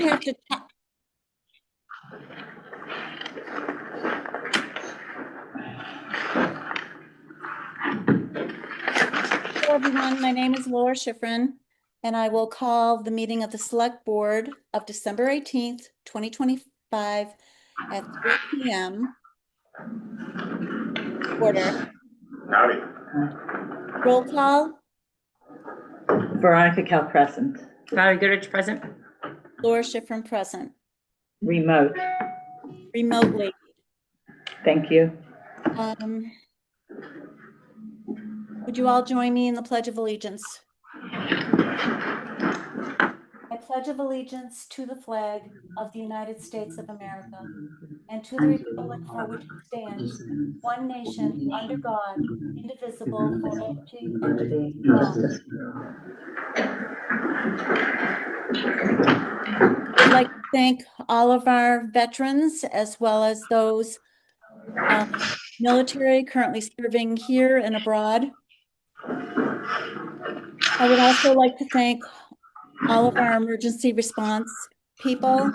don't have to. Hello, everyone. My name is Laura Schifrin, and I will call the meeting of the Select Board of December 18th, 2025 at 3 p.m. Order. Howdy. Roll call. Veronica Cal present. Valerie Goodrich present. Laura Schifrin present. Remote. Remotely. Thank you. Would you all join me in the Pledge of Allegiance? I pledge of allegiance to the flag of the United States of America and to the republic for which it stands, one nation, under God, indivisible, with liberty and justice. I'd like to thank all of our veterans as well as those military currently serving here and abroad. I would also like to thank all of our emergency response people,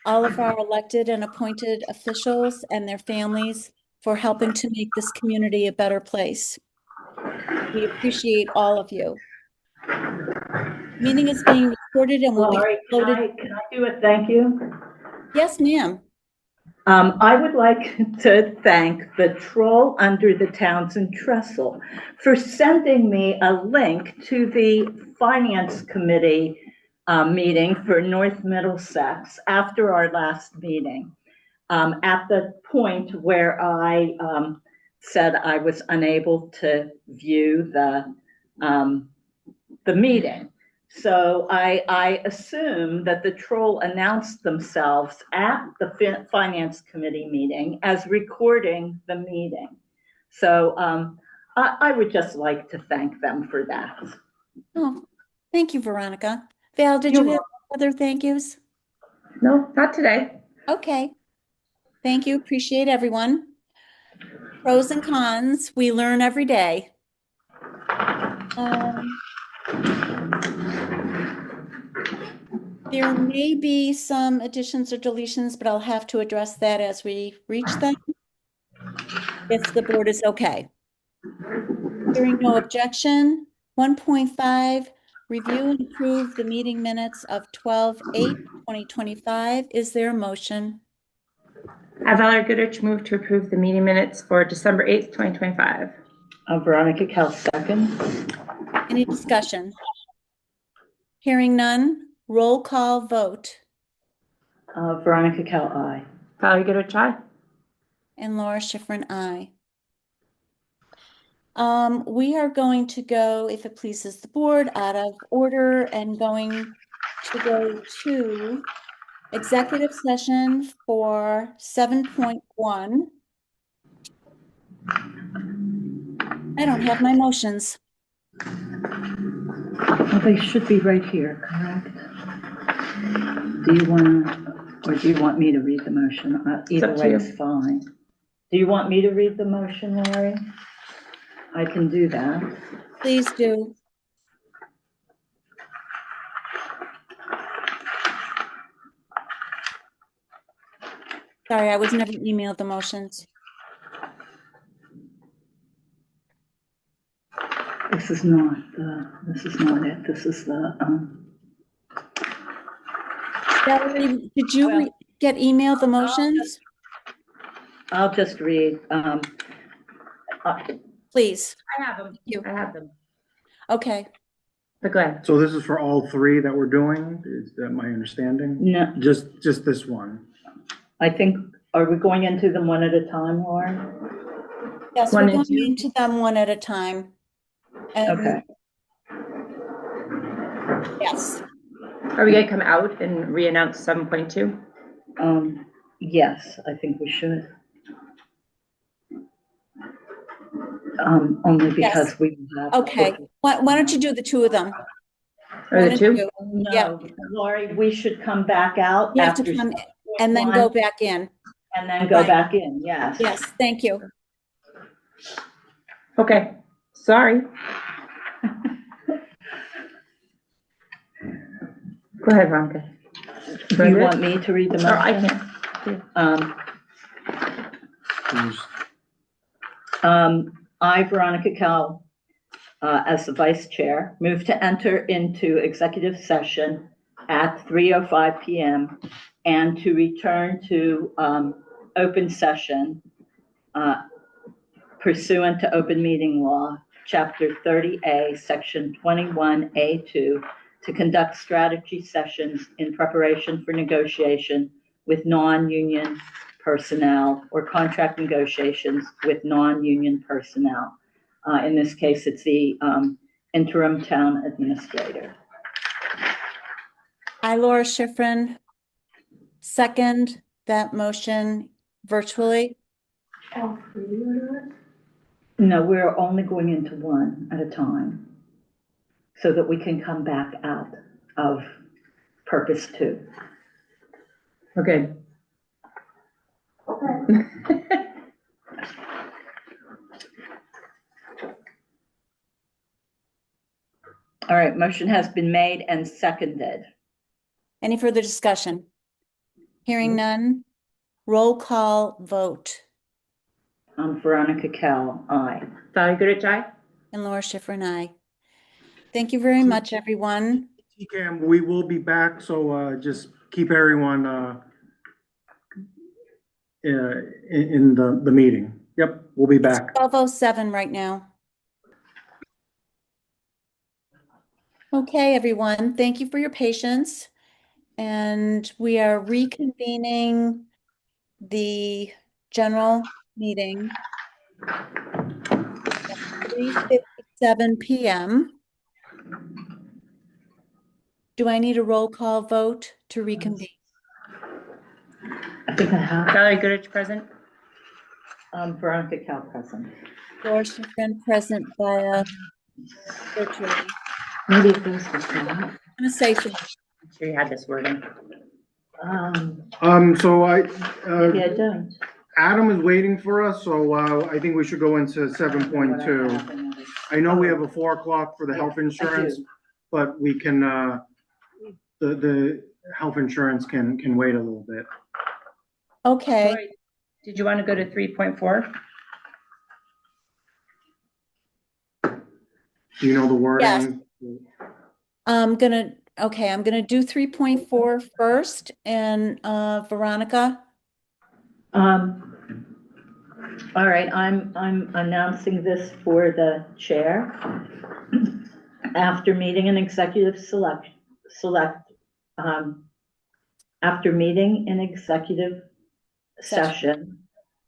all of our elected and appointed officials and their families for helping to make this community a better place. We appreciate all of you. Meeting is being recorded and will be uploaded. Can I do a thank you? Yes, ma'am. I would like to thank the troll under the Townsend Trestle for sending me a link to the Finance Committee meeting for North Middlesex after our last meeting. At the point where I said I was unable to view the meeting. So I assume that the troll announced themselves at the Finance Committee meeting as recording the meeting. So I would just like to thank them for that. Oh, thank you, Veronica. Val, did you have other thank yous? No, not today. Okay. Thank you. Appreciate everyone. Pros and cons. We learn every day. There may be some additions or deletions, but I'll have to address that as we reach them, if the board is okay. Hearing no objection. 1.5, review and approve the meeting minutes of 12/8/2025. Is there a motion? Valerie Goodrich moved to approve the meeting minutes for December 8th, 2025. Veronica Cal second. Any discussion? Hearing none. Roll call vote. Veronica Cal aye. Valerie Goodrich, aye. And Laura Schifrin, aye. We are going to go, if it pleases the board, out of order and going to go to executive session for 7.1. I don't have my motions. Well, they should be right here, correct? Do you want to, or do you want me to read the motion? Either way is fine. Do you want me to read the motion, Lori? I can do that. Please do. Sorry, I was never emailed the motions. This is not it. This is the, Valerie, did you get emailed the motions? I'll just read. Please. I have them. I have them. Okay. But go ahead. So this is for all three that we're doing? Is that my understanding? No, Just this one? I think, are we going into them one at a time, Lauren? Yes, we're going into them one at a time. Okay. Yes. Are we going to come out and re-announce 7.2? Yes, I think we should. Only because yes. we have. Okay. Why don't you do the two of them? Or the two? No, yeah. Lori, we should come back out. You have to come and then go back in. And then go back in, yes. Yes, thank you. Okay, sorry. Go ahead, Veronica. Do you want me to read the Or I motion? can. I, Veronica Kell, as the vice chair, move to enter into executive session at 3:05 PM and to return to open session pursuant to open meeting law, Chapter 30A, Section 21A2, to conduct strategy sessions in preparation for negotiation with non-union personnel or contract negotiations with non-union personnel. In this case, it's the interim town administrator. I, Laura Schifrin, second that motion virtually. No, we're only going into one at a time so that we can come back out of purpose two. Okay. All right, motion has been made and seconded. Any further discussion? Hearing none. Roll call vote. Veronica Kell, aye. Valerie Goodrich, aye. And Laura Schifrin, aye. Thank you very much, everyone. TCAM, we will be back, so just keep everyone in the meeting. Yep, we'll be back. 12:07 right now. Okay, everyone, thank you for your patience. And we are reconvening the general meeting at 3:57 PM. Do I need a roll call vote to reconvene? I think I have, Valerie Goodrich, present. Veronica Kell present. Laura Schifrin present via virtually. Maybe it goes with that. I'm gonna say so. I'm sure you had this wording. So Maybe I don't. Adam is waiting for us, so I think we should go into 7.2. I know we have a 4 o'clock for the health insurance, but we can, the health insurance can wait a little bit. Okay, Lori, did you want to go to 3.4? Do you know the wording? I'm gonna do 3.4 first, and Veronica. All right, I'm announcing this for the chair. After meeting an executive after meeting an executive session,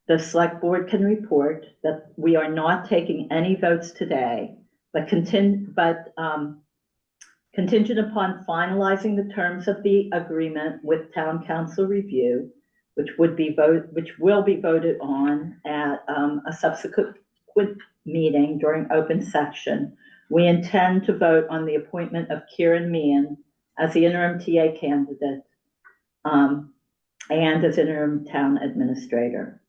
the select board can report that we are not taking any votes today, but contingent upon finalizing the terms of the agreement with town council review, which will be voted on at a subsequent meeting during open session. We intend to vote on the appointment of Kieran Meehan as the interim TA candidate and as interim town administrator.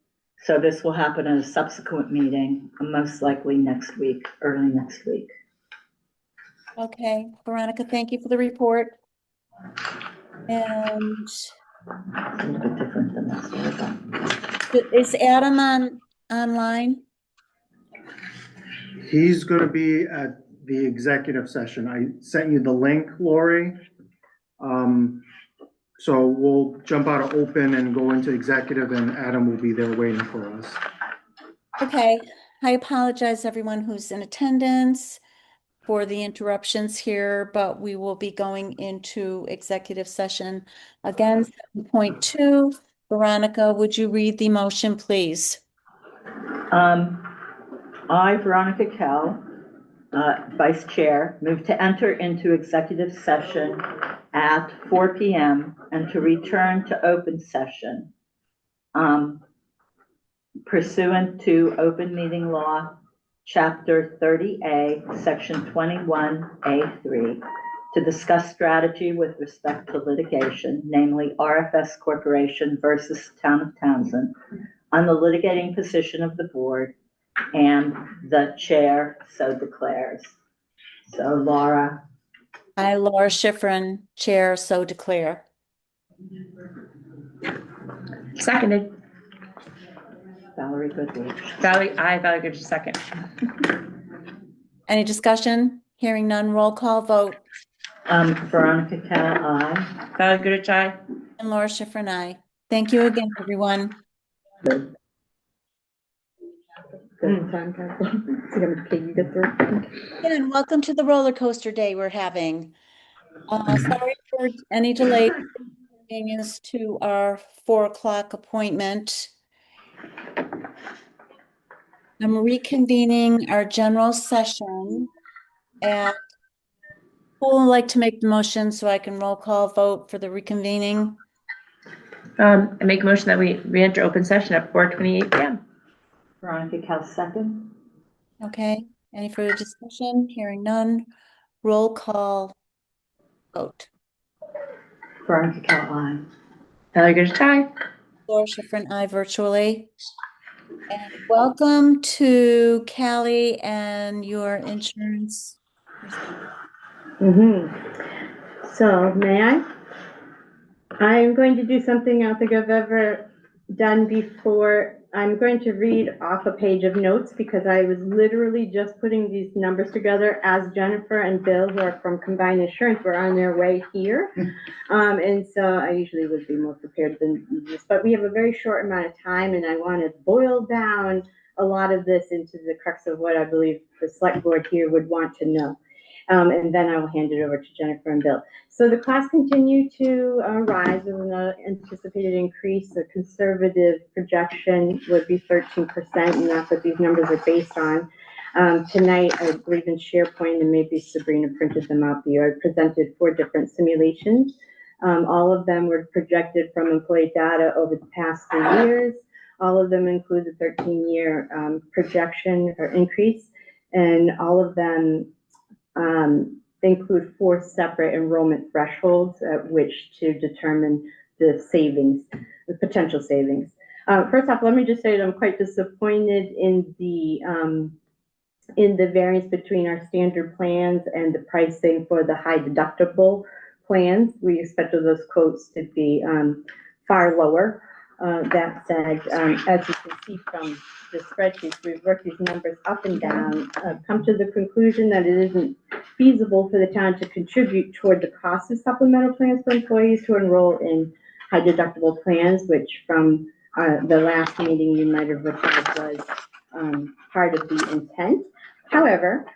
So this will happen at a subsequent meeting, most likely next week, early next week. Okay, Veronica, thank you for the report. And It's a little bit different than this. is Adam online? He's gonna be at the executive session. I sent you the link, Lori. So we'll jump out of open and go into executive, and Adam will be there waiting for us. Okay, I apologize everyone who's in attendance for the interruptions here, but we will be going into executive session. Again, 7.2. Veronica, would you read the motion, please? I, Veronica Kell, Vice Chair, move to enter into executive session at 4 PM and to return to open session pursuant to open meeting law, Chapter 30A, Section 21A3, to discuss strategy with respect to litigation, namely RFS Corporation versus Town of Townsend, on the litigating position of the board, and the chair so declares. So Laura. I, Laura Schifrin, Chair, so declare. Seconded. Valerie Goodrich. Valerie Goodrich, second. Any discussion? Hearing none, roll call vote. Veronica Cal, aye. Valerie Goodrich, aye. And Laura Schifrin, aye. Thank you again, everyone. Good. Good time, Katie, get through. And welcome to the roller coaster day we're having. Sorry for any delay bringing us to our 4 o'clock appointment. I'm reconvening our general session, and who would like to make the motion so I can roll call vote for the reconvening? I make a motion that we re-enter open session at 4:28 p.m. Veronica Cal, second. Okay, any further discussion? Hearing none, roll call vote. Veronica Cal, aye. Valerie Goodrich, aye. Laura Schifrin, aye virtually. And welcome to Callie and your insurance. So, may I? I'm going to do something I don't think I've ever done before. I'm going to read off a page of notes because I was literally just putting these numbers together as Jennifer and Bill, who are from Combined Insurance, were on their way here. And so I usually would be more prepared than this, but we have a very short amount of time, and I want to boil down a lot of this into the crux of what I believe the select board here would want to know. And then I will hand it over to Jennifer and Bill. So the costs continue to rise with an anticipated increase. The conservative projection would be 13%, and that's what these numbers are based on. Tonight, I believe in SharePoint, and maybe Sabrina printed them out for you, I presented 4 different simulations. All of them were projected from employee data over the past 3 years. All of them include the 13-year projection or increase, and all of them include 4 separate enrollment thresholds at which to determine the savings, the potential savings. First off, let me just say that I'm quite disappointed in the variance between our standard plans and the pricing for the high deductible plans. We expected those quotes to be far lower. That said, as you can see from the spreadsheets, we've worked these numbers up and down, come to the conclusion that it isn't feasible for the town to contribute toward the cost of supplemental plans for employees who enroll in high deductible plans, which from the last meeting you might have recalled was part of the intent. However,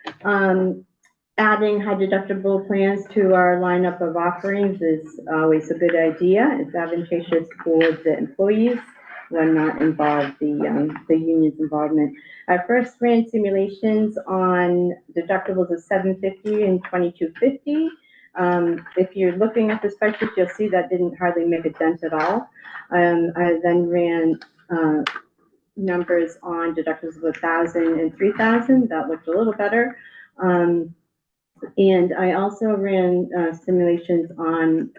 adding high deductible plans to our lineup of offerings is always a good idea. It's advantageous for the employees when not involved, the union's involvement. I first ran simulations on deductibles of $750 and $2,250. If you're looking at the spreadsheet, you'll see that didn't hardly make a dent at all. I then ran numbers on deductibles of $1,000 and $3,000. That looked a little better. And I also ran simulations on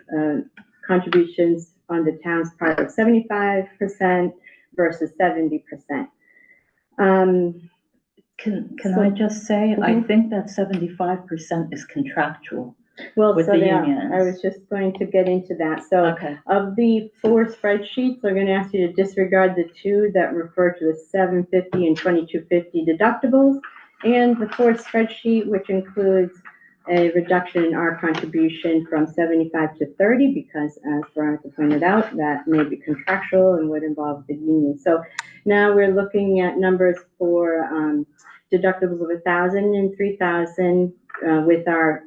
contributions on the town's part of 75% versus 70%. Can I just say, I think that 75% is contractual. Well, with so the yeah, unions. I was just going to get into that. So Okay. of the 4 spreadsheets, I'm going to ask you to disregard the 2 that refer to the $750 and $2,250 deductibles, and the 4th spreadsheet, which includes a reduction in our contribution from 75 to 30, because as Veronica pointed out, that may be contractual and would involve the union. So now we're looking at numbers for deductibles of $1,000 and $3,000 with our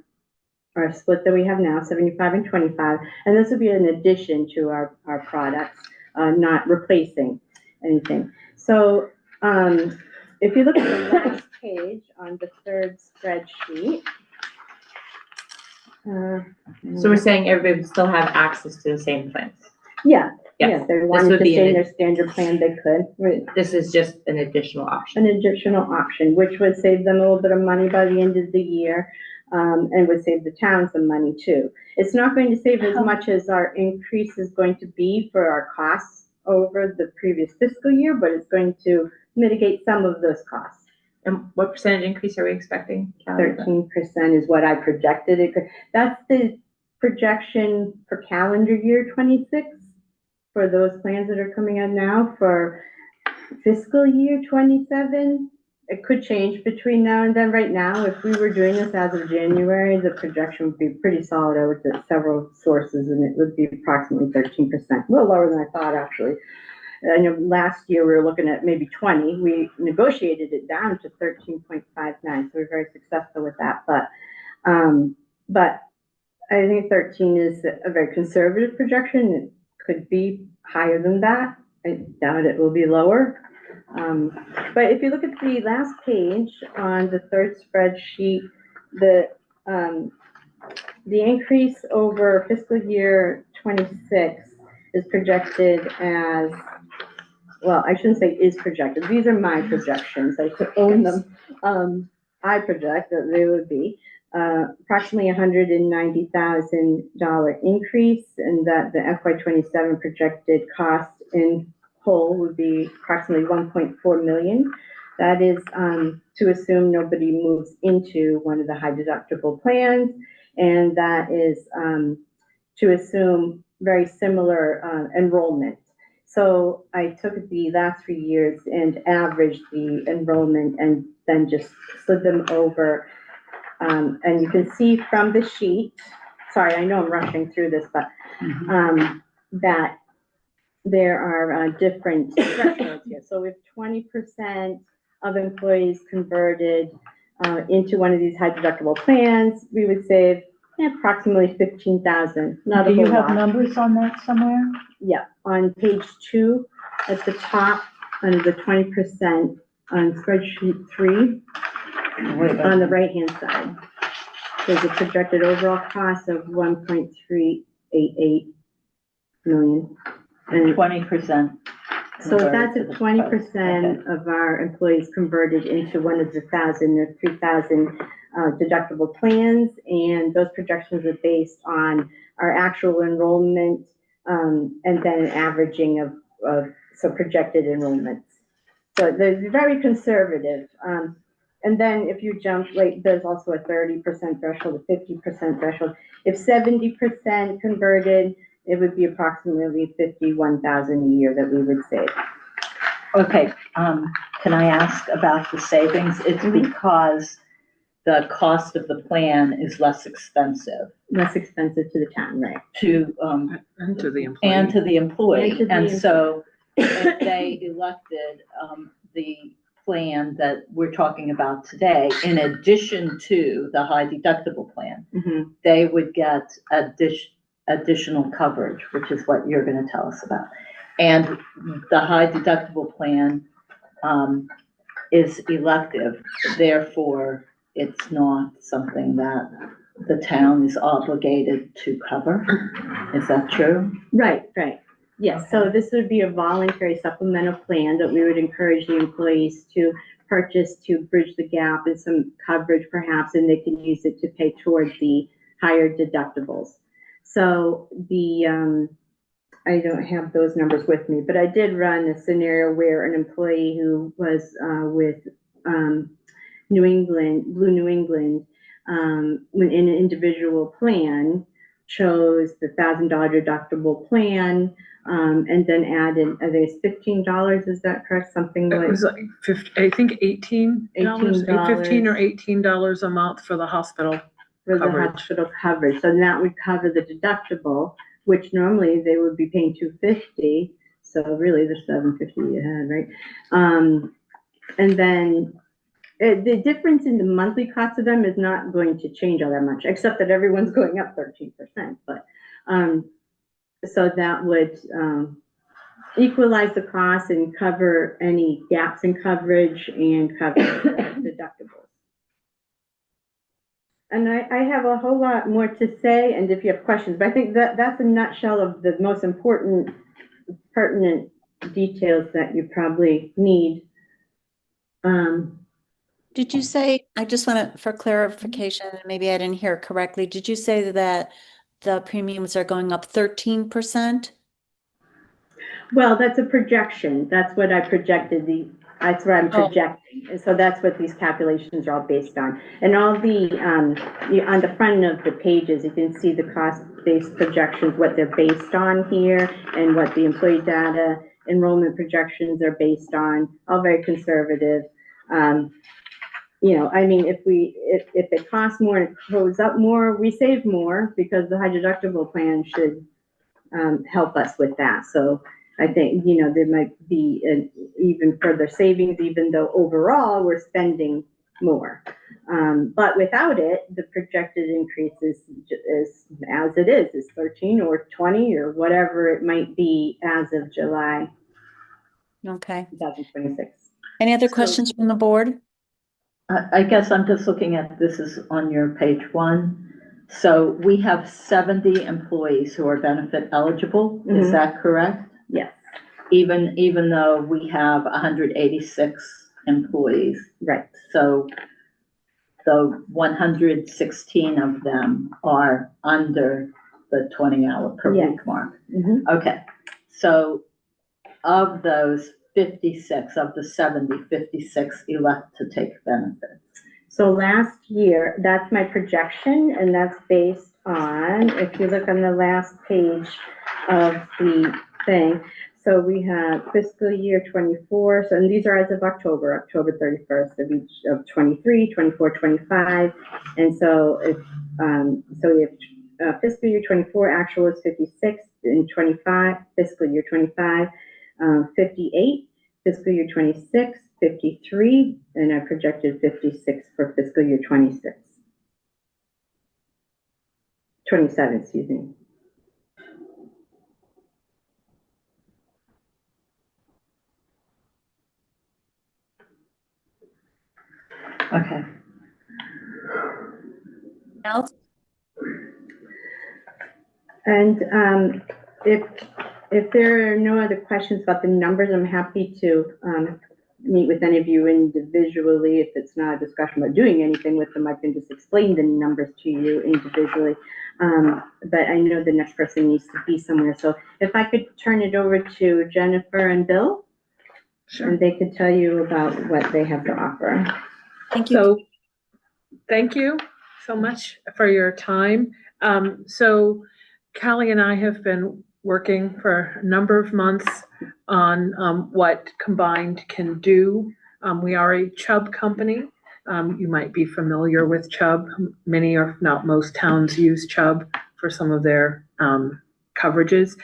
split that we have now, 75 and 25, and this would be an addition to our products, not replacing anything. So if you look at the last page on the 3rd spreadsheet, So we're saying everybody would still have access to the same plans. yeah, Yes. if they This wanted would to be stay in an, their standard plan, they could. Right. this is just an additional option. An additional option, which would save them a little bit of money by the end of the year, and would save the town some money too. It's not going to save as much as our increase is going to be for our costs over the previous fiscal year, but it's going to mitigate some of those costs. And what percentage increase are we expecting, Callie? 13% is what I projected it could. That's the projection for calendar year 26 for those plans that are coming out now. For fiscal year 27, it could change between now and then. Right now, if we were doing this as of January, the projection would be pretty solid. I looked at several sources and it would be approximately 13%, a little lower than I thought, actually. I know last year we were looking at maybe 20. We negotiated it down to 13.59, so we're very successful with that. But I think 13 is a very conservative projection. It could be higher than that. I doubt it will be lower. But if you look at the last page on the third spreadsheet, the increase over fiscal year 26 is projected as, well, I shouldn't say is projected. These are my projections. I could own them. I project that they would be approximately $190,000 increase, and that the FY27 projected cost in whole would be approximately 1.4 million. That is to assume nobody moves into one of the high deductible plans, and that is to assume very similar enrollment. So I took the last 3 years and averaged the enrollment and then just slid them over. And you can see from the sheet, sorry, I know I'm rushing through this, but that there are different thresholds here. So if 20% of employees converted into one of these high deductible plans, we would save approximately $15,000. Not a Do you whole have lot. numbers on that somewhere? Yeah, on page 2 at the top, under the 20% on spreadsheet 3, on the right-hand side, there's a projected overall cost of 1.388 million. And 20%. so that's if 20% of our employees converted into one of the 1,000 or 3,000 deductible plans, and those projections are based on our actual enrollment and then an averaging of so projected enrollments. So they're very conservative. And then if you jump, like, there's also a 30% threshold, a 50% threshold. If 70% converted, it would be approximately 51,000 a year that we would save. Okay, can I ask about the savings? It's because the cost of the plan is less expensive Less expensive to the town, right? And to the employee. And to the employee. And to the And so if they elected the plan that we're talking about today, in addition to the high deductible plan, they would get additional coverage, which is what you're going to tell us about. And the high deductible plan is elective, therefore it's not something that the town is obligated to cover. Is that true? Right. Yes, so this would be a voluntary supplemental plan that we would encourage the employees to purchase to bridge the gap and some coverage perhaps, and they can use it to pay toward the higher deductibles. So I don't have those numbers with me, but I did run a scenario where an employee who was with New England, Blue New England, in an individual plan, chose the $1,000 deductible plan, and then added, I think it's $15, is that correct? Something It like was like 50, I think $18, $15 or $18 a month for the hospital for the coverage. hospital coverage. So that would cover the deductible, which normally they would be paying $250. So really the $750 you had, right? And then the difference in the monthly cost of them is not going to change all that much, except that everyone's going up 13%. But so that would equalize the cost and cover any gaps in coverage and cover deductibles. And I have a whole lot more to say, and if you have questions, but I think that's a nutshell of the most important, pertinent details that you probably need. Did you say, I just want to, for clarification, maybe I didn't hear it correctly, did you say that the premiums are going up 13%? Well, that's a projection. That's what I projected. That's what I'm Oh. projecting. And so that's what these calculations are all based on. And all the, on the front of the pages, you can see the cost-based projections, what they're based on here, and what the employee data enrollment projections are based on, all very conservative. I mean, if it costs more and it goes up more, we save more because the high deductible plan should help us with that. So I think, there might be an even further savings, even though overall we're spending more. But without it, the projected increase is as it is 13 or 20 or whatever it might be as of July Okay. 2026. Any other questions from the board? I guess I'm just looking at, this is on your page 1. So we have 70 employees who are benefit eligible. Is that correct? Yes. Even though we have 186 employees. Right. So the 116 of them are under the 20-hour per Yes. week mark. Mm-hmm. Okay. So of those 56, of the 70, 56 elect to take benefits. So last year, that's my projection, and that's based on, if you look on the last page of the thing, so we have fiscal year 24, so, and these are as of October 31st of each of 23, 24, 25, and so if, so we have fiscal year 24 actual is 56, and 25, fiscal year 25, 58, fiscal year 26, 53, and I projected 56 for fiscal year 26. 27, excuse me. Okay. Else? And if there are no other questions about the numbers, I'm happy to meet with any of you individually. If it's not a discussion about doing anything with them, I can just explain the numbers to you individually. But I know the next person needs to be somewhere. So if I could turn it over to Jennifer and Bill, Sure. and they could tell you about what they have to offer. Thank you. So, thank you so much for your time. So Callie and I have been working for a number of months on what Combined can do. We are a Chubb company. You might be familiar with Chubb. Many, or if not most, towns use Chubb for some of their coverages.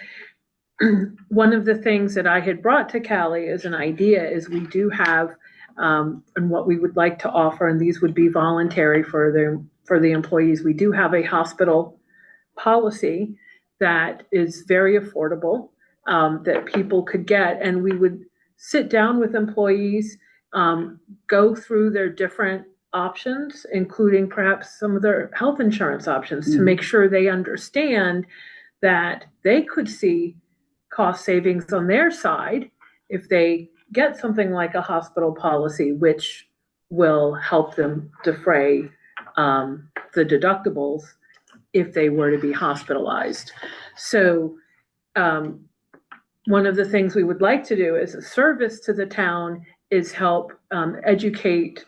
One of the things that I had brought to Callie as an idea is we do have, and what we would like to offer, and these would be voluntary for the employees. We do have a hospital policy that is very affordable, that people could get, and we would sit down with employees, go through their different options, including perhaps some of their health insurance options, to make sure they understand that they could see cost savings on their side if they get something like a hospital policy, which will help them defray the deductibles if they were to be hospitalized. So one of the things we would like to do as a service to the town is help educate,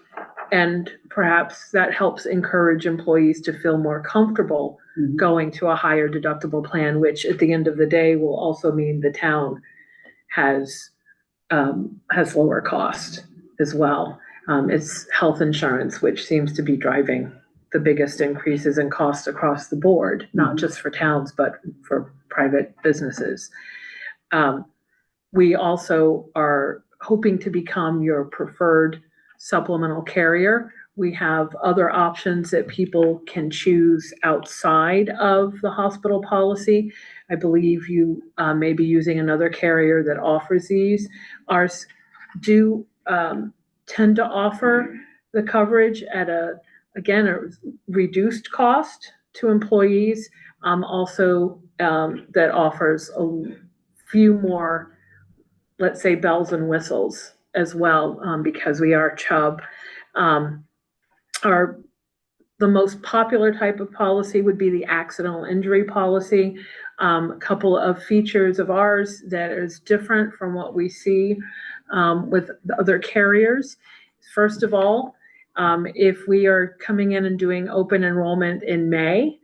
and perhaps that helps encourage employees to feel more comfortable going to a higher deductible plan, which at the end of the day will also mean the town has lower cost as well. It's health insurance, which seems to be driving the biggest increases in cost across the board, not just for towns, but for private businesses. We also are hoping to become your preferred supplemental carrier. We have other options that people can choose outside of the hospital policy. I believe you may be using another carrier that offers these. Ours do tend to offer the coverage at a reduced cost to employees. Also, that offers a few more, let's say, bells and whistles as well, because we are Chubb. The most popular type of policy would be the accidental injury policy. A couple of features of ours that is different from what we see with the other carriers. First of all, if we are coming in and doing open enrollment in May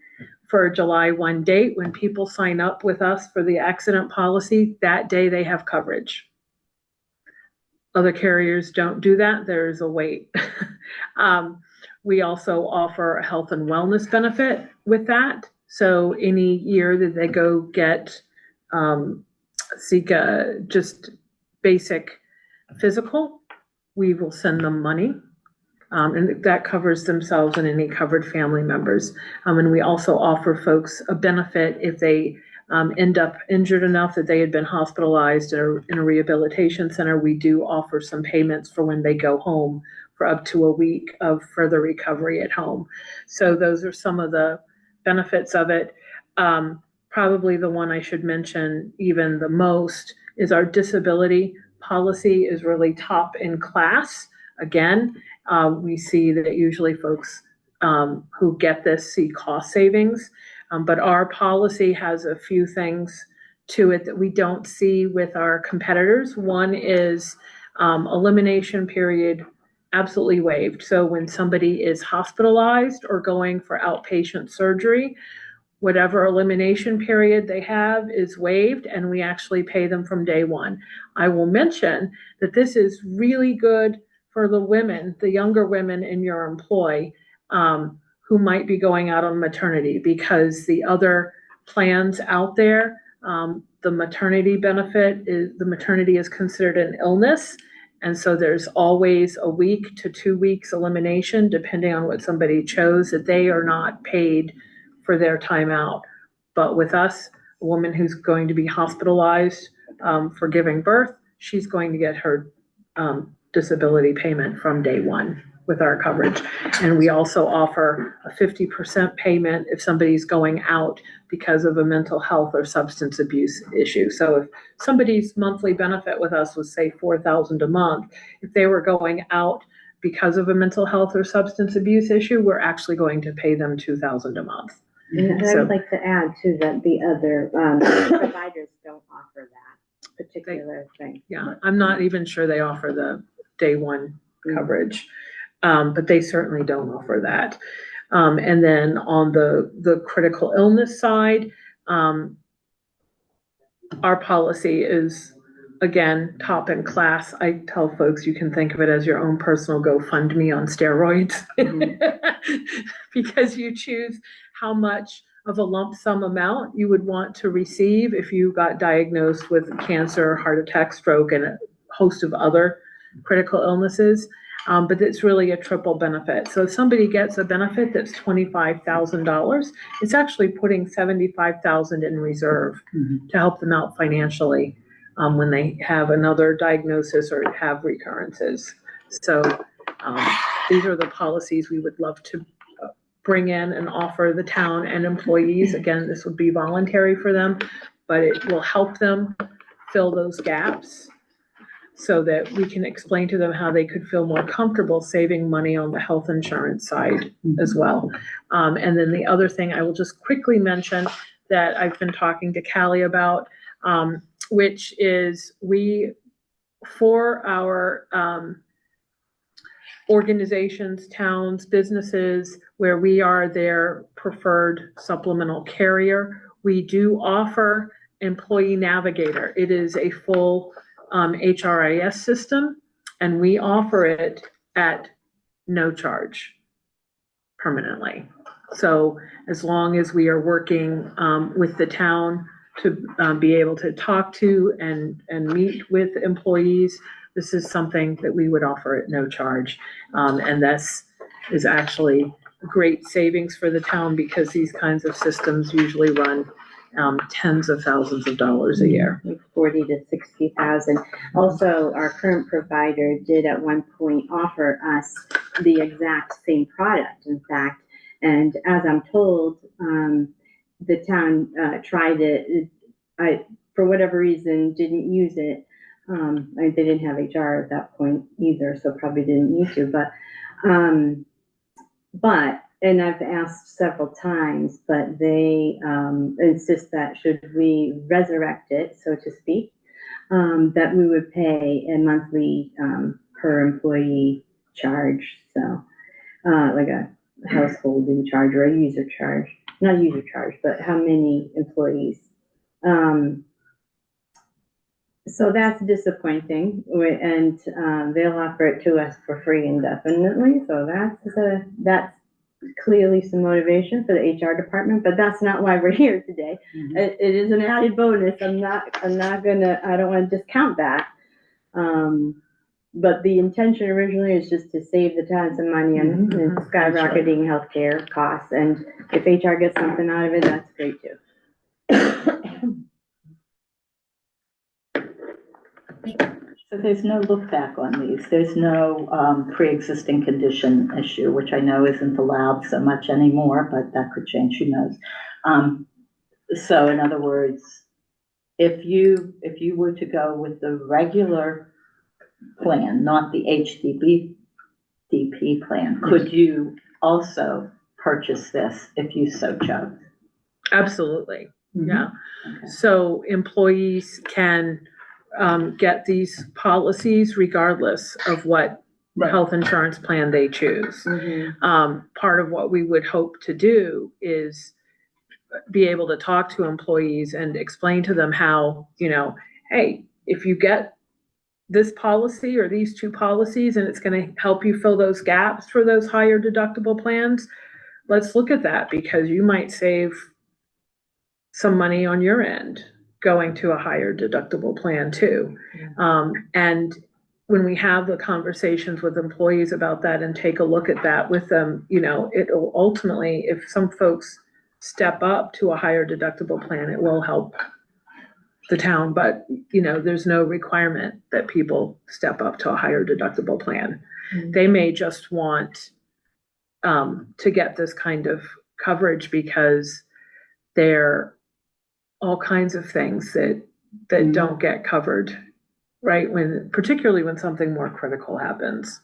for a July 1 date, when people sign up with us for the accident policy, that day they have coverage. Other carriers don't do that. There's a wait. We also offer a health and wellness benefit with that. So any year that they go get, seek a just basic physical, we will send them money. And that covers themselves and any covered family members. And we also offer folks a benefit if they end up injured enough that they had been hospitalized in a rehabilitation center. We do offer some payments for when they go home for up to a week of further recovery at home. So those are some of the benefits of it. Probably the one I should mention even the most is our disability policy is really top in class. Again, we see that usually folks who get this see cost savings, but our policy has a few things to it that we don't see with our competitors. One is elimination period absolutely waived. So when somebody is hospitalized or going for outpatient surgery, whatever elimination period they have is waived, and we actually pay them from day one. I will mention that this is really good for the women, the younger women in your employ, who might be going out on maternity, because the other plans out there, the maternity benefit is, the maternity is considered an illness. And so there's always a week to 2 weeks elimination, depending on what somebody chose, that they are not paid for their time out. But with us, a woman who's going to be hospitalized for giving birth, she's going to get her disability payment from day one with our coverage. And we also offer a 50% payment if somebody's going out because of a mental health or substance abuse issue. So if somebody's monthly benefit with us was, say, $4,000 a month, if they were going out because of a mental health or substance abuse issue, we're actually going to pay them $2,000 a month. And I So- would like to add too that the other providers don't offer that particular thing. Yeah, I'm not even sure they offer the day one coverage, but they certainly don't offer that. And then on the critical illness side, our policy is, again, top in class. I tell folks you can think of it as your own personal GoFundMe on steroids, because you choose how much of a lump sum amount you would want to receive if you got diagnosed with cancer, heart attack, stroke, and a host of other critical illnesses. But it's really a triple benefit. So if somebody gets a benefit that's $25,000, it's actually putting $75,000 in reserve to help them out financially when they have another diagnosis or have recurrences. So these are the policies we would love to bring in and offer the town and employees. Again, this would be voluntary for them, but it will help them fill those gaps so that we can explain to them how they could feel more comfortable saving money on the health insurance side as well. And then the other thing I will just quickly mention that I've been talking to Callie about, which is we, for our organizations, towns, businesses, where we are their preferred supplemental carrier, we do offer Employee Navigator. It is a full HRIS system, and we offer it at no charge permanently. So as long as we are working with the town to be able to talk to and meet with employees, this is something that we would offer at no charge. And this is actually great savings for the town, because these kinds of systems usually run tens of thousands of dollars a year. Like 40 to 60,000. Also, our current provider did at one point offer us the exact same product, in fact. And as I'm told, the town tried it. For whatever reason, didn't use it. They didn't have HR at that point either, so probably didn't need to. And I've asked several times, but they insist that should we resurrect it, so to speak, that we would pay a monthly, per employee charge, so, like a householding charge or a user charge, not user charge, but how many employees. So that's disappointing, and they'll offer it to us for free indefinitely, so that's clearly some motivation for the HR department, but that's not why we're here today. It is an added bonus. I don't want to discount that. But the intention originally is just to save the town some money on skyrocketing healthcare costs, and if HR gets something out of it, that's great too. So there's no look back on these. There's no pre-existing condition issue, which I know isn't allowed so much anymore, but that could change, who knows. So in other words, if you were to go with the regular plan, not the HDP plan, could you also purchase this if you so chose? Absolutely, yeah. Okay. So employees can get these policies regardless of what health insurance plan they choose. Part of what we would hope to do is be able to talk to employees and explain to them how, hey, if you get this policy or these two policies and it's going to help you fill those gaps for those higher deductible plans, let's look at that, because you might save some money on your end going to a higher deductible plan too. And when we have the conversations with employees about that and take a look at that with them, it'll ultimately, if some folks step up to a higher deductible plan, it will help the town. But, there's no requirement that people step up to a higher deductible plan. They may just want to get this kind of coverage because they're all kinds of things that don't get covered, right? Particularly when something more critical happens.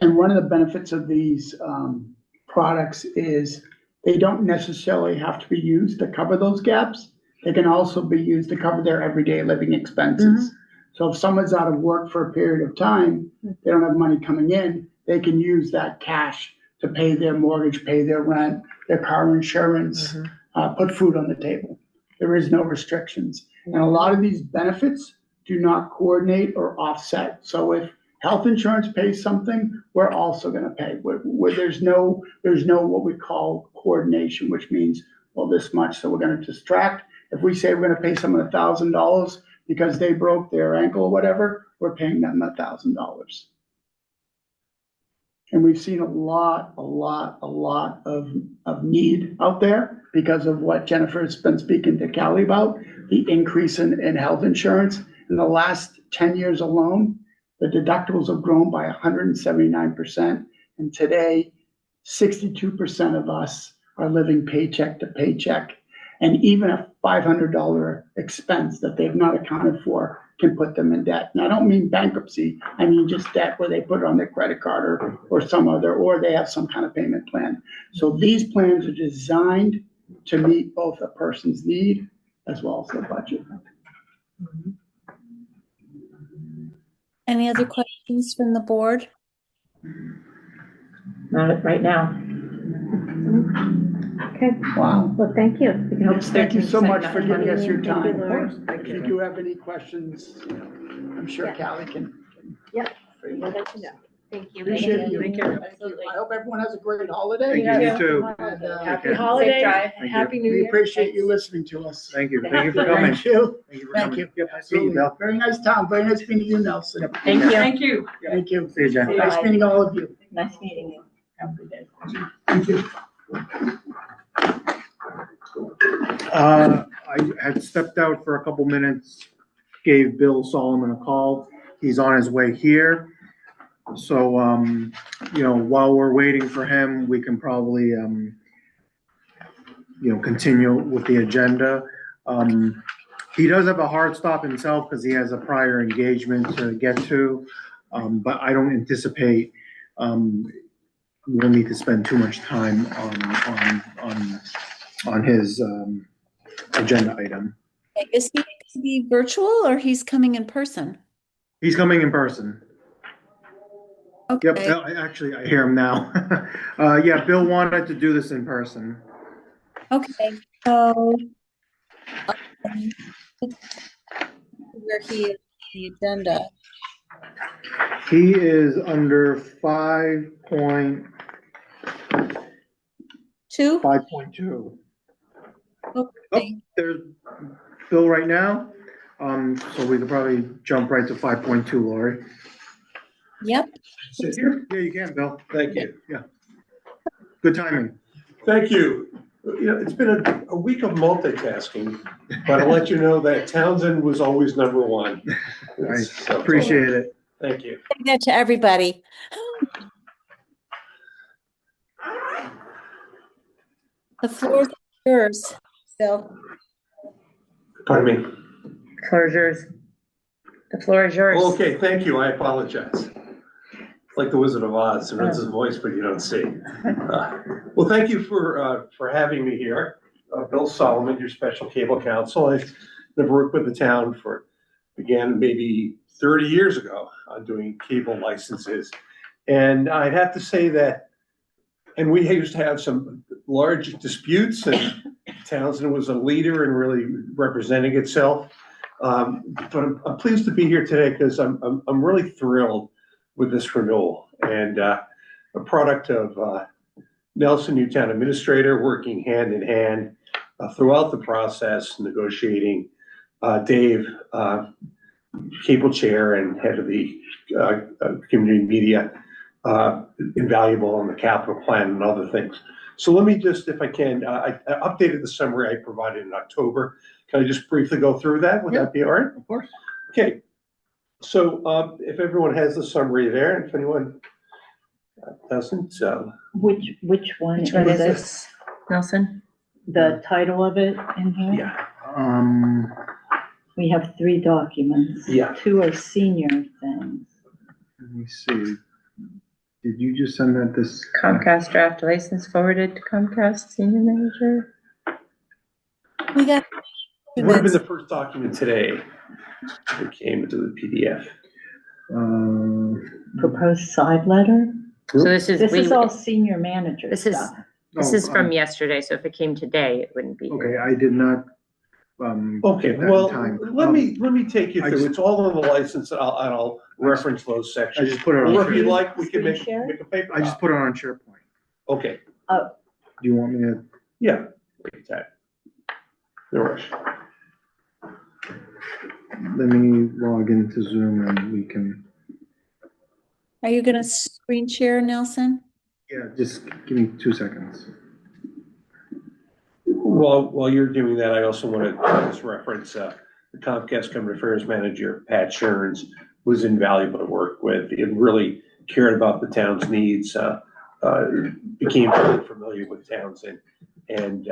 And one of the benefits of these products is they don't necessarily have to be used to cover those gaps. They can also be used to cover their everyday living expenses. So if someone's out of work for a period of time, they don't have money coming in, they can use that cash to pay their mortgage, pay their rent, their car insurance, put food on the table. There is no restrictions. And a lot of these benefits do not coordinate or offset. So if health insurance pays something, we're also going to pay. Where there's no what we call coordination, which means, well, this much, so we're going to distract. If we say we're going to pay someone $1,000 because they broke their ankle or whatever, we're paying them $1,000. And we've seen a lot of need out there because of what Jennifer's been speaking to Callie about, the increase in health insurance. In the last 10 years alone, the deductibles have grown by 179%. And today, 62% of us are living paycheck to paycheck. And even a $500 expense that they've not accounted for can put them in debt. And I don't mean bankruptcy, I mean just debt where they put it on their credit card or some other, or they have some kind of payment plan. So these plans are designed to meet both a person's need as well as their budget. Any other questions from the board? Not right now. Okay, Wow. well, thank you. Thank you so much for giving us your Thank you, time. Laura. If you do have any questions, I'm sure Yeah. Callie can. Yep. We'll let you know. Thank you. Appreciate you. Thank you. I hope everyone has a great holiday. Thank you, you too. And, Happy care. holidays. Thank you. Happy New we Year. appreciate you listening to us. Thank you for coming. Thank you. Thank you for Thank coming. you. Yep, see you, Absolutely. Bill. Very nice town. Very nice meeting you, Nelson. Thank you. Thank you. Thank you. See you, Jen. Nice meeting all of you. Nice meeting you. Have a good day. Thank you. I had stepped out for a couple minutes, gave Bill Solomon a call. He's on his way here. So, while we're waiting for him, we can probably, continue with the agenda. He does have a hard stop himself because he has a prior engagement to get to, but I don't anticipate we'll need to spend too much time on his agenda item. Is he to be virtual or he's coming in person? He's coming in person. Yep, Okay, actually, I hear him now. Yeah, Bill wanted to do this in person. okay, so um, where he is on the agenda. He is under 5.2. 2? Oh, Okay, there's Bill right now. So we could probably jump right to 5.2, Lori. yep. Sit here? Yeah, you can, Bill. Thank you. Yeah. Good timing. Thank you. You know, it's been a week of multitasking, but I'll let you know that Townsend was always number one. I So- appreciate it. Thank you. Say that to everybody. The floor is yours, Bill. Pardon me. Floor is yours. The floor is yours. Okay, thank you. I apologize. Like the Wizard of Oz, it runs his voice, but you don't see. Well, thank you for having me here. Bill Solomon, your special cable counsel. I've worked with the town began maybe 30 years ago on doing cable licenses. And I'd have to say that, and we used to have some large disputes, and Townsend was a leader in really representing itself. But I'm pleased to be here today because I'm really thrilled with this renewal, and a product of Nelson, new town administrator, working hand in hand throughout the process, negotiating. Dave, cable chair and head of the community media, invaluable on the capital plan and other things. So let me just, if I can, I updated the summary I provided in October. Can I just briefly go through that? Would that be all right? Of course. Okay. So if everyone has the summary there, and if anyone doesn't, Which one Which one is is it? this, Nelson? The title of it in here? yeah, We have 3 documents. Yeah. 2 are senior things. Let me see. Did you just send that this? Comcast draft license forwarded to Comcast senior manager. We got. it would have been the first document today that came into the PDF. Proposed side letter? So this is, This is all we, senior manager this is- stuff. this is from yesterday, so if it came today, it wouldn't be. Okay, I did not, Okay, get that in well, time. let me take you I through, just- it's all in the license, and I'll reference those I sections. just put it on. Or if you'd like, we can Screen make share? a paper I just copy. put it on SharePoint. Okay, Do you want me to? yeah, take that. No rush. Let me log into Zoom and we can, Are you gonna screen share, Nelson? yeah, just give me 2 seconds. While you're doing that, I also want to just reference, the Comcast Government Affairs Manager, Pat Sherns, was invaluable to work with. He really cared about the town's needs, became really familiar with Townsend, and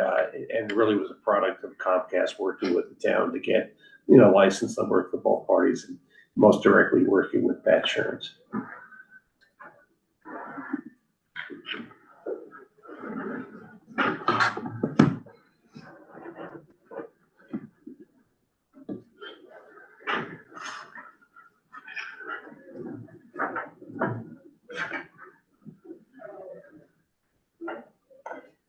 really was a product of Comcast working with the town to get, license that worked for both parties, and most directly working with Pat Sherns.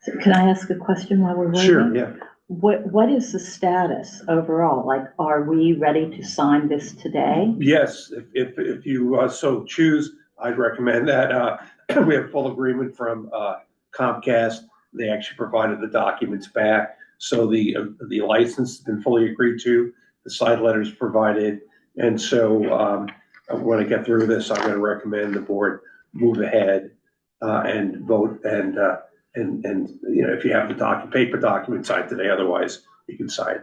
So can I ask a question while we're waiting? Sure, yeah. What is the status overall? Like, are we ready to sign this today? Yes, if you so choose, I'd recommend that. We have full agreement from Comcast. They actually provided the documents back. So the license has been fully agreed to, the side letters provided. And so when I get through this, I'm going to recommend the board move ahead and vote. And if you have the paper document signed today, otherwise you can sign,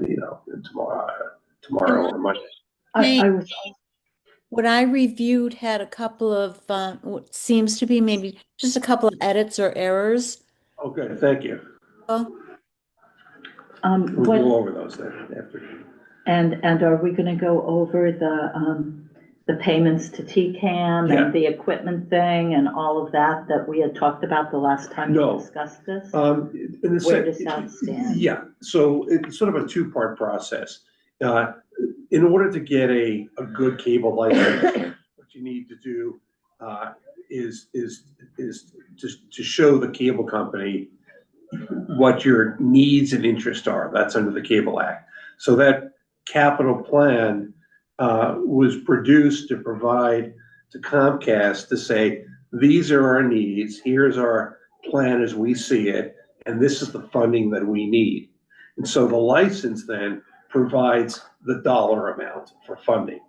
tomorrow or Monday. I was, What I reviewed had a couple of, what seems to be maybe just a couple of edits or errors. Oh, good, thank you. We'll what, go over those then after. and are we gonna go over the payments to TCAM Yeah. and the equipment thing and all of that we had talked about the last time we No. discussed this? In the Where does that stand? Yeah, so it's sort of a two-part process. Uh, in order to get a good cable license, what you need to do is just to show the cable company what your needs and interests are. That's under the Cable Act. So that capital plan was produced to provide to Comcast to say, these are our needs, here's our plan as we see it, and this is the funding that we need. And so the license then provides the dollar amount for funding.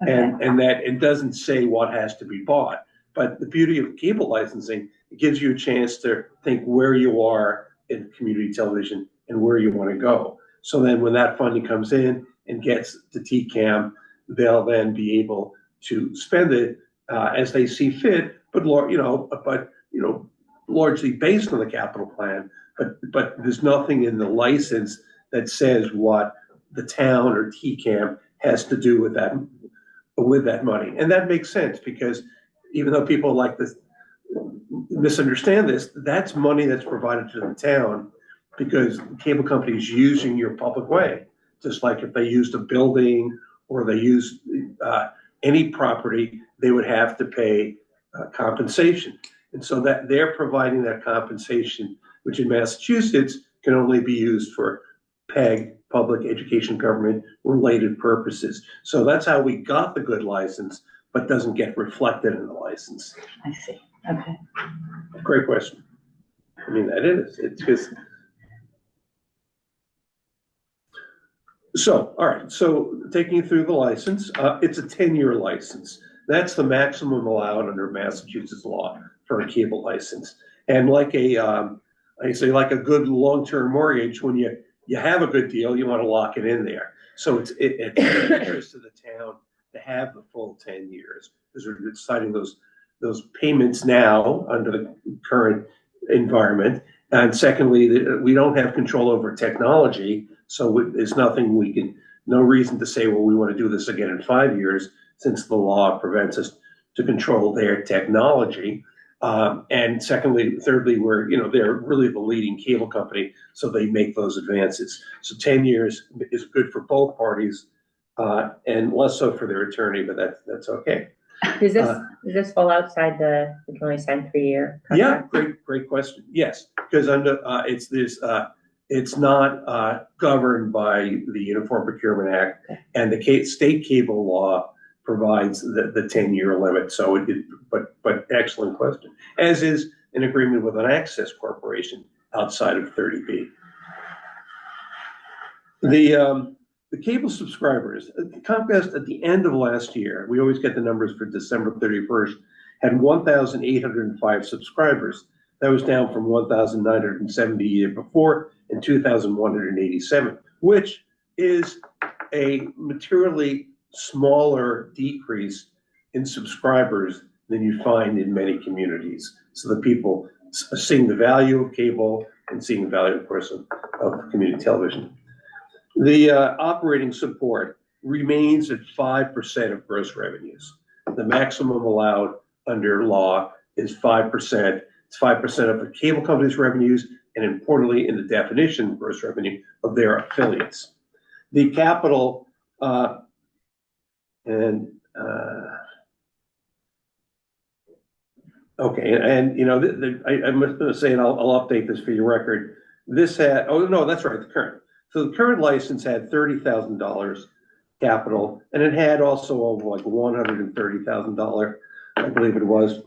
And that it doesn't say what has to be bought. But the beauty of cable licensing, it gives you a chance to think where you are in community television and where you want to go. So then when that funding comes in and gets to TCAM, they'll then be able to spend it as they see fit, but largely based on the capital plan. But there's nothing in the license that says what the town or TCAM has to do with that money. And that makes sense, because even though people like this misunderstand this, that's money that's provided to the town because the cable company is using your public way. Just like if they used a building or they used any property, they would have to pay compensation. And so that they're providing that compensation, which in Massachusetts can only be used for PEG, public education government related purposes. So that's how we got the good license, but doesn't get reflected in the license. I see. Okay. Great question. I mean, that is, it's just. So, all right, so taking you through the license, it's a 10-year license. That's the maximum allowed under Massachusetts law for a cable license. And like like a good long-term mortgage, when you have a good deal, you want to lock it in there. So it's interest to the town to have the full 10 years, because we're deciding those payments now under the current environment. And secondly, we don't have control over technology, so there's no reason to say, well, we want to do this again in 5 years, since the law prevents us to control their technology. And thirdly, they're really the leading cable company, so they make those advances. So 10 years is good for both parties, and less so for their attorney, but that's okay. Does this fall outside we can only sign 3-year contract? Yeah, great question. Yes, because under it's not governed by the Uniform Procurement Act, and the state cable law provides the 10-year limit. So but excellent question. As is an agreement with an access corporation outside of 30B. The cable subscribers, Comcast at the end of last year, we always get the numbers for December 31st, had 1,805 subscribers. That was down from 1,970 the year before and 2,187, which is a materially smaller decrease in subscribers than you find in many communities. So the people are seeing the value of cable and seeing the value, of course, of community television. The operating support remains at 5% of gross revenues. The maximum allowed under law is 5%. It's 5% of the cable company's revenues, and importantly, in the definition, gross revenue of their affiliates. The capital okay, and I'm going to say, and I'll update this for your record. This had, oh no, that's right, the current. So the current license had $30,000 capital, and it had also like $130,000, I believe it was,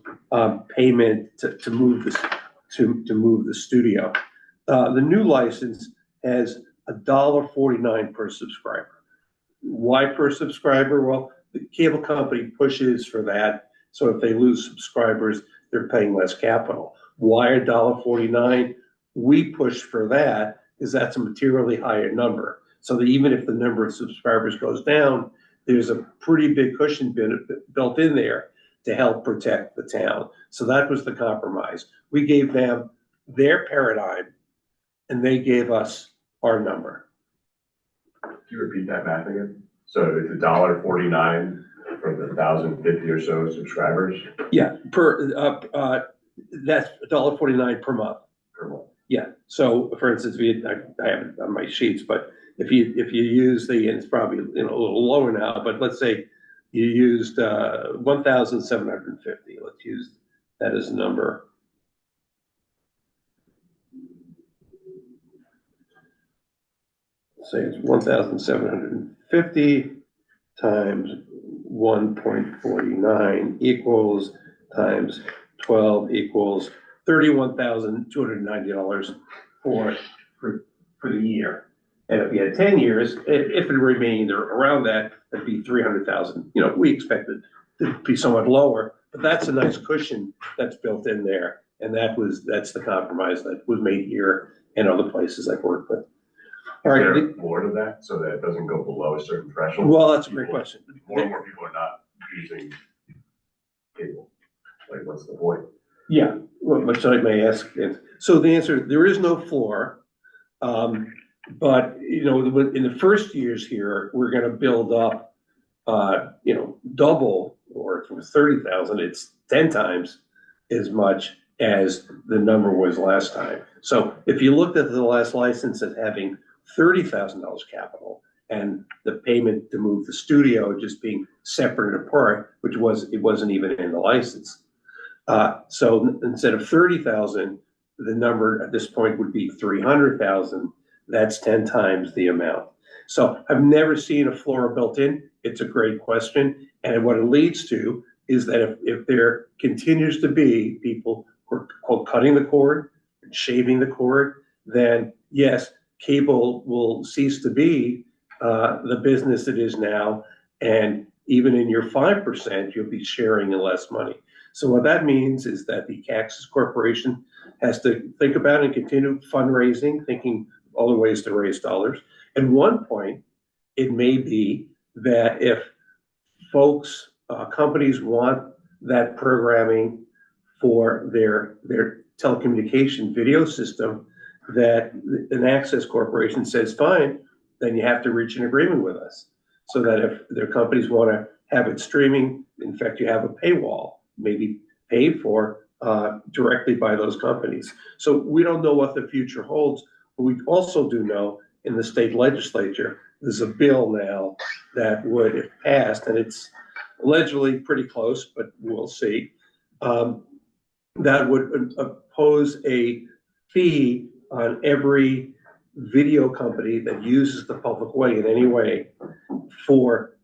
payment to move the studio. The new license has $1.49 per subscriber. Why per subscriber? Well, the cable company pushes for that. So if they lose subscribers, they're paying less capital. Why $1.49? We push for that because that's a materially higher number. So that even if the number of subscribers goes down, there's a pretty big cushion built in there to help protect the town. So that was the compromise. We gave them their paradigm, and they gave us our number. Can you repeat that math again? So it's $1.49 for the 1,050 or so subscribers? Yeah, that's $1.49 per month. Per month. Yeah, so for instance, I have it on my sheets, but if you use and it's probably, a little lower now, but let's say you used, 1,750, let's use that as a number. Say it's 1,750 times 1.49 equals times 12 equals $31,290 for the year. And if you had 10 years, if it remained around that, that'd be 300,000. We expected to be somewhat lower, but that's a nice cushion that's built in there. And that's the compromise that was made here and other places I've worked with. All Is right. there a floor to that so that it doesn't go below a certain threshold? Well, that's a great question. More and more people are not using cable. Like, what's the point? Yeah, which I may ask. So the answer, there is no floor. But, in the first years here, we're gonna build up, double, or if it was 30,000, it's 10 times as much as the number was last time. So if you looked at the last license as having $30,000 capital and the payment to move the studio just being separate and apart, it wasn't even in the license. So instead of 30,000, the number at this point would be 300,000. That's 10 times the amount. So I've never seen a floor built in. It's a great question. And what it leads to is that if there continues to be people who are, quote, cutting the cord and shaving the cord, then yes, cable will cease to be the business it is now. And even in your 5%, you'll be sharing in less money. So what that means is that the Access Corporation has to think about and continue fundraising, thinking other ways to raise dollars. At one point, it may be that if folks, companies want that programming for their telecommunication video system, that an Access Corporation says, fine, then you have to reach an agreement with us. So that if their companies want to have it streaming, in fact, you have a paywall, maybe paid for directly by those companies. So we don't know what the future holds, but we also do know in the state legislature, there's a bill now that would, if passed, and it's allegedly pretty close, but we'll see, that would impose a fee on every video company that uses the public way in any way for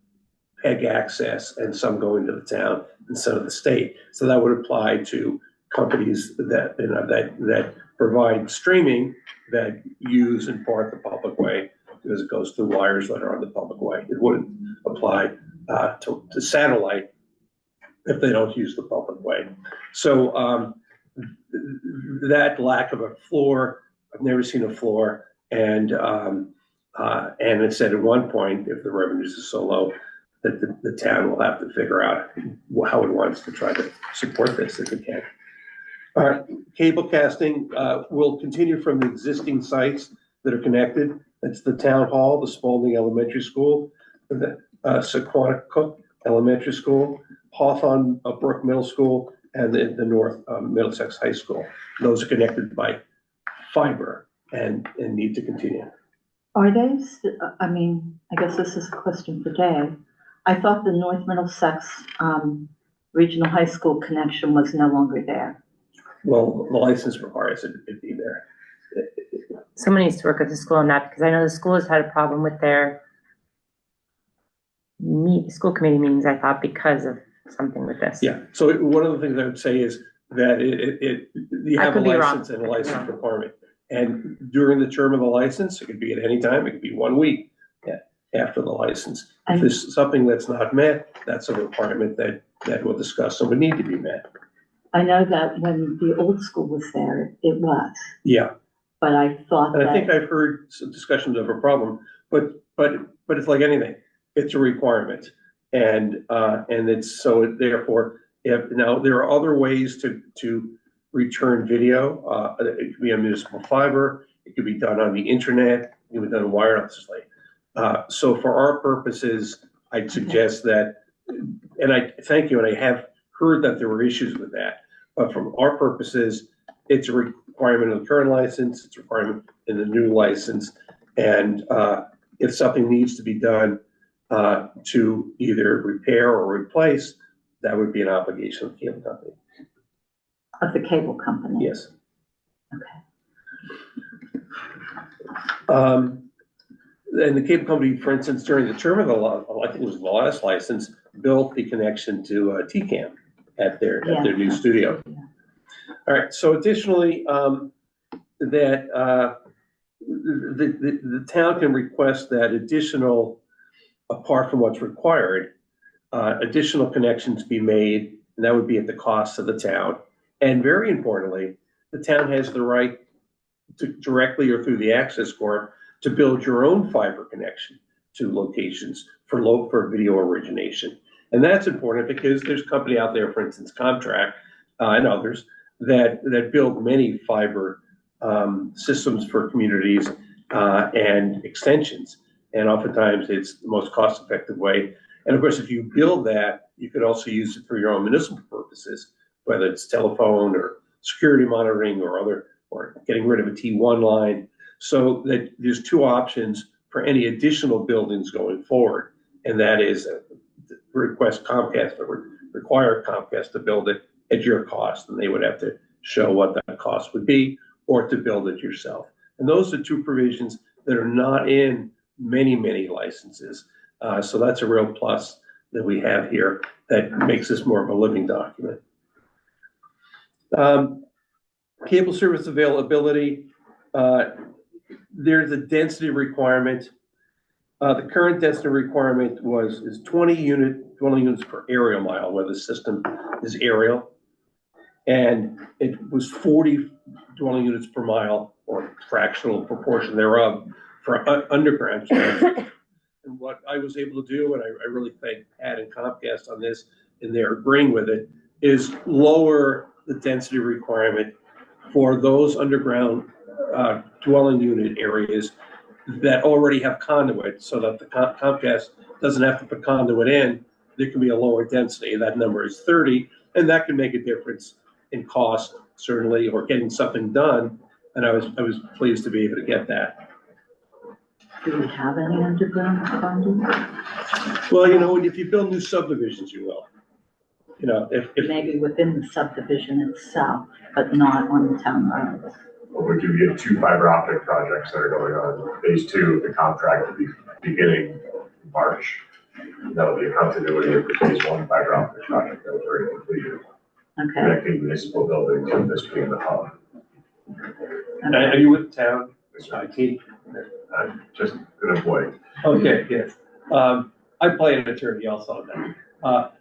PEG access, and some going to the town instead of the state. So that would apply to companies that provide streaming that use in part the public way, because it goes through wires that are on the public way. It wouldn't apply to satellite if they don't use the public way. So that lack of a floor, I've never seen a floor, and it said at one point, if the revenues are so low, that the town will have to figure out how it wants to try to support this if it can. All right, cable casting will continue from the existing sites that are connected. That's the town hall, the Spalding Elementary School, the Sequanicook Elementary School, Hawthorne Brook Middle School, and the North Middlesex High School. Those are connected by fiber and need to continue. Are they, I mean, I guess this is a question for Dave. I thought the North Middlesex Regional High School connection was no longer there. Well, the license requires it to be there. Someone needs to work at the school on that, because I know the school has had a problem with their school committee meetings, I thought, because of something with this. Yeah, so one of the things I would say is that you have a license and a license requirement. And during the term of the license, it could be at any time, it could be 1 week after the license. If there's something that's not met, that's a requirement that we'll discuss, so would need to be met. I know that when the old school was there, it was. Yeah. But I thought and I think I've heard some discussions of a problem, but it's like anything, it's a requirement. And it's, so therefore, now there are other ways to return video. It could be on municipal fiber, it could be done on the internet, it could be done wirelessly. So for our purposes, I'd suggest that, and I thank you, and I have heard that there were issues with that, but from our purposes, it's requirement of the current license, it's a requirement in the new license. And if something needs to be done to either repair or replace, that would be an obligation of the cable company. Of the cable company? Yes. Okay. And the cable company, for instance, during the term of the law, I think it was the last license, built the connection to TCAM at their new studio. Yeah. All right. So additionally, that the town can request that additional, apart from what's required, additional connections be made, and that would be at the cost of the town. And very importantly, the town has the right to directly or through the access corp to build your own fiber connection to locations for video origination. And that's important because there's a company out there, for instance, Comtrack and others that build many fiber systems for communities and extensions. And oftentimes it's the most cost-effective way. And of course, if you build that, you could also use it for your own municipal purposes, whether it's telephone or security monitoring or getting rid of a T1 line. So that there's two options for any additional buildings going forward. And that is request Comcast or require Comcast to build it at your cost. And they would have to show what that cost would be, or to build it yourself. And those are two provisions that are not in many, many licenses. So that's a real plus that we have here that makes this more of a living document. Cable service availability, there's a density requirement. The current density requirement is 20 dwelling units per aerial mile, where the system is aerial. And it was 40 dwelling units per mile, or fractional proportion thereof, for underground. And what I was able to do, and I really thank Pat and Comcast on this, and they're agreeing with it, is lower the density requirement for those underground dwelling unit areas that already have conduit, so that the Comcast doesn't have to put conduit in. There can be a lower density. That number is 30, and that can make a difference in cost, certainly, or getting something done. And I was pleased to be able to get that. Do we have any underground conduit? Well, you know, if you build new subdivisions, you will. You know, if Maybe within the subdivision itself, but not on the town roads. Well, we do get 2 fiber optic projects that are going on. Phase 2 of the contract will be beginning March. That'll be a continuity of the phase 1 fiber optic project that was already completed. Okay. Connecting municipal buildings and this being the hub. Are you with the town? IT. I'm just an employee. Okay, yes. I play an attorney also on that.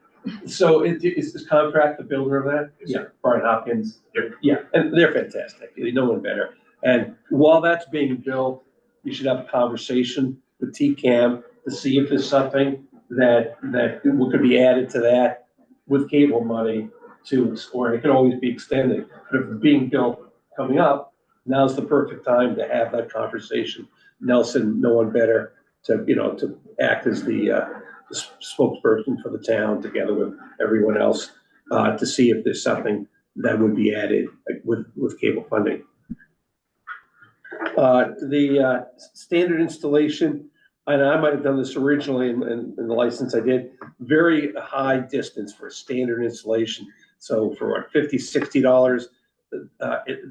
So is this contract the builder of that? Yes, sir. Brian Hopkins? Yep. Yeah, and they're fantastic. No one better. And while that's being built, you should have a conversation with TCAM to see if there's something that could be added to that with cable money to explore. It could always be extended. But if it's being built coming up, now's the perfect time to have that conversation. Nelson, no one better to act as the spokesperson for the town, together with everyone else, to see if there's something that would be added with cable funding. The standard installation, and I might have done this originally in the license I did, very high distance for a standard installation. So for what, $50, $60,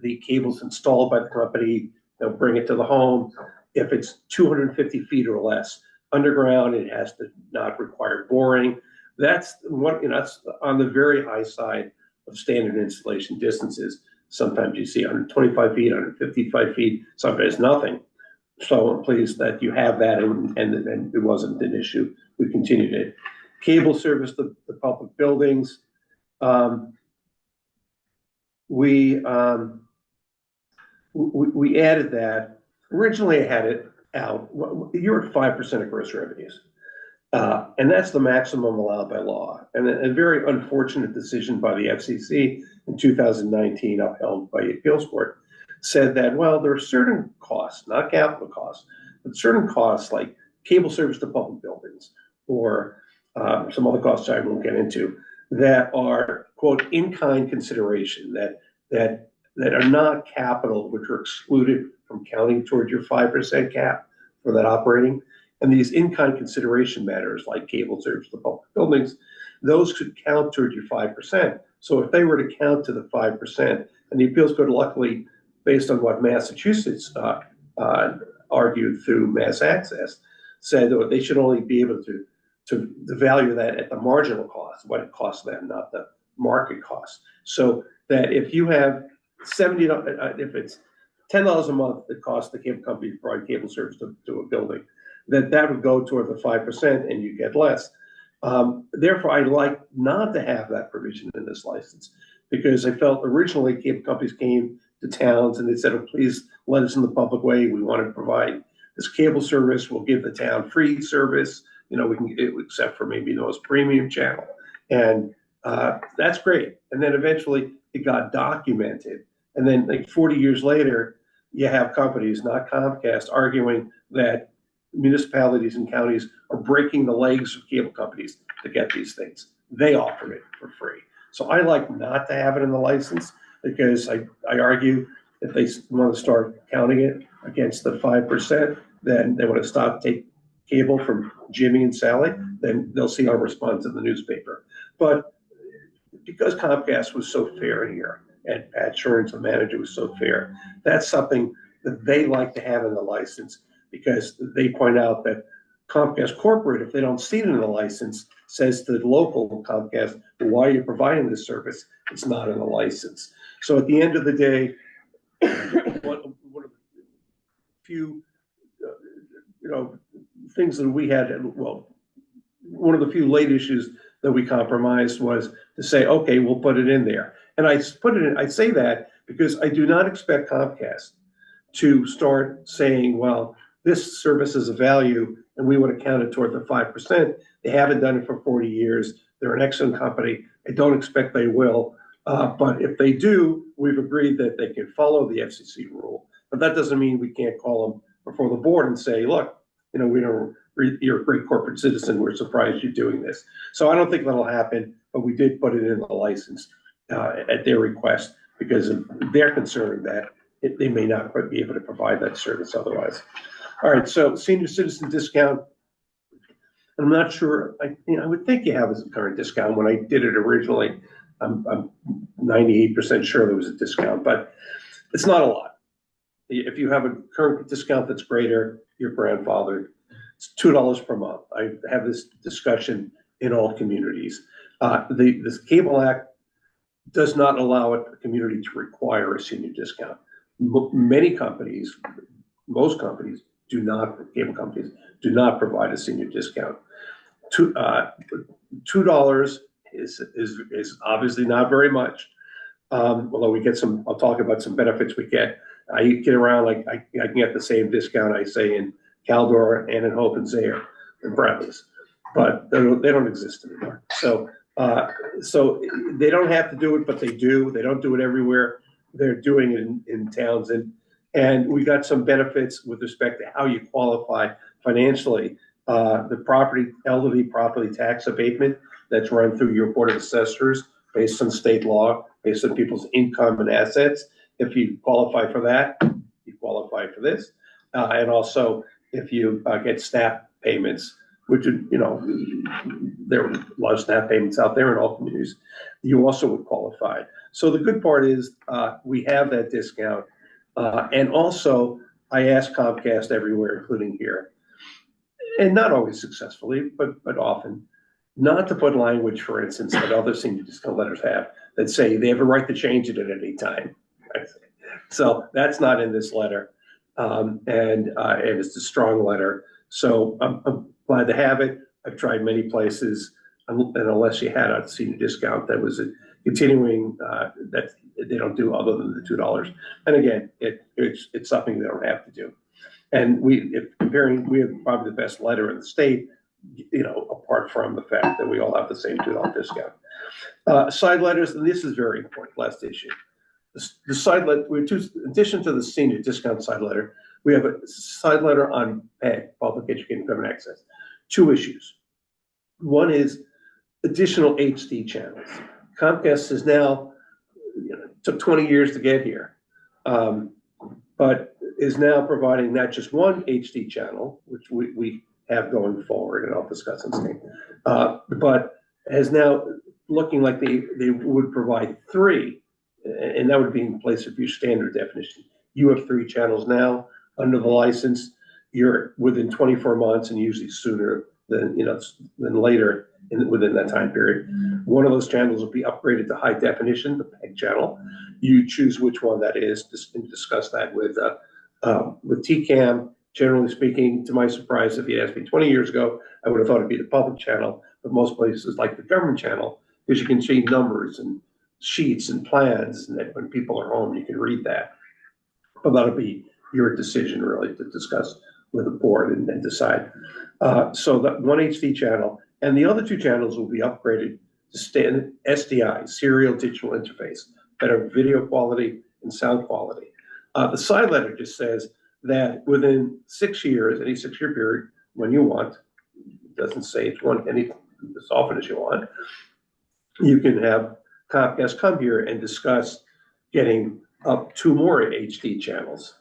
the cable's installed by the company, they'll bring it to the home. If it's 250 feet or less underground, it has to not require boring. That's that's on the very high side of standard installation distances. Sometimes you see 125 feet, 155 feet, sometimes nothing. So I'm pleased that you have that, and it wasn't an issue. We continued it. Cable service the public buildings. We added that. Originally, I had it out. You're at 5% of gross revenues. And that's the maximum allowed by law. And a very unfortunate decision by the FCC in 2019, upheld by the appeals court, said that, well, there are certain costs, not capital costs, but certain costs like cable service to public buildings or some other costs I won't get into, that are, quote, in-kind consideration, that that are not capital, which are excluded from counting towards your 5% cap for that operating. And these in-kind consideration matters like cable service to public buildings, those could count towards your 5%. So if they were to count to the 5%, and the appeals court luckily, based on what Massachusetts argued through Mass Access, said that they should only be able to value that at the marginal cost, what it costs them, not the market cost. So that if you have if it's $10 a month that costs the cable company to provide cable service to a building, that would go toward the 5% and you get less. Therefore, I like not to have that provision in this license, because I felt originally cable companies came to towns and they said, oh, please let us in the public way. We want to provide this cable service. We'll give the town free service. You know, we can, except for maybe the most premium channel. And that's great. And then eventually it got documented. And then like 40 years later, you have companies, not Comcast, arguing that municipalities and counties are breaking the legs of cable companies to get these things. They offer it for free. So I like not to have it in the license, because I argue if they want to start counting it against the 5%, then they want to stop take cable from Jimmy and Sally, then they'll see our response in the newspaper. But because Comcast was so fair here, and Pat Shurns, the manager, was so fair, that's something that they like to have in the license, because they point out that Comcast corporate, if they don't see it in the license, says to the local Comcast, well, why are you providing this service? It's not in the license. So at the end of the day, one of the few, things that we had, well, one of the few late issues that we compromised was to say, okay, we'll put it in there. And I say that because I do not expect Comcast to start saying, well, this service is a value and we want to count it toward the 5%. They haven't done it for 40 years. They're an excellent company. I don't expect they will. But if they do, we've agreed that they can follow the FCC rule. But that doesn't mean we can't call them before the board and say, look, you're a great corporate citizen. We're surprised you're doing this. So I don't think that'll happen, but we did put it in the license at their request, because they're concerned that they may not be able to provide that service otherwise. All right, so senior citizen discount. I'm not sure. I would think you have a current discount. When I did it originally, I'm 98% sure there was a discount, but it's not a lot. If you have a current discount that's greater, you're grandfathered. It's $2 per month. I have this discussion in all communities. This Cable Act does not allow a community to require a senior discount. Many companies, most companies do not, cable companies do not provide a senior discount. $2 is obviously not very much. Although we get some, I'll talk about some benefits we get. I get around, like I can get the same discount I say in Caldor and in Hope and Zaire and Bradley's, but they don't exist anymore. So they don't have to do it, but they do. They don't do it everywhere. They're doing it in Townsend. And we got some benefits with respect to how you qualify financially. The elderly property tax abatement that's run through your Board of Assessors based on state law, based on people's income and assets. If you qualify for that, you qualify for this. And also, if you get SNAP payments, which, there are a lot of SNAP payments out there in all communities, you also would qualify. So the good part is we have that discount. And also, I ask Comcast everywhere, including here, and not always successfully, but often, not to put language, for instance, that other senior discount letters have that say they have a right to change it at any time. So that's not in this letter, and it's a strong letter. So I'm glad to have it. I've tried many places, and unless you had a senior discount that was a continuing that they don't do other than the $2. And again, it's something they don't have to do. And we have probably the best letter in the state, apart from the fact that we all have the same $2 discount. Side letters, and this is very important, last issue. The side letter, in addition to the senior discount side letter, we have a side letter on PEG, Public Education Government Access. Two issues. One is additional HD channels. Comcast has now took 20 years to get here. But is now providing not just one HD channel, which we have going forward, and I'll discuss in a second, but is now looking like they would provide three, and that would be in place of your standard definition. You have three channels now under the license. You're within 24 months, and usually sooner than later within that time period. One of those channels will be upgraded to high definition, the PEG channel. You choose which one that is, and discuss that with TCAM. Generally speaking, to my surprise, if you asked me 20 years ago, I would have thought it'd be the public channel, but most places like the government channel, because you can see numbers and sheets and plans, and that when people are home, you can read that. But that'll be your decision really to discuss with the board and decide. So that one HD channel, and the other two channels will be upgraded to standard SDI, serial digital interface, better video quality and sound quality. The side letter just says that within 6 years, any 6-year period, when you want, it doesn't say it's one any as often as you want, you can have Comcast come here and discuss getting up 2 more HD channels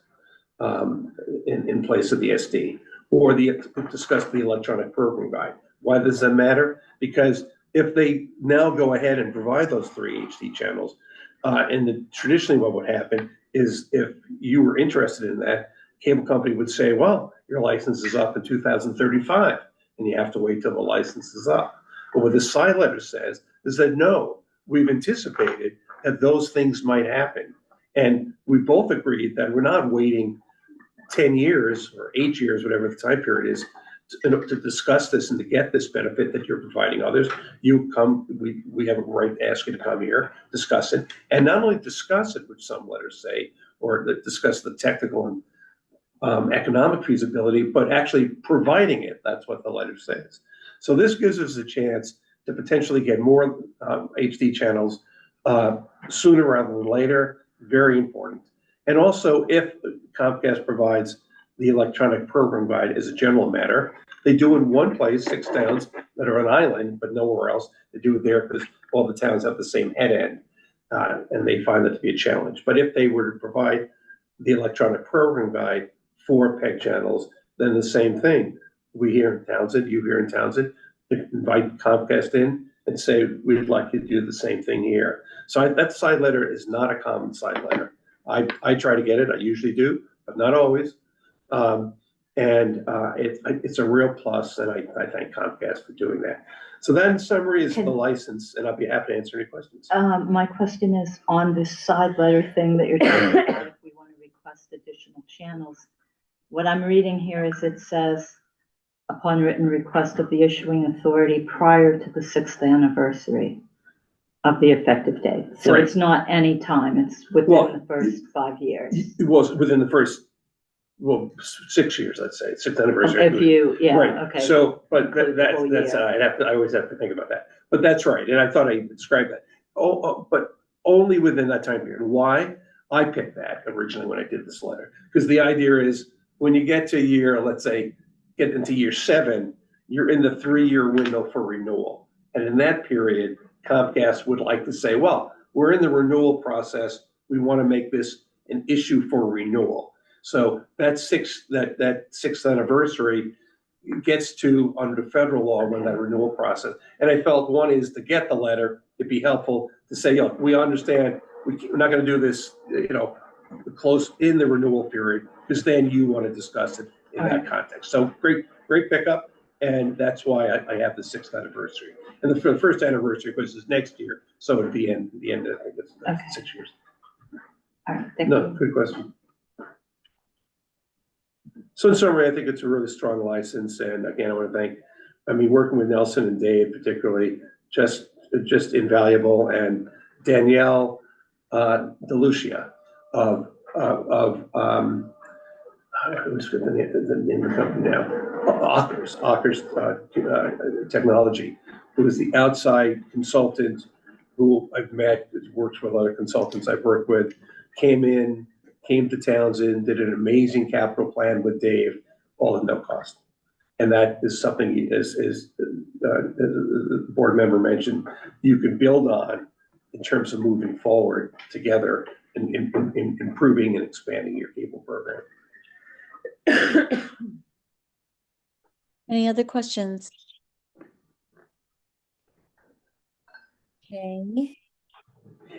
in place of the SD, or discuss the electronic program guide. Why does that matter? Because if they now go ahead and provide those 3 HD channels, and traditionally what would happen is if you were interested in that, cable company would say, well, your license is up in 2035, and you have to wait till the license is up. But what the side letter says is that no, we've anticipated that those things might happen. And we both agreed that we're not waiting 10 years or 8 years, whatever the time period is, to discuss this and to get this benefit that you're providing others. You come, we have a right to ask you to come here, discuss it, and not only discuss it, which some letters say, or discuss the technical and economic feasibility, but actually providing it. That's what the letter says. So this gives us a chance to potentially get more HD channels sooner rather than later. Very important. And also, if Comcast provides the electronic program guide as a general matter, they do in one place, 6 towns that are an island, but nowhere else. They do it there because all the towns have the same head end, and they find that to be a challenge. But if they were to provide the electronic program guide for PEG channels, then the same thing. We here in Townsend, you here in Townsend, invite Comcast in and say, we'd like you to do the same thing here. So that side letter is not a common side letter. I try to get it, I usually do, but not always. It's a real plus, and I thank Comcast for doing that. So that in summary is the license, and I'll be happy to answer any questions. My question is on this side letter thing that you're talking about, if we want to request additional channels. What I'm reading here is it says, upon written request of the issuing authority prior to the 6th anniversary of the effective date. So Right. It's not any time, it's within the first 5 years. It was within the first, 6 years, let's say, 6th anniversary. If you, yeah, Right. okay. So, but Include the whole that's year. I always have to think about that. But that's right, and I thought I described that. But only within that time period. Why? I picked that originally when I did this letter, because the idea is when you get to year, let's say, get into year 7, you're in the 3-year window for renewal, and in that period, Comcast would like to say, well, we're in the renewal process. We want to make this an issue for renewal. So that 6th anniversary gets to under federal law when that renewal process. And I felt one is to get the letter, it'd be helpful to say, look, we understand we're not going to do this, close in the renewal period, because then you want to discuss it in that context. So great pickup. And that's why I have the 6th anniversary. And the first anniversary, of course, is next year. So it'd be in the end of, I guess, 6 years. All right, thank No, you. good question. So in summary, I think it's a really strong license. And again, I want to thank, working with Nelson and Dave particularly, just invaluable. And Danielle DeLucia of who's the name of the company now? Ockers Technology, who is the outside consultant who I've met, works with other consultants I've worked with, came to Townsend, did an amazing capital plan with Dave, all at no cost. And that is something, as the board member mentioned, you can build on in terms of moving forward together in improving and expanding your cable program. Any other questions? Okay.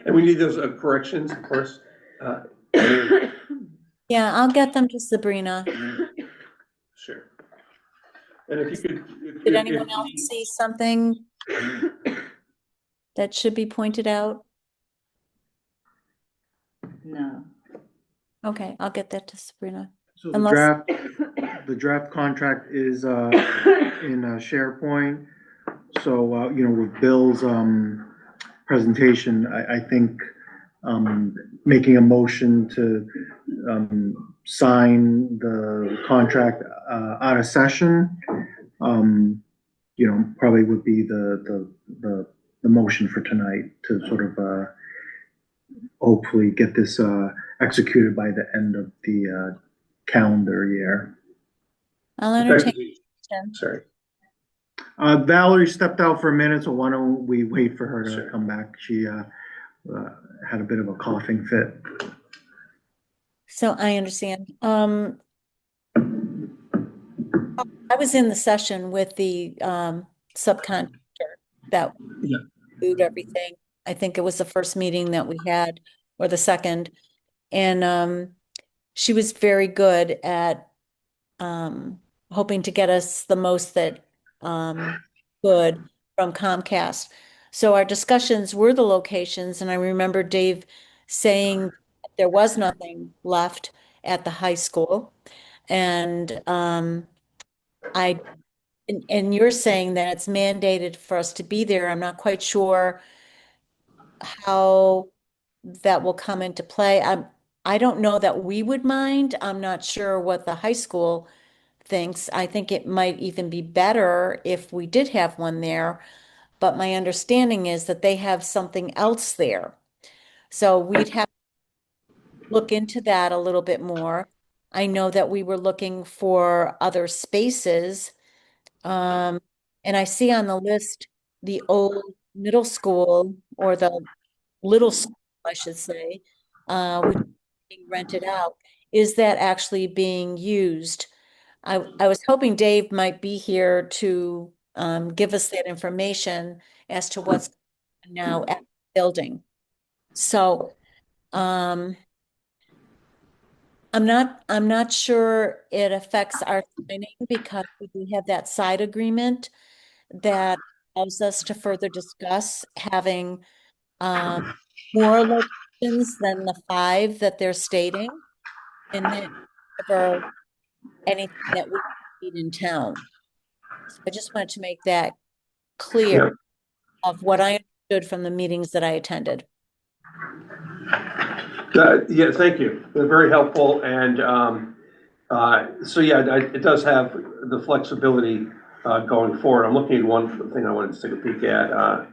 And we need those corrections, of course. Yeah, I'll get them to Sabrina. Sure. And if you could. Did anyone else see something that should be pointed out? No. Okay, I'll get that to Sabrina. So Unless- the draft contract is in SharePoint. So, with Bill's presentation, I think making a motion to sign the contract out of session, probably would be the motion for tonight to sort of hopefully get this executed by the end of the calendar year. I'll entertain. Sorry. Valerie stepped out for a minute, so why don't we wait for her to Sure. come back? She had a bit of a coughing fit. So I understand. I was in the session with the subcontractor that Yeah. moved everything. I think it was the first meeting that we had, or the second. And she was very good at hoping to get us the most that could from Comcast. So our discussions were the locations, and I remember Dave saying there was nothing left at the high school. And and you're saying that it's mandated for us to be there. I'm not quite sure how that will come into play. I don't know that we would mind. I'm not sure what the high school thinks. I think it might even be better if we did have one there. But my understanding is that they have something else there. So we'd have to look into that a little bit more. I know that we were looking for other spaces. And I see on the list the old middle school, or the little school, I should say, which is being rented out. Is that actually being used? I was hoping Dave might be here to give us that information as to what's now at the building. So I'm not sure it affects our signing, because we do have that side agreement that allows us to further discuss having more locations than the 5 that they're stating, and then cover anything that we need in town. So I just wanted to make that clear of what I understood from the meetings that I attended. Yeah, thank you. They're very helpful. And so, yeah, it does have the flexibility going forward. I'm looking at one thing I wanted to take a peek at.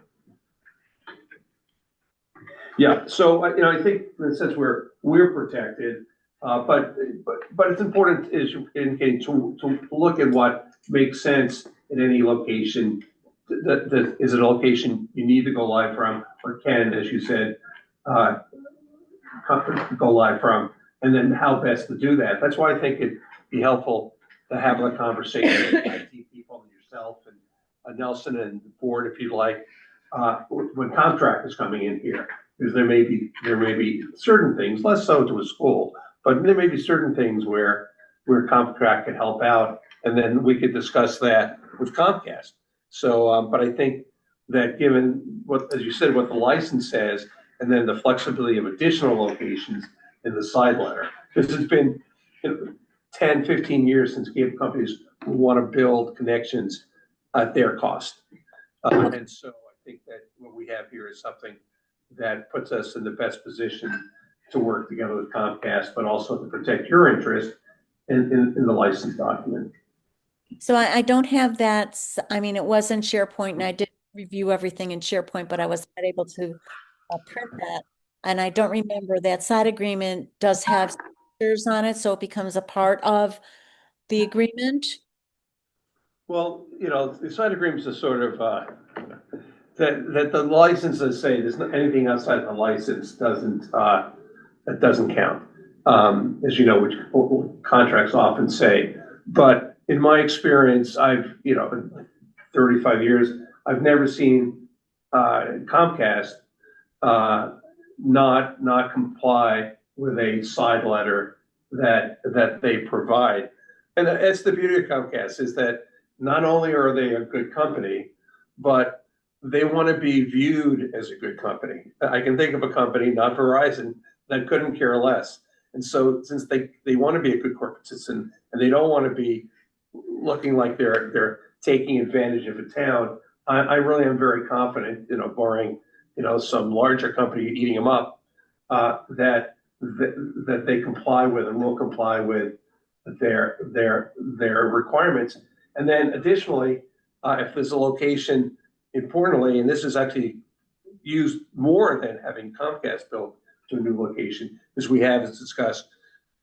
Yeah, so, I think in a sense we're protected, but it's important, as you're indicating, to look at what makes sense in any location. That is it a location you need to go live from, or can, as you said, go live from, and then how best to do that. That's why I think it'd be helpful to have a conversation with IT people and yourself and Nelson and the board, if you'd like, when contract is coming in here. Because there may be certain things, less so to a school, but there may be certain things where contract could help out, and then we could discuss that with Comcast. So, but I think that given what, as you said, what the license says, and then the flexibility of additional locations in the side letter, because it's been 10, 15 years since cable companies want to build connections at their cost. And so I think that what we have here is something that puts us in the best position to work together with Comcast, but also to protect your interest in the license document. So I don't have that. I mean, it was in SharePoint, and I did review everything in SharePoint, but I was not able to print that. And I don't remember that side agreement does have stickers on it, so it becomes a part of the agreement. Well, the side agreements are sort of that the licenses say there's not anything outside the license that doesn't count. As you know, which contracts often say. But in my experience, I've, 35 years, I've never seen Comcast not comply with a side letter that they provide. And that's the beauty of Comcast, is that not only are they a good company, but they want to be viewed as a good company. I can think of a company, not Verizon, that couldn't care less. And so since they want to be a good corporate citizen and they don't want to be looking like they're taking advantage of a town, I really am very confident, barring, some larger company eating them up, that they comply with and will comply with their requirements. And then additionally, if there's a location, importantly, and this is actually used more than having Comcast built to a new location, is we have discussed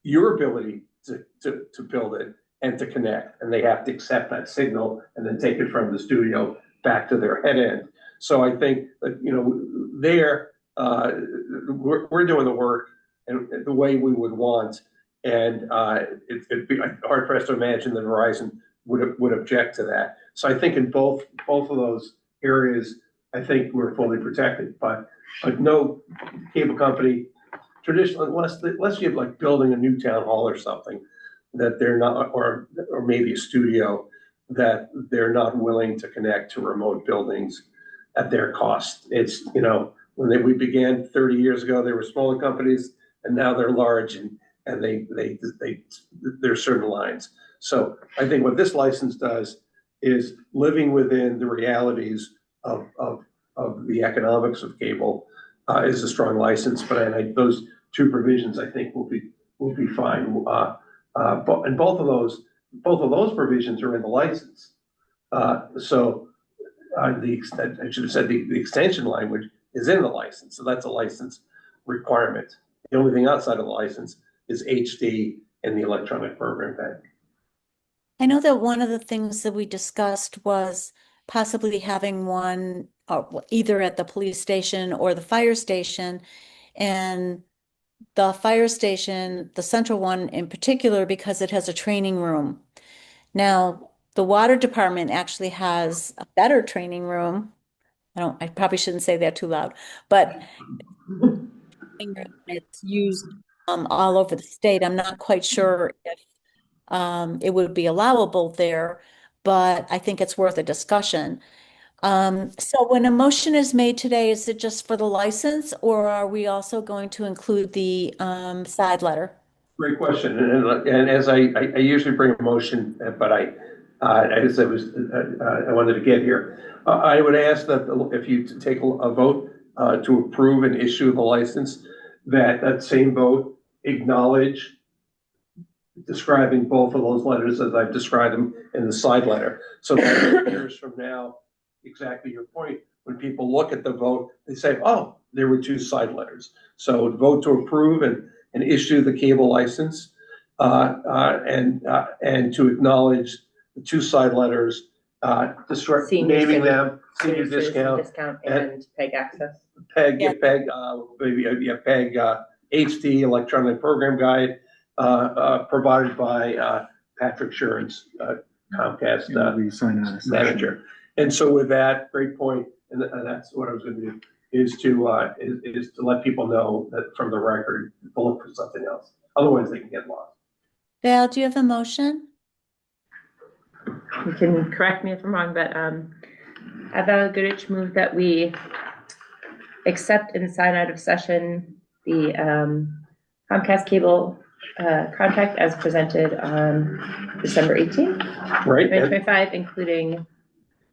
your ability to build it and to connect, and they have to accept that signal and then take it from the studio back to their head end. So I think that, we're doing the work and the way we would want, and it'd be hard pressed to imagine that Verizon would object to that. So I think in both of those areas, I think we're fully protected. But no cable company, traditionally, unless you have like building a new town hall or something, that they're not, or maybe a studio, that they're not willing to connect to remote buildings at their cost. It's, when we began 30 years ago, they were smaller companies, and now they're large, and there's certain lines. So I think what this license does is living within the realities of the economics of cable is a strong license. But those two provisions, I think, will be fine. And both of those provisions are in the license. So I should have said the extension language is in the license. So that's a license requirement. The only thing outside of the license is HD and the electronic program guide. I know that one of the things that we discussed was possibly having one either at the police station or the fire station. And the fire station, the central one in particular, because it has a training room. Now, the water department actually has a better training room. I probably shouldn't say that too loud, but it's used all over the state. I'm not quite sure if it would be allowable there, but I think it's worth a discussion. So when a motion is made today, is it just for the license, or are we also going to include the side letter? Great question. And as I usually bring a motion, but I wanted to get here. I would ask that if you take a vote to approve and issue the license, that same vote acknowledge describing both of those letters as I've described them in the side letter. So that years from now, exactly your point, when people look at the vote, they say, oh, there were two side letters. So vote to approve and issue the cable license, and to acknowledge the two side letters, naming them senior discount and PEG access. PEG HD electronic program guide, provided by Patrick Sherns, Comcast manager. And so with that, great point, and that's what I was going to do, is to let people know that from the record, to look for something else. Otherwise, they can get lost. Val, do you have a motion? You can correct me if I'm wrong, but Val Goodrich moved that we accept and sign out of session the Comcast cable contract as presented on December 18th, Right. 2025, including.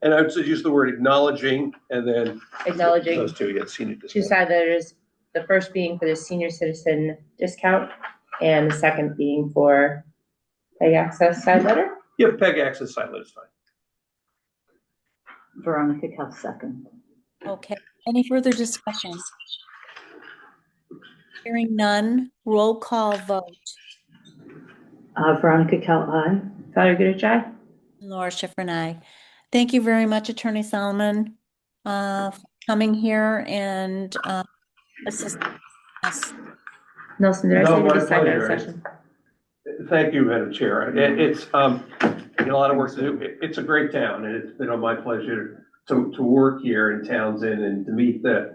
And I would just use the word acknowledging, and then Acknowledging those two, senior two discount. side letters, the first being for the senior citizen discount, and the second being for PEG access side letter. Yeah, PEG access side letter is fine. Veronica Kell, second. Okay, any further discussion? Hearing none, roll call vote. Veronica Kell, aye. Valerie Goodrich, aye. Laura Schifrin, aye. Thank you very much, Attorney Solomon. for coming here and assisting us. Nelson, did I No, say to my be signed out of pleasure. session? Thank you, Madam Chair. It's, a lot of work to do. It's a great town, and it's been on my pleasure to work here in Townsend and to meet the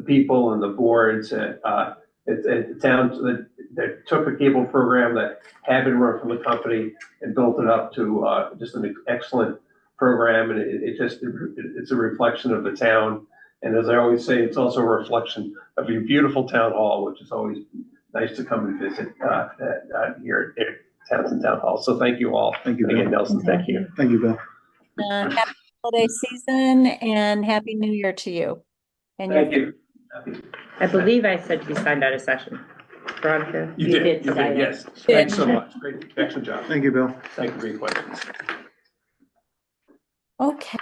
people and the boards at the towns that took a cable program that had been run from the company and built it up to just an excellent program, and it's a reflection of the town. And as I always say, it's also a reflection of your beautiful town hall, which is always nice to come and visit here at Townsend Town Hall. So thank you all. Thank you, Bill. Again, Nelson, thank you. Thank you, Bill. Happy holiday season and happy new year to you. And your Thank you. I believe I said to be signed out of session. Veronica? You You did, did you say did, it. yes. Thanks so much. Great, excellent job. Thank you, Bill. Thank you for your questions. Okay.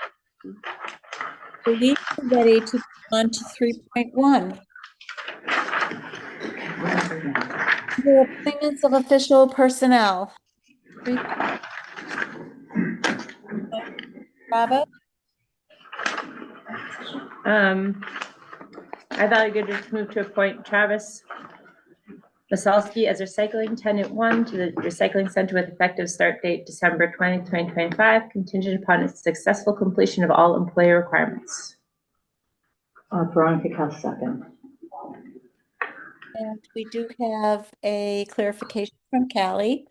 So we are ready to go on to 3.1. The appointments of official personnel. Bravo. I thought it good to move to appoint Travis Masalski as recycling tenant 1 to the recycling center with effective start date December 20th, 2025, contingent upon its successful completion of all employee requirements. Veronica Cal second. And we do have a clarification from Callie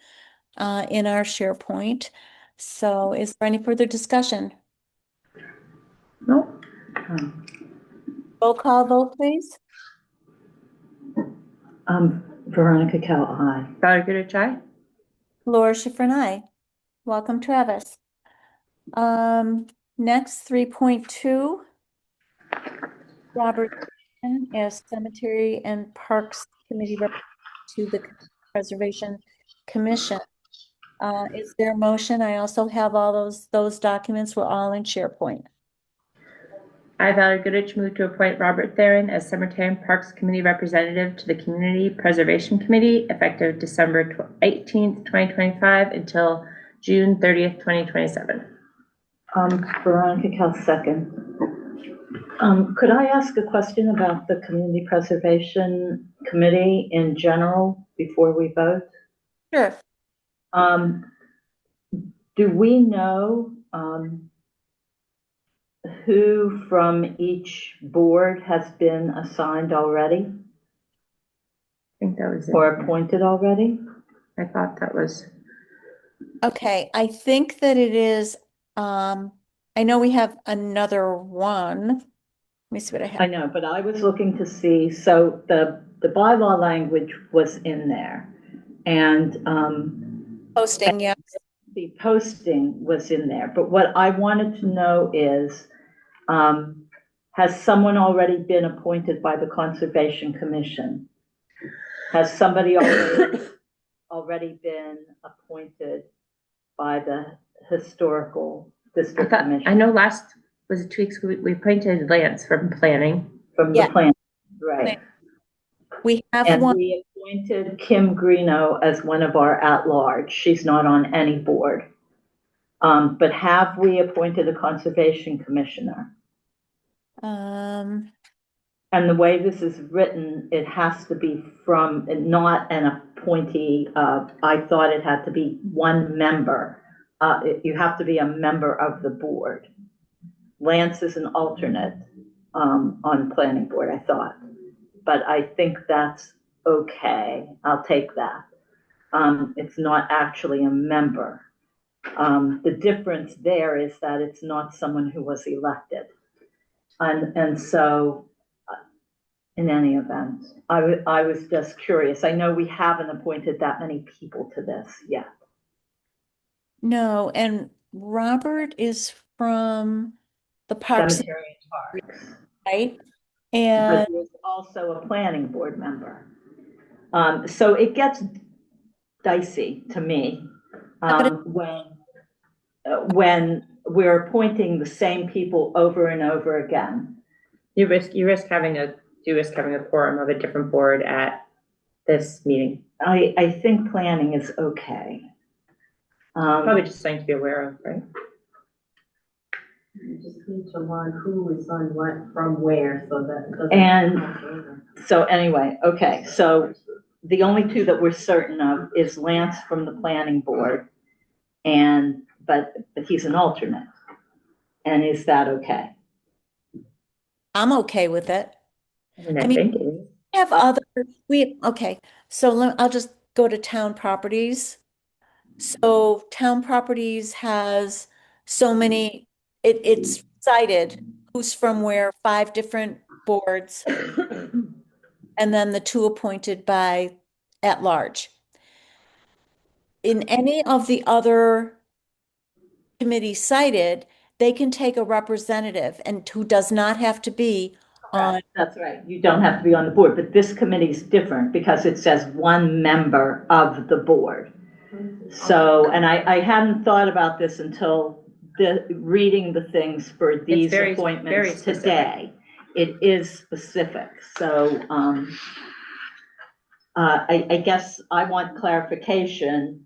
in our SharePoint. So is there any further discussion? No. Roll call vote, please. Veronica Cal, aye. Valerie Goodrich, aye. Laura Schifrin, aye. Welcome, Travis. Next, 3.2. Robert as Cemetery and Parks Committee rep to the Preservation Commission. Is there a motion? I also have all those documents were all in SharePoint. I, Valerie Goodrich, move to appoint Robert Theron as Cemetery and Parks Committee representative to the Community Preservation Committee effective December 18th, 2025 until June 30th, 2027. Veronica Cal second. Could I ask a question about the Community Preservation Committee in general before we vote? Sure. Do we know who from each board has been assigned already I think that was it. or appointed already? I thought that was. Okay, I think that it is, I know we have another one. Let me see what I have. I know, but I was looking to see, so the bylaw language was in there and Posting, yeah. the posting was in there, but what I wanted to know is, has someone already been appointed by the Conservation Commission? Has somebody already been appointed by the Historical District Commission? I know last, was it 2 weeks, we appointed Lance from planning. From the Yeah. plan, right. We have And one. we appointed Kim Greeno as one of our at-large. She's not on any board. But have we appointed a Conservation Commissioner? And the way this is written, it has to be from, not an appointee. I thought it had to be one member. You have to be a member of the board. Lance is an alternate on planning board, I thought. But I think that's okay. I'll take that. It's not actually a member. The difference there is that it's not someone who was elected. And so, in any event, I was just curious. I know we haven't appointed that many people to this yet. No, and Robert is from the Parks, Cemetery and Parks. right? But And he was also a planning board member. So it gets dicey to me when we're appointing the same people over and over again. You risk having a quorum of a different board at this meeting. I think planning is okay. Probably just something to be aware of, right? You just need to learn who is on what from where, so that it doesn't. And cross over. so anyway, okay, so the only two that we're certain of is Lance from the planning board, but he's an alternate. And is that okay? I'm okay with it. I think it is. We have okay, so I'll just go to town properties. So town properties has so many, it's cited who's from where, 5 different boards, and then the 2 appointed by at large. In any of the other committees cited, they can take a representative and who does not have to be on. That's right. You don't have to be on the board, but this committee is different because it says 1 member of the board. So, and I hadn't thought about this until reading the things for these very appointments specific. today. It is specific. So, I guess I want clarification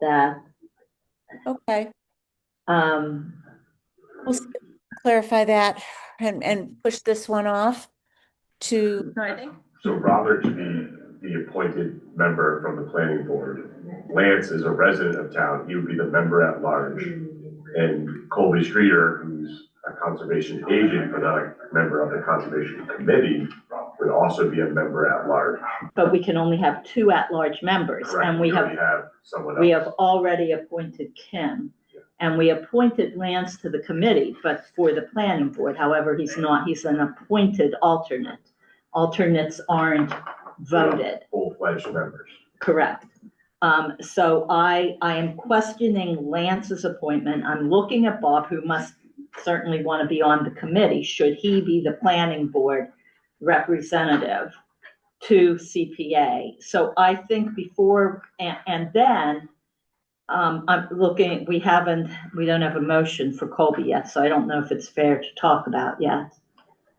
that, Okay, um, we'll clarify that and push this one off to, No, I think. So Robert to be the appointed member from the planning board. Lance is a resident of town, he would be the member at large. And Colby Streeter, who's a conservation agent, but not a member of the conservation committee, would also be a member at large. but we can only have 2 at-large members. Correct. And we already have someone else. We have already appointed Kim, and we appointed Lance to the committee, but for the planning board. However, he's not, he's an appointed alternate. Alternates aren't voted, Full-fledged members. correct? So I am questioning Lance's appointment. I'm looking at Bob, who must certainly want to be on the committee. Should he be the planning board representative to CPA? So I think before, and then, I'm looking, we don't have a motion for Colby yet, so I don't know if it's fair to talk about yet.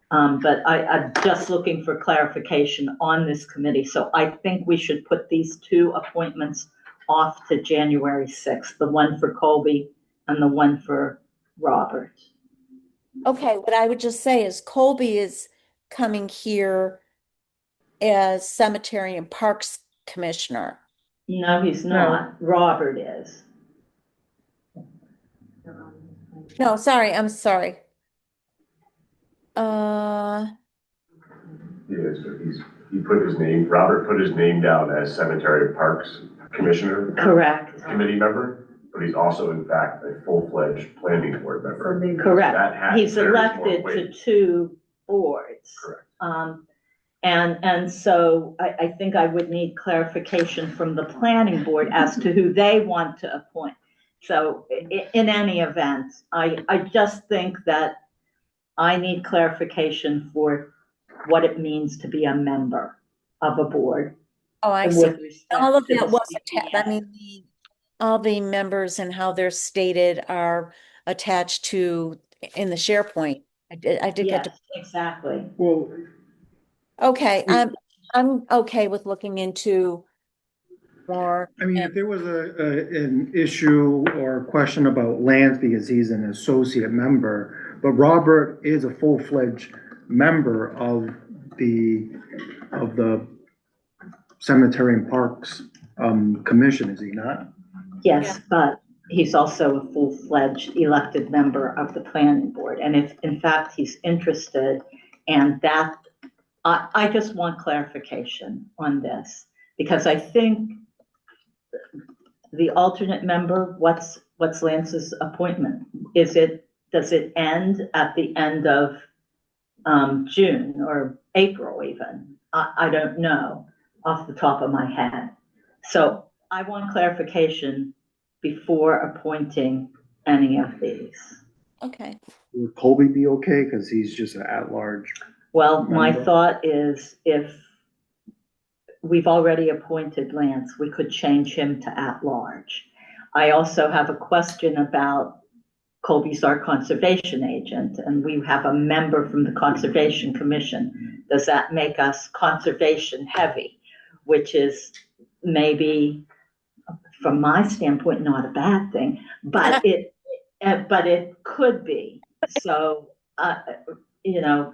But I'm just looking for clarification on this committee. So I think we should put these 2 appointments off to January 6th, the one for Colby and the one for Robert. okay, what I would just say is Colby is coming here as Cemetery and Parks Commissioner. No, he's not. Robert is. No, sorry, I'm sorry. Robert put his name down as Cemetery and Parks Commissioner. Correct. Committee member, but he's also in fact a full-fledged planning board member. Correct. That hat He's carries more elected weight. to 2 boards. Correct. And so I think I would need clarification from the planning board as to who they want to appoint. So in any event, I just think that I need clarification for what it means to be a member of a board. Oh, I And see. with respect All of to that the was, CPA. all the members and how they're stated are attached to in the SharePoint. I did get to. Yes, exactly. Well, Okay, I'm okay with looking into more. I mean, if there was an issue or question about Lance because he's an associate member, but Robert is a full-fledged member of the Cemetery and Parks Commission, is he not? Yes, but he's also a full-fledged elected member of the planning board. And if, in fact, he's interested, and that, I just want clarification on this, because I think the alternate member, what's Lance's appointment? Does it end at the end of June or April even? I don't know off the top of my head. So I want clarification before appointing any of these. Okay. Would Colby be okay? Because he's just an at-large. Well, my Member. thought is if we've already appointed Lance, we could change him to at-large. I also have a question about Colby's our conservation agent, and we have a member from the Conservation Commission. Does that make us conservation heavy? Which is maybe, from my standpoint, not a bad thing, but it could be. So, you know,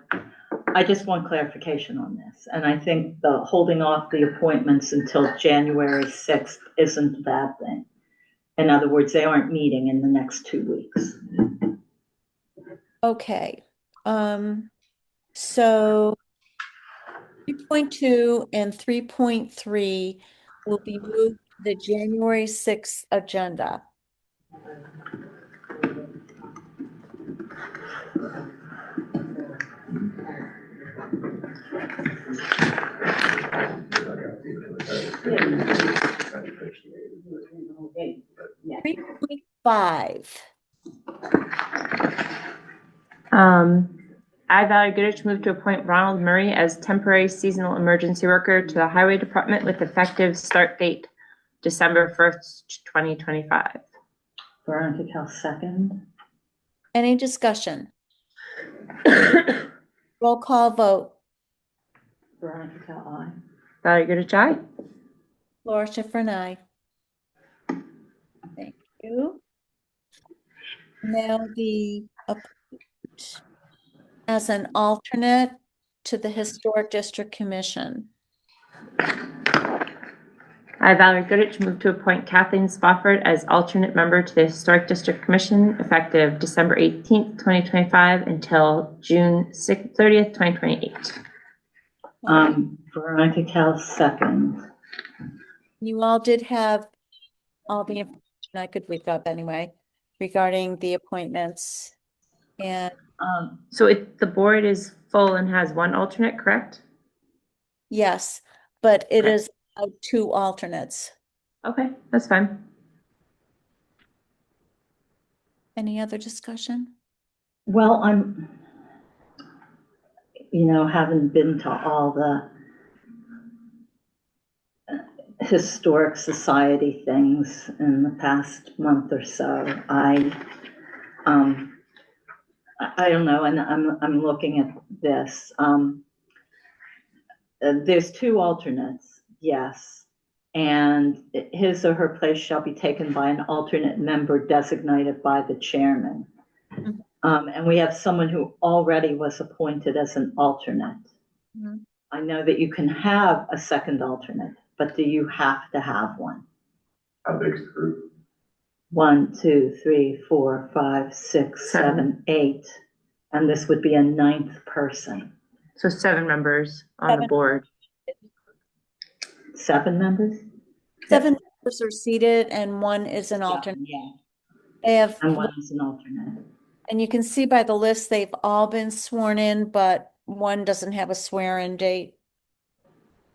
I just want clarification on this. And I think the holding off the appointments until January 6th isn't a bad thing. In other words, they aren't meeting in the next 2 weeks. Okay, so 3.2 and 3.3 will be moved to the January 6th agenda. Yeah. 3.5. I, Valerie Goodrich, move to appoint Ronald Murray as temporary seasonal emergency worker to the Highway Department with effective start date December 1st, 2025. Veronica Cal second. Any discussion? Roll call vote. Veronica Cal aye. Valerie Goodrich, aye. Laura Schifrin, aye. Thank you. Now the appointment as an alternate to the Historic District Commission. I, Valerie Goodrich, move to appoint Kathleen Spofford as alternate member to the Historic District Commission effective December 18th, 2025 until June 30th, 2028. Veronica Cal second. You all did have all the information I could whip up anyway regarding the appointments. And So the board is full and has one alternate, correct? yes, but it Okay. is out 2 alternates. Okay, that's fine. Any other discussion? Well, having been to all the historic society things in the past month or so, I don't know, and I'm looking at this. There's 2 alternates, yes, and his or her place shall be taken by an alternate member designated by the chairman. Mhm. And we have someone who already was appointed as an alternate. Mhm. I know that you can have a second alternate, but do you have to have one? How big's the group? 1, 2, 3, 4, 5, 6, 7, 8, and this would be a 9th person. So 7 members on the 7. board. 7 members? 7 members are seated and 1 is an alternate. Yeah, They have, and 1 is an alternate. and you can see by the list, they've all been sworn in, but 1 doesn't have a swear-in date.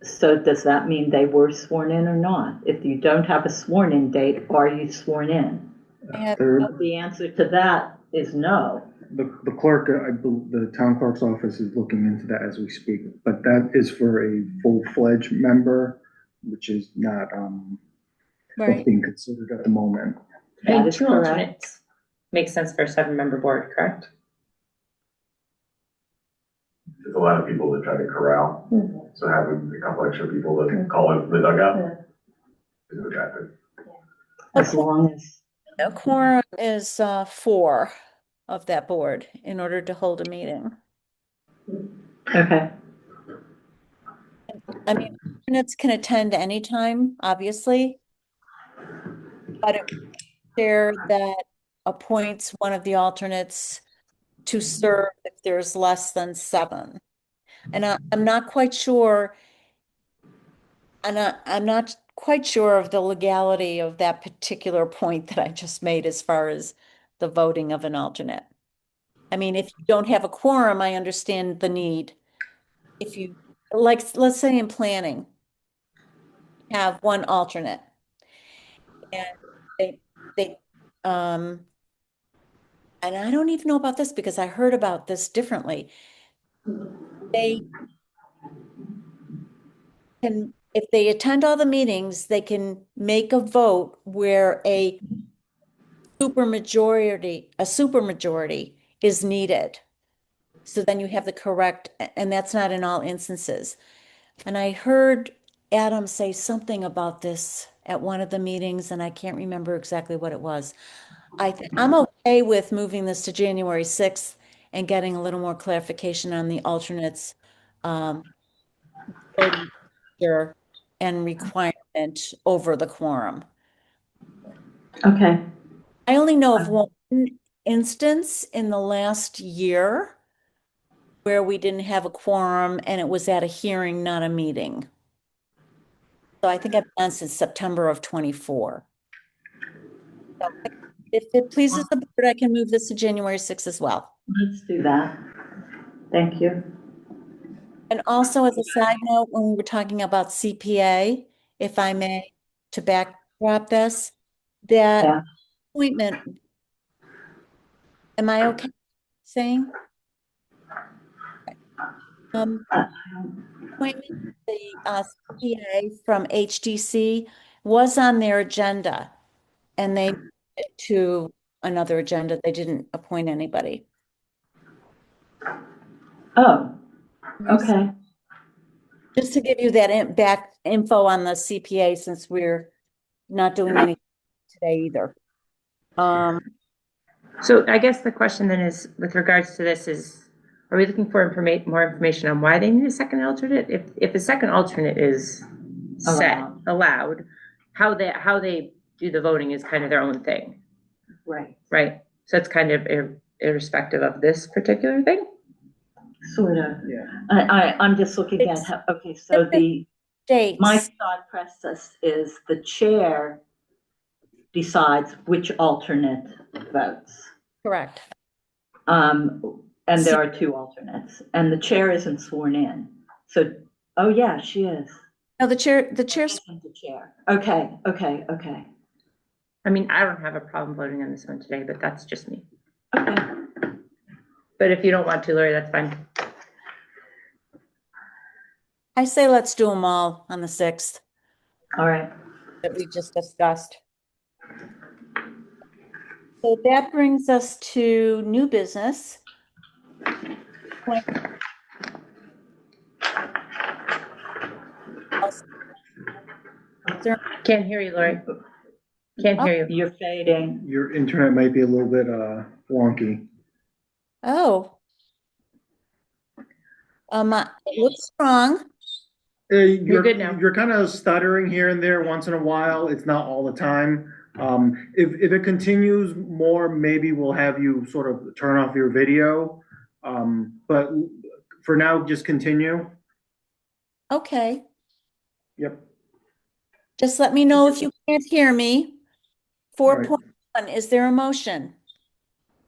So does that mean they were sworn in or not? If you don't have a sworn in date, are you sworn in? They have, The answer to that is no. The clerk, the town clerk's office is looking into that as we speak, but that is for a full-fledged member, which is not, what's right, being considered at the moment. That And is 2 correct. alternates makes sense for a 7-member board, correct? There's a lot of people that try to corral, so having a couple extra people that call in from the dugout is attractive. As long as, a quorum is 4 of that board in order to hold a meeting. okay, I mean, alternates can attend anytime, obviously. But it there that appoints one of the alternates to serve if there's less than 7. And I'm not quite sure, I'm not quite sure of the legality of that particular point that I just made as far as the voting of an alternate. I mean, if you don't have a quorum, I understand the need. If you, like, let's say in planning, have 1 alternate. And they, and I don't even know about this because I heard about this differently. They can, if they attend all the meetings, they can make a vote where a supermajority is needed. So then you have the correct, and that's not in all instances. And I heard Adam say something about this at one of the meetings, and I can't remember exactly what it was. I'm okay with moving this to January 6th and getting a little more clarification on the alternates, voting procedure and requirement over the quorum. Okay, I only know of one instance in the last year where we didn't have a quorum and it was at a hearing, not a meeting. So I think I've done since September of 24. So if it pleases the board, I can move this to January 6th as well. let's do that. Thank you. And also as a side note, when we were talking about CPA, if I may, to backdrop this, that Yeah. appointment, am I okay saying? Appointment, the CPA from HDC was on their agenda and they moved it to another agenda. They didn't appoint anybody. Oh, okay. Just to give you that back info on the CPA, since we're not doing anything today either. So I guess the question then is, with regards to this is, are we looking for more information on why they need a second alternate? If the second alternate is allowed, how they do the voting is kind of their own thing, Right, right? So it's kind of irrespective of this particular thing? sort of. Yeah. I'm just looking at how, okay, so my Dates, thought process is the chair decides which alternate votes. correct. And there are two alternates, and the chair isn't sworn in. So, oh yeah, she is. No, the chair's, The chair. Okay. I mean, I don't have a problem voting on this one today, but that's just me. Okay. But if you don't want to, Lori, that's fine. I say let's do them all on the 6th All right. that we just discussed. So that brings us to new business. Can't hear you, Lori. Can't hear you. You're fading. Your internet might be a little bit wonky. Oh. It looks strong. You're good now. You're kind of stuttering here and there once in a while. It's not all the time. If it continues more, maybe we'll have you sort of turn off your video. But for now, just continue. Okay. Yep. Just let me know if you can't hear me. Right. 4.1, is there a motion?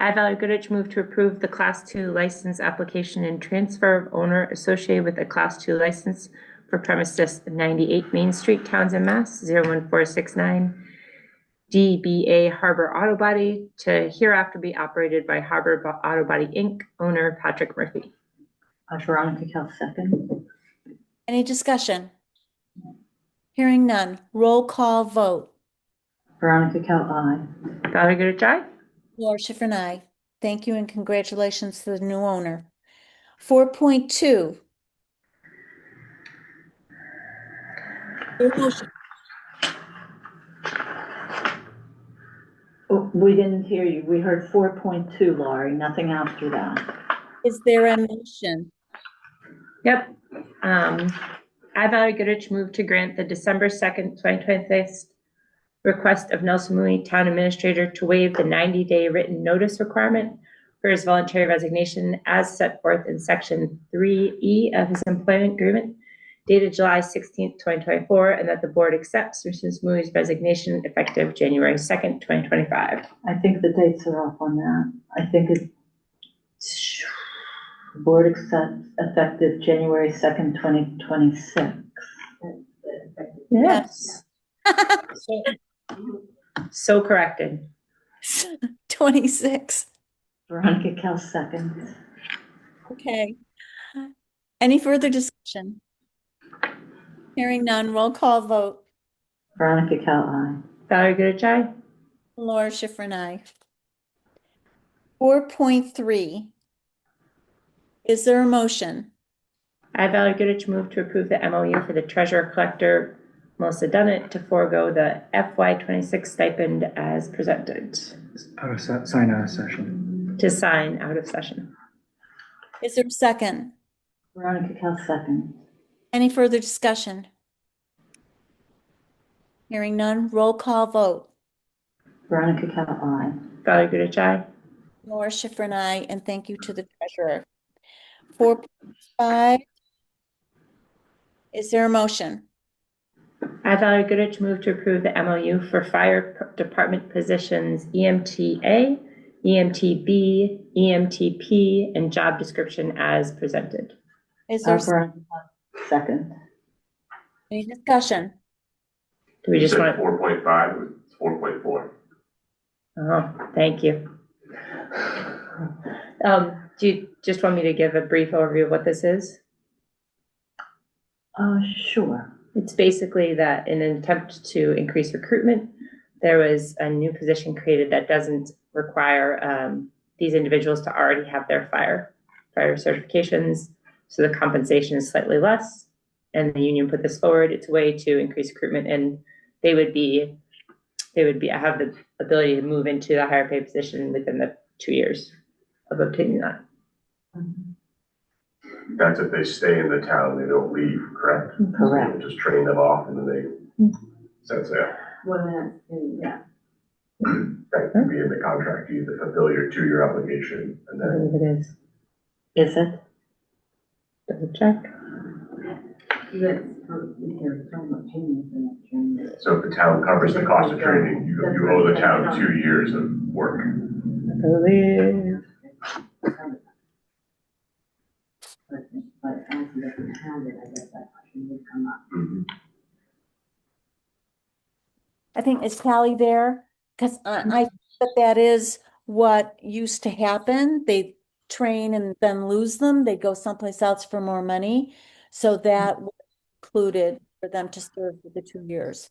I, Valerie Goodrich, move to approve the Class 2 license application and transfer of owner associated with a Class 2 license for premises 98 Main Street, Townsend, Mass. 01469, DBA Harbor Auto Body, to hereafter be operated by Harbor Auto Body, Inc., owner Patrick Murphy. Veronica Cal second. Any discussion? Hearing none. Roll call vote. Veronica Cal, aye. Valerie Goodrich, aye. Laura Schifrin, aye. Thank you and congratulations to the new owner. 4.2. Motion. Oh, we didn't hear you. We heard 4.2, Laurie, nothing after that. Is there a motion? Yep. I, Valerie Goodrich, move to grant the December 2nd, 2026 request of Nelson Mooney, Town Administrator, to waive the 90-day written notice requirement for his voluntary resignation as set forth in Section 3E of his employment agreement dated July 16th, 2024, and that the board accepts Mrs. Mooney's resignation effective January 2nd, 2025. I think the dates are off on that. I think it's board accepts effective January 2nd, 2026. Yes. So corrected. 26. Veronica Cal second. Okay. Any further discussion? Hearing none. Roll call vote. Veronica Cal, aye. Valerie Goodrich, aye. Laura Schifrin, aye. 4.3. Is there a motion? I, Valerie Goodrich, move to approve the MOU for the treasurer collector, Melissa Dunnett, to forego the FY26 stipend as presented. Sign out of session. To sign out of session. Is there a second? Veronica Cal second. Any further discussion? Hearing none, roll call vote. Veronica Cal, aye. Valerie Goodrich, aye. Nora Schifrin, aye, and thank you to the treasurer. 4.5. Is there a motion? I, Valerie Goodrich, move to approve the MOU for fire department positions EMTA, EMTB, EMTP, and job description as presented. Is there Veronica Cal, second. any discussion? Do we You just said want, 4.5, it's 4.4. oh, thank you. Do you just want me to give a brief overview of what this is? Sure. It's basically that in an attempt to increase recruitment, there was a new position created that doesn't require these individuals to already have their fire certifications. So the compensation is slightly less, and the union put this forward. It's a way to increase recruitment, and they would have the ability to move into the higher paid position within the 2 years of obtaining that. That's if they stay in the town, they don't leave, correct? Correct. So just train them off and then they, that's it. Well, yeah. That could be in the contract, you either fulfill your 2-year obligation and I then believe it is. Is it? Double check. That's, they're talking about paying for that training. so if the town covers the cost of training, you owe the town 2 years of work. I believe. But as he doesn't have it, I guess that question would come up. Mhm. I think, is Callie there? Because I think that is what used to happen. They train and then lose them. They go someplace else for more money. So that was included for them to serve for the 2 years.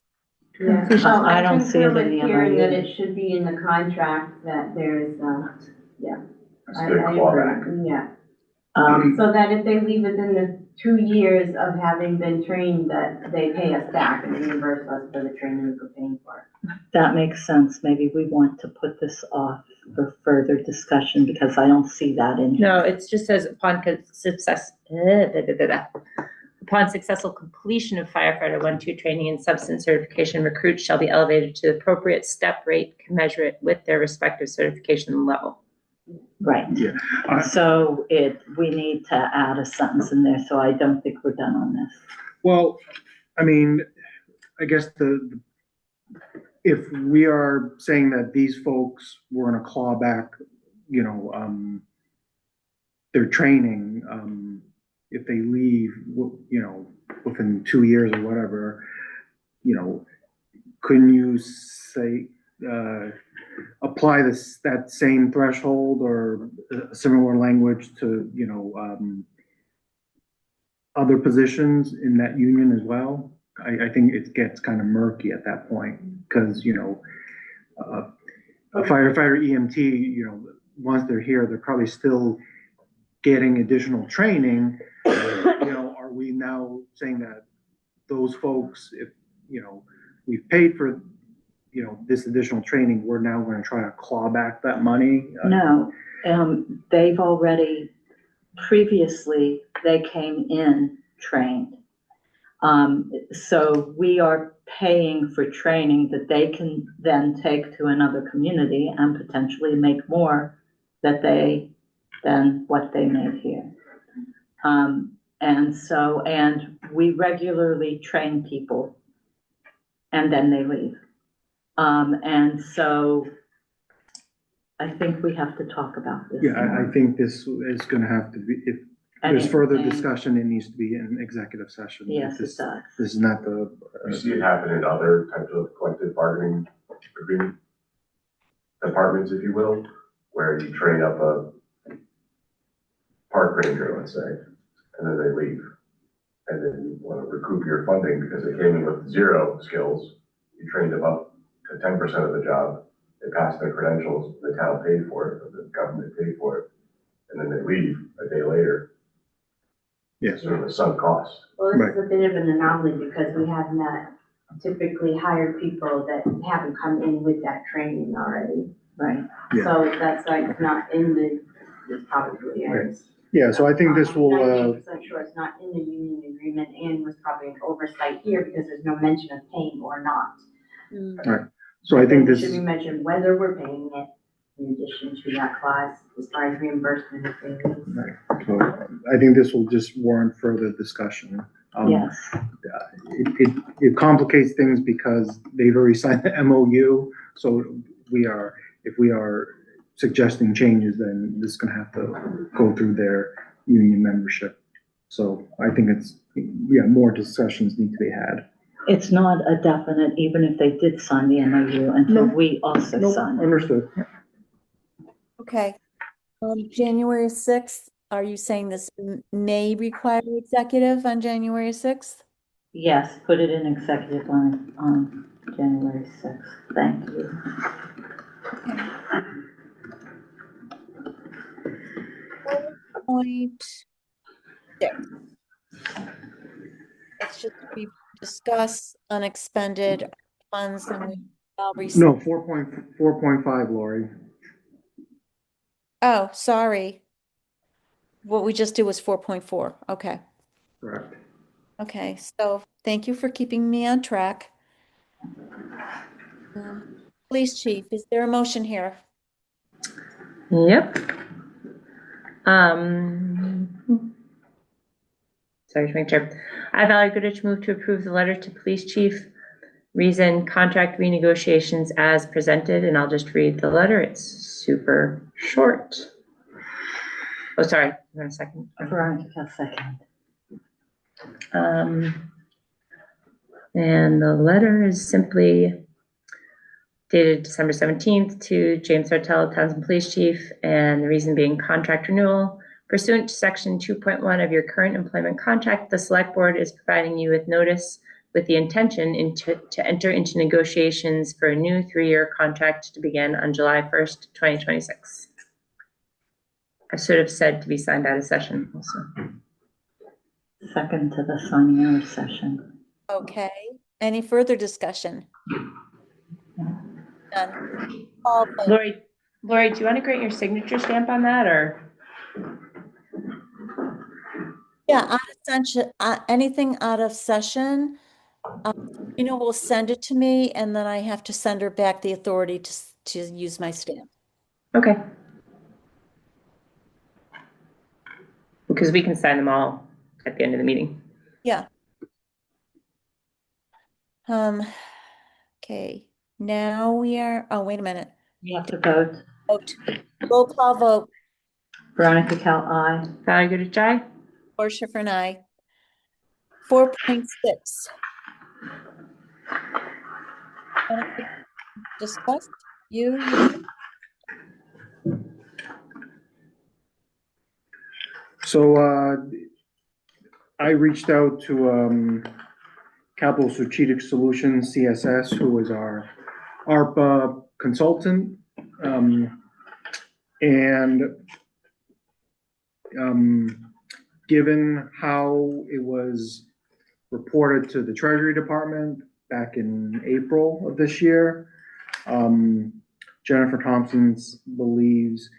Yeah, I don't see it in the Hearing that MOU. it should be in the contract that there's, yeah. It's a good clawback. Agree, yeah. Um, So that if they leave within the 2 years of having been trained, that they pay us back and reimburse us for the training we're paying for. that makes sense. Maybe we want to put this off for further discussion because I don't see that in here. No, it just says upon upon successful completion of firefighter 1-2 training and substance certification, recruits shall be elevated to the appropriate step rate commensurate with their respective certification level. Right. Yeah. So we need to add a sentence in there, so I don't think we're done on this. Well, I mean, I guess if we are saying that these folks were gonna claw back, their training, if they leave, within 2 years or whatever, couldn't you say, apply that same threshold or similar language to, other positions in that union as well? I think it gets kind of murky at that point, because, a firefighter EMT, once they're here, they're probably still getting additional training. Are we now saying that those folks, if, we've paid for, this additional training, we're now going to try to claw back that money? No, they've already, previously, they came in trained. So we are paying for training that they can then take to another community and potentially make more than what they made here. And we regularly train people and then they leave. And so I think we have to talk about this. Yeah, I think this is gonna have to be, if there's further Anything- discussion, it needs to be in executive session. Yes, it This does. is not the. We see it happen in other types of collective bargaining agreement departments, if you will, where you train up a park ranger, let's say, and then they leave. And then you want to recoup your funding because they came in with 0 skills. You trained them up to 10% of the job. They passed their credentials, the town paid for it, or the government paid for it, and then they leave a day later. Yes. Sort of a sunk cost. Well, this is a bit of an anomaly because we have not typically hired people that haven't come in with that training already. Right. Yeah. So that's like not in the probably is. Yeah, so I think this will, 98% sure it's not in the union agreement and was probably an oversight here because there's no mention of paying or not. so I think It this, should be mentioned whether we're paying it in addition to that clause as far as reimbursement if they need. so I think this will just warrant further discussion. Yes. It complicates things because they've already signed the MOU, so if we are suggesting changes, then this is gonna have to go through their union membership. So I think it's, more discussions need to be had. It's not a definite, even if they did sign the MOU, until No. we also No, sign it. understood. Okay. January 6th, are you saying this may require executive on January 6th? Yes, put it in executive on January 6th. Thank you. Point six. It's just we discuss unexpended funds and we all No, 4.5, Lori. Oh, sorry. What we just did was 4.4. Okay. Correct. Okay, so thank you for keeping me on track. Police chief, is there a motion here? Yep. Sorry to make sure. I, Valerie Goodrich, move to approve the letter to police chief. Reason contract renegotiations as presented, and I'll just read the letter. It's super short. Oh, sorry. Hang on a second. Veronica, second. And the letter is simply dated December 17th to James Sartell, Townsend Police Chief, and the reason being contract renewal. Pursuant to section 2.1 of your current employment contract, the select board is providing you with notice with the intention to enter into negotiations for a new 3-year contract to begin on July 1st, 2026. I should have said to be signed out of session also. Second to the signing out of session. Okay, any further discussion? None. All vote. Lori, do you want to create your signature stamp on that, or? Yeah, out of session, anything out of session, will send it to me and then I have to send her back the authority to use my stamp. Okay. Because we can sign them all at the end of the meeting. Yeah. Okay, now we are, oh, wait a minute. You have to vote. Vote. Roll call vote. Veronica Cal, aye. Valerie Goodrich, aye. Or Schiffer and I. 4.6. Discussed, you. So, I reached out to, Capital Strategic Solutions, CSS, who is our ARPA consultant. Given how it was reported to the Treasury Department back in April of this year, Jennifer Thompson believes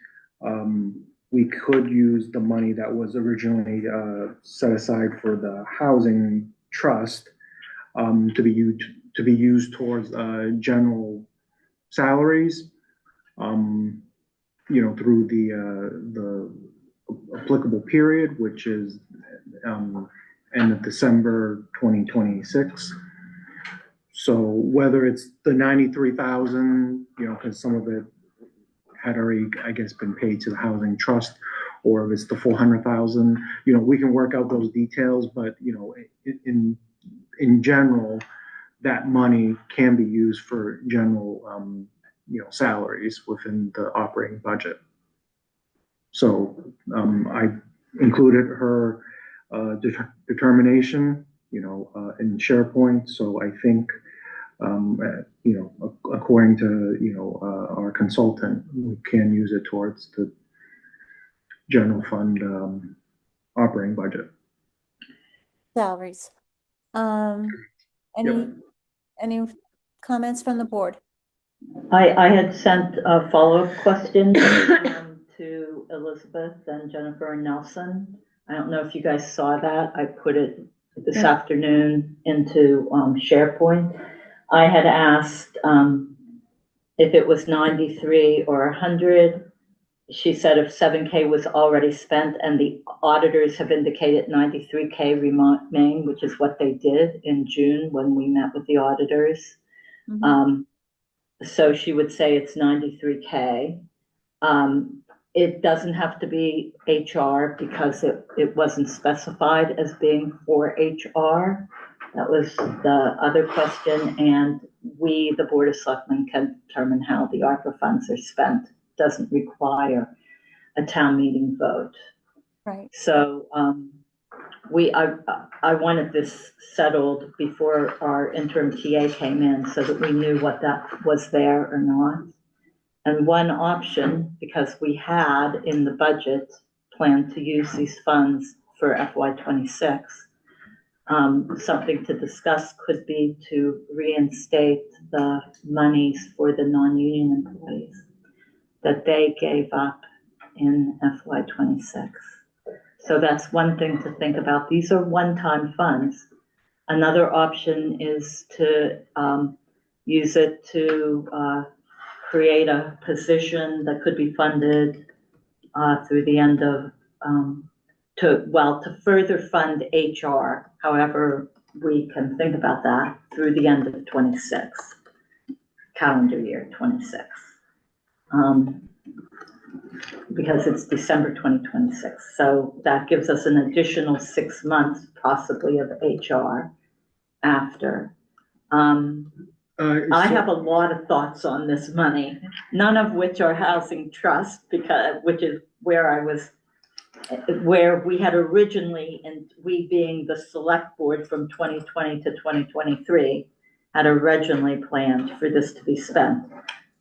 we could use the money that was originally set aside for the housing trust to be used towards general salaries, through the applicable period, which is end of December 2026. So whether it's the 93,000, because some of it had already, I guess, been paid to the housing trust, or if it's the 400,000, we can work out those details, but, in general, that money can be used for general, salaries within the operating budget. So, I included her, determination, in SharePoint. So I think, according to, our consultant, we can use it towards the general fund, operating budget. Salaries. Any comments from the board? I had sent a follow-up question to Elizabeth and Jennifer and Nelson. I don't know if you guys saw that. I put it this Yeah. afternoon into SharePoint. I had asked if it was 93 or 100. She said if 7K was already spent, and the auditors have indicated 93K remain, which is what they did in June when we met with the auditors. Mhm. So she would say it's 93K. It doesn't have to be HR because it wasn't specified as being for HR. That was the other question, and we, the Board of Selectmen, can determine how the ARPA funds are spent. Doesn't require a town meeting vote. Right. So I wanted this settled before our interim TA came in so that we knew what that was there or not. And one option, because we had in the budget planned to use these funds for FY26, something to discuss could be to reinstate the monies for the non-union employees that they gave up in FY26. So that's one thing to think about. These are one-time funds. Another option is to use it to create a position that could be funded through the end of, to further fund HR, however we can think about that, through the end of 26, calendar year 26. Because it's December 2026. So that gives us an additional 6 months possibly of HR after. I have a lot of thoughts on this money, none of which are housing trust, which is where we had originally, and we being the select board from 2020 to 2023, had originally planned for this to be spent.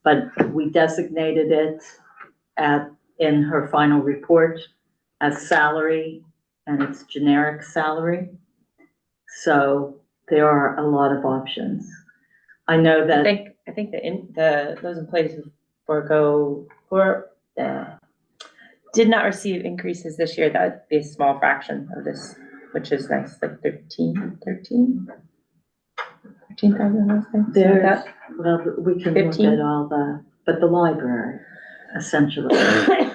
But we designated it in her final report as salary, and it's generic salary. So there are a lot of options. I know that. I think those employees who did not receive increases this year. That would be a small fraction of this, which is nice, like 13,000, I think. Well, we can 15? look at but the library, essentially. And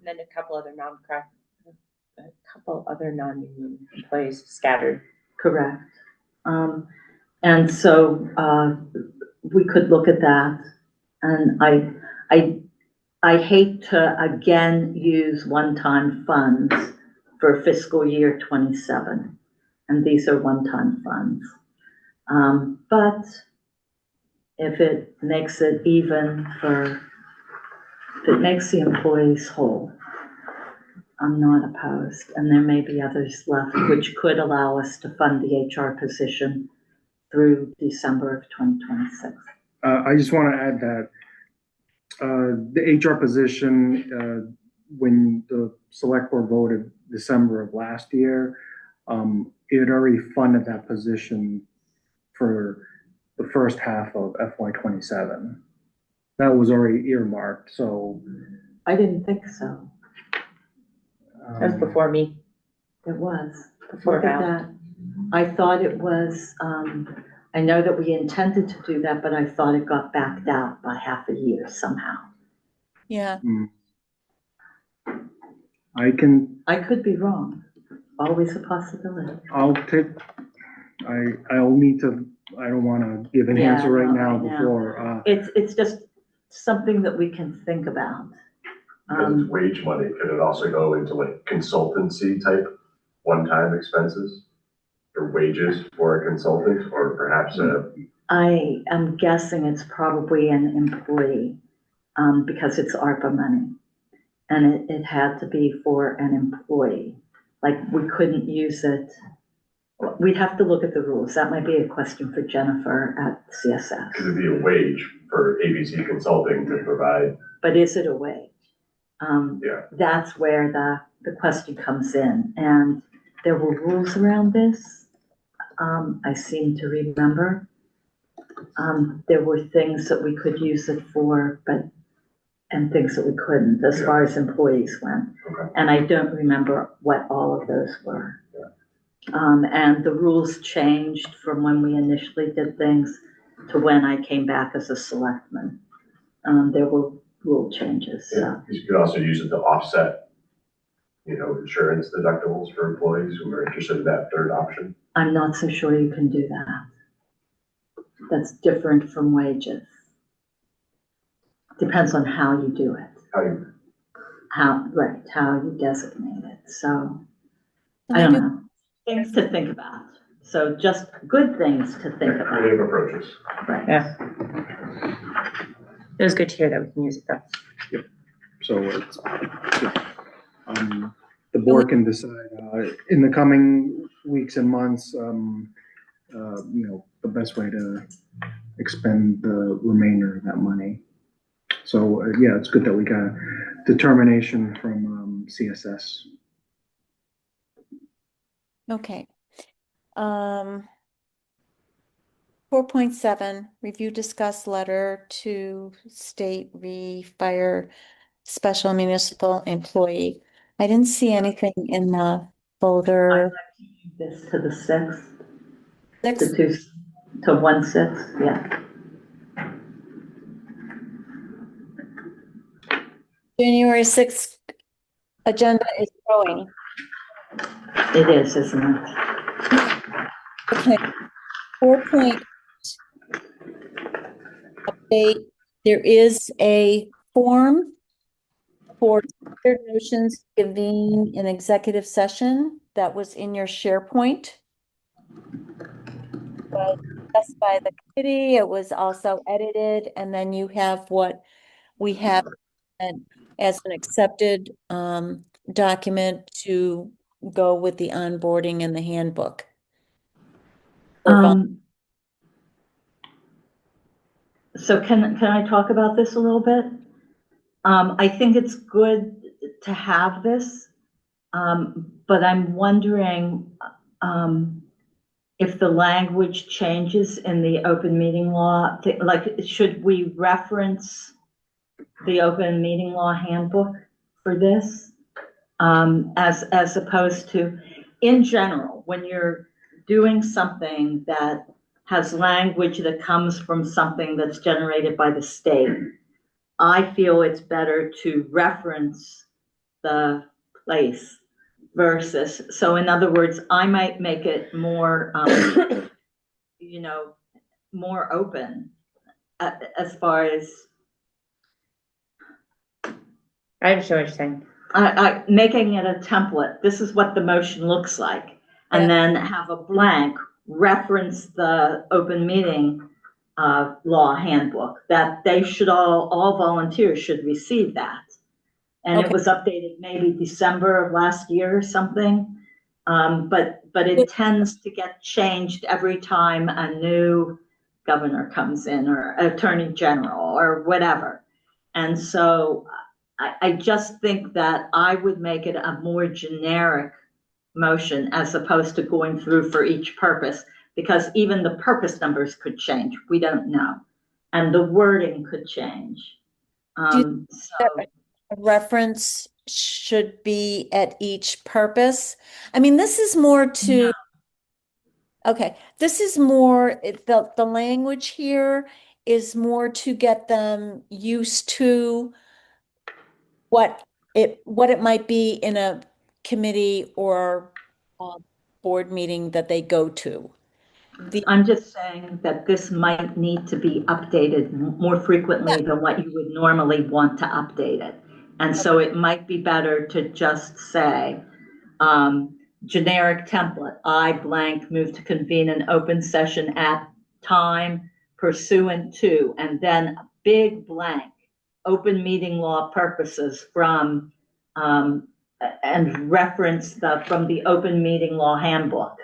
then a couple other non-union employees scattered. Correct. And so we could look at that. And I hate to again use one-time funds for fiscal year 27. And these are one-time funds. But if it makes it even if it makes the employees whole, I'm not opposed. And there may be others left, which could allow us to fund the HR position through December of 2026. I just want to add that the HR position, when the select board voted December of last year, it had already funded that position for the first half of FY27. That was already earmarked, so. I didn't think so. That was before me. It was. Before Look at Val. that. I thought it was, I know that we intended to do that, but I thought it got backed out by half a year somehow. Yeah. I could be wrong. Always a possibility. I'll need to, I don't want to give an answer right now before. It's just something that we can think about. Because it's wage money, could it also go into like consultancy type one-time expenses or wages for a consultant, or perhaps I am guessing it's probably an employee, because it's ARPA money. And it had to be for an employee. Like, we couldn't use it. We'd have to look at the rules. That might be a question for Jennifer at CSS. could it be a wage for ABC Consulting to provide? But is it a wage? Yeah. That's where the question comes in. And there were rules around this. I seem to remember. there were things that we could use it for, and things that we couldn't, as far as employees went. Okay. And I don't remember what all of those were. And the rules changed from when we initially did things to when I came back as a selectman. There were rule changes, so. Yeah, you could also use it to offset, insurance deductibles for employees who are interested in that third option. I'm not so sure you can do that. That's different from wages. Depends on how you do it, how you designate it, so, I don't know. Things to think about, so just good things to think about. Creative approaches. Right. Yeah. It was good to hear that we can use it though. So it's, the board can decide, in the coming weeks and months, the best way to expend the remainder of that money. So, yeah, it's good that we got a determination from, CSS. Okay. 4.7, review, discuss letter to state fire special municipal employee. I didn't see anything in the I'd folder. like to move this to the 6th, Six, to 1/6, yeah. January 6th agenda is growing. It is, isn't it? Okay. 4 point update. There is a form for motions convening an executive session that was in your SharePoint. Was discussed by the committee. It was also edited, and then you have what we have as an accepted document to go with the onboarding and the handbook. So can I talk about this a little bit? I think it's good to have this, but I'm wondering if the language changes in the open meeting law, like, should we reference the open meeting law handbook for this? As opposed to, in general, when you're doing something that has language that comes from something that's generated by the state, I feel it's better to reference the place versus, so in other words, I might make it more, more open as far as. I understand what you're saying. Making it a template, this is what the motion looks like, and then have a blank, reference the open meeting law handbook, that they should all volunteers should receive that. And Okay. It was updated maybe December of last year or something. But it tends to get changed every time a new governor comes in, or attorney general or whatever. And so I just think that I would make it a more generic motion as opposed to going through for each purpose, because even the purpose numbers could change. We don't know. And the wording could change. A reference should be at each purpose. I mean, this is more to, okay, this is more, the language here is more to get them used to what it might be in a committee or board meeting that they go to. I'm just saying that this might need to be updated more frequently than what you would normally want to update it. And so it might be better to just say, generic template, I blank move to convene an open session at time pursuant to, and then a big blank, open meeting law purposes from, and reference from the open meeting law handbook.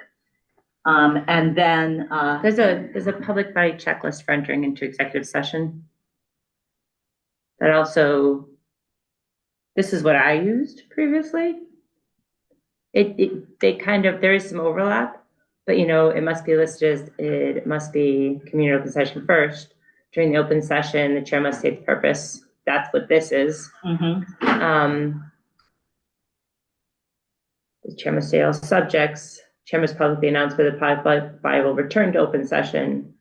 And then There's a public body checklist for entering into executive session. That also, this is what I used previously. There is some overlap, But, you know, it must be listed as, it must be community open session first. During the open session, the chair must state the purpose. That's what this is. The chair must state all subjects. Chair must publicly announce whether the body will return to open session.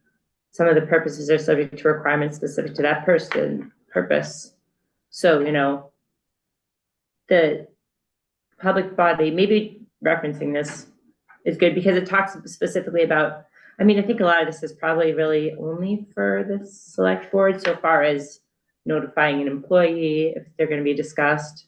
Some of the purposes are subject to requirements specific to that purpose. So, you know, the public body, maybe referencing this is good because it talks specifically about, I mean, I think a lot of this is probably really only for the select board so far as notifying an employee if they're going to be discussed.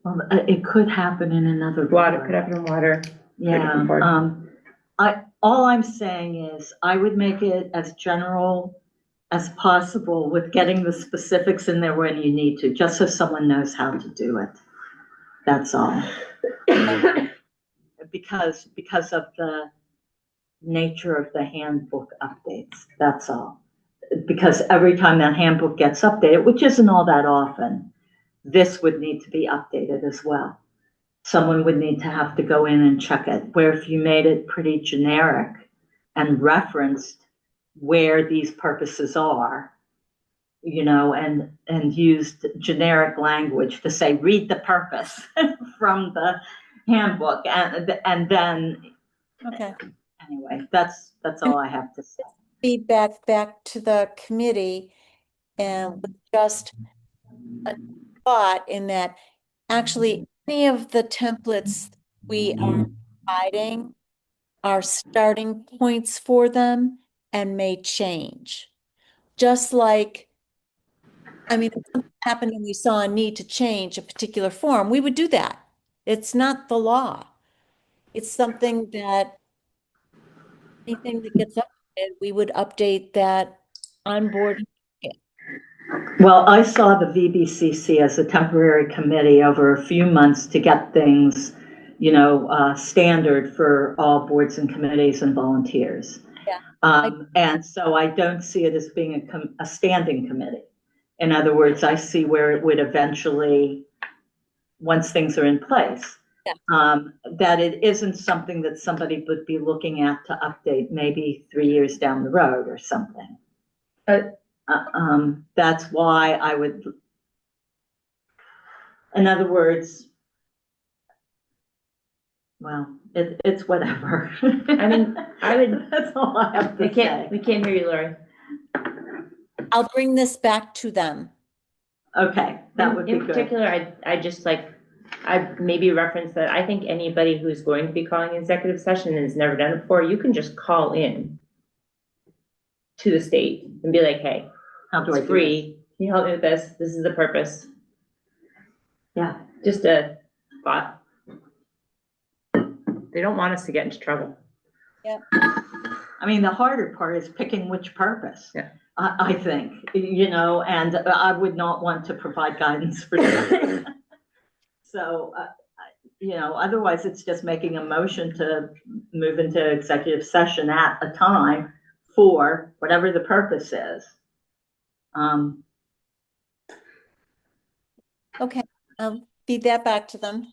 Well, it could happen in another. Water could happen in water. Yeah, all I'm saying is I would make it as general as possible with getting the specifics in there when you need to, just so someone knows how to do it. That's all. Because of the nature of the handbook updates, that's all. Because every time that handbook gets updated, which isn't all that often, this would need to be updated as well. Someone would need to have to go in and check it, where if you made it pretty generic and referenced where these purposes are, you know, and used generic language to say, read the purpose from the handbook, and then, Okay. anyway, that's all I have to say. Feedback back to the committee and with just a thought in that actually any of the templates we are providing are starting points for them and may change. Just like, I mean, if something happened and we saw a need to change a particular form, we would do that. It's not the law. It's something that anything that gets updated, we would update that on board. Well, I saw the VBCC as a temporary committee over a few months to get things, you know, standard for all boards and committees and volunteers. Yeah. And so I don't see it as being a standing committee. In other words, I see where it would eventually, once things are in place, that it isn't something that somebody would be looking at to update maybe 3 years down the road or something. That's why I would, in other words, well, it's whatever. I mean, I would. That's all I have to say. We can't hear you, Lori. I'll bring this back to them. Okay, that would be good. In particular, I just like, I maybe reference that I think anybody who's going to be calling executive session and has never done it before, you can just call in to the state and be like, hey, How do I it's do free. Can you help me with this? This is the purpose. Yeah. Just a thought. They don't want us to get into trouble. Yeah. I mean, the harder part is picking which purpose. Yeah. I think, you know, and I would not want to provide guidance for that. So, you know, otherwise it's just making a motion to move into executive session at a time for whatever the purpose is. Okay, feed that back to them.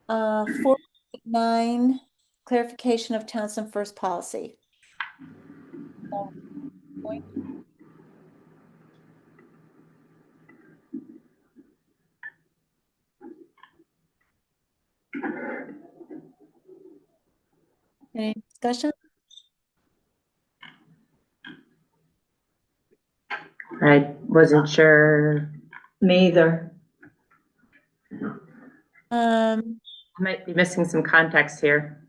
4.9, clarification of Townsend First policy. Any discussion? I wasn't sure. Me either. I might be missing some context here.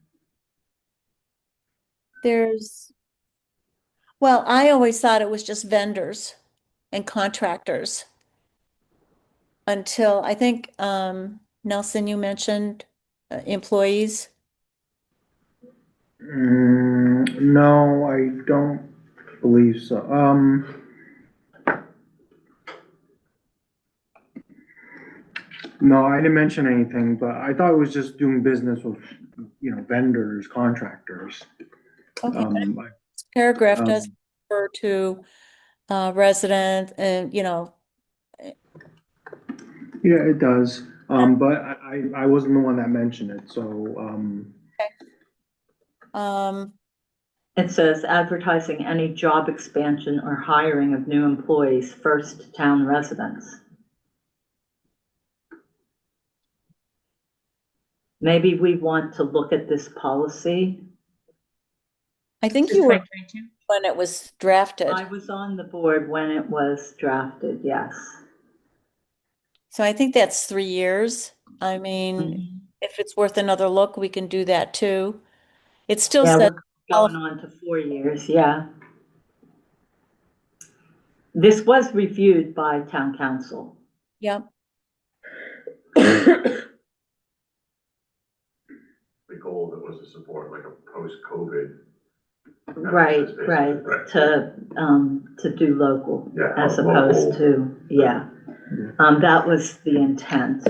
Well, I always thought it was just vendors and contractors until I think, Nelson, you mentioned employees. No, I don't believe so. No, I didn't mention anything, but I thought it was just doing business with, you know, vendors, contractors. Okay, this paragraph does refer to resident and, you know. Yeah, it does. But I wasn't the one that mentioned it, so, Um, It says advertising any job expansion or hiring of new employees first to town residents. Maybe we want to look at this policy. I think This is you were 2022. when it was drafted. I was on the board when it was drafted, yes. So I think that's 3 years. I mean, if it's worth another look, we can do that too. It still Yeah, says, we're going on to 4 years, yeah. This was reviewed by town council. yep, The goal that was to support like a post-COVID. Right, to do local Yeah, as local. opposed to, yeah. That was the intent.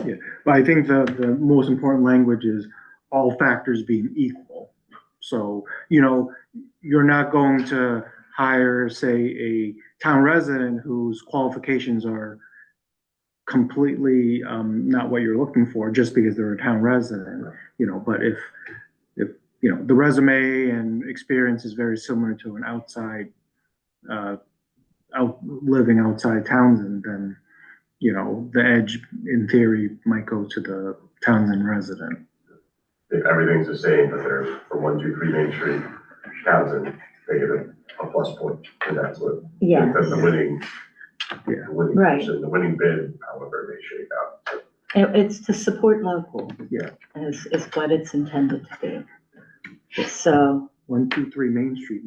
but I think the most important language is all factors being equal. So, you're not going to hire, say, a town resident whose qualifications are completely, not what you're looking for just because they're a town resident, but if, the resume and experience is very similar to an outside, living outside Townsend, then, the edge in theory might go to the Townsend resident. If everything's the same, but they're from 123 Main Street, Townsend, they get a plus point, and that's what. Yes. The winning, Yeah. the winning Right. person, the winning bid, however they shake out. It's to support local. Yeah. Is what it's intended to be. So, 123 Main Street,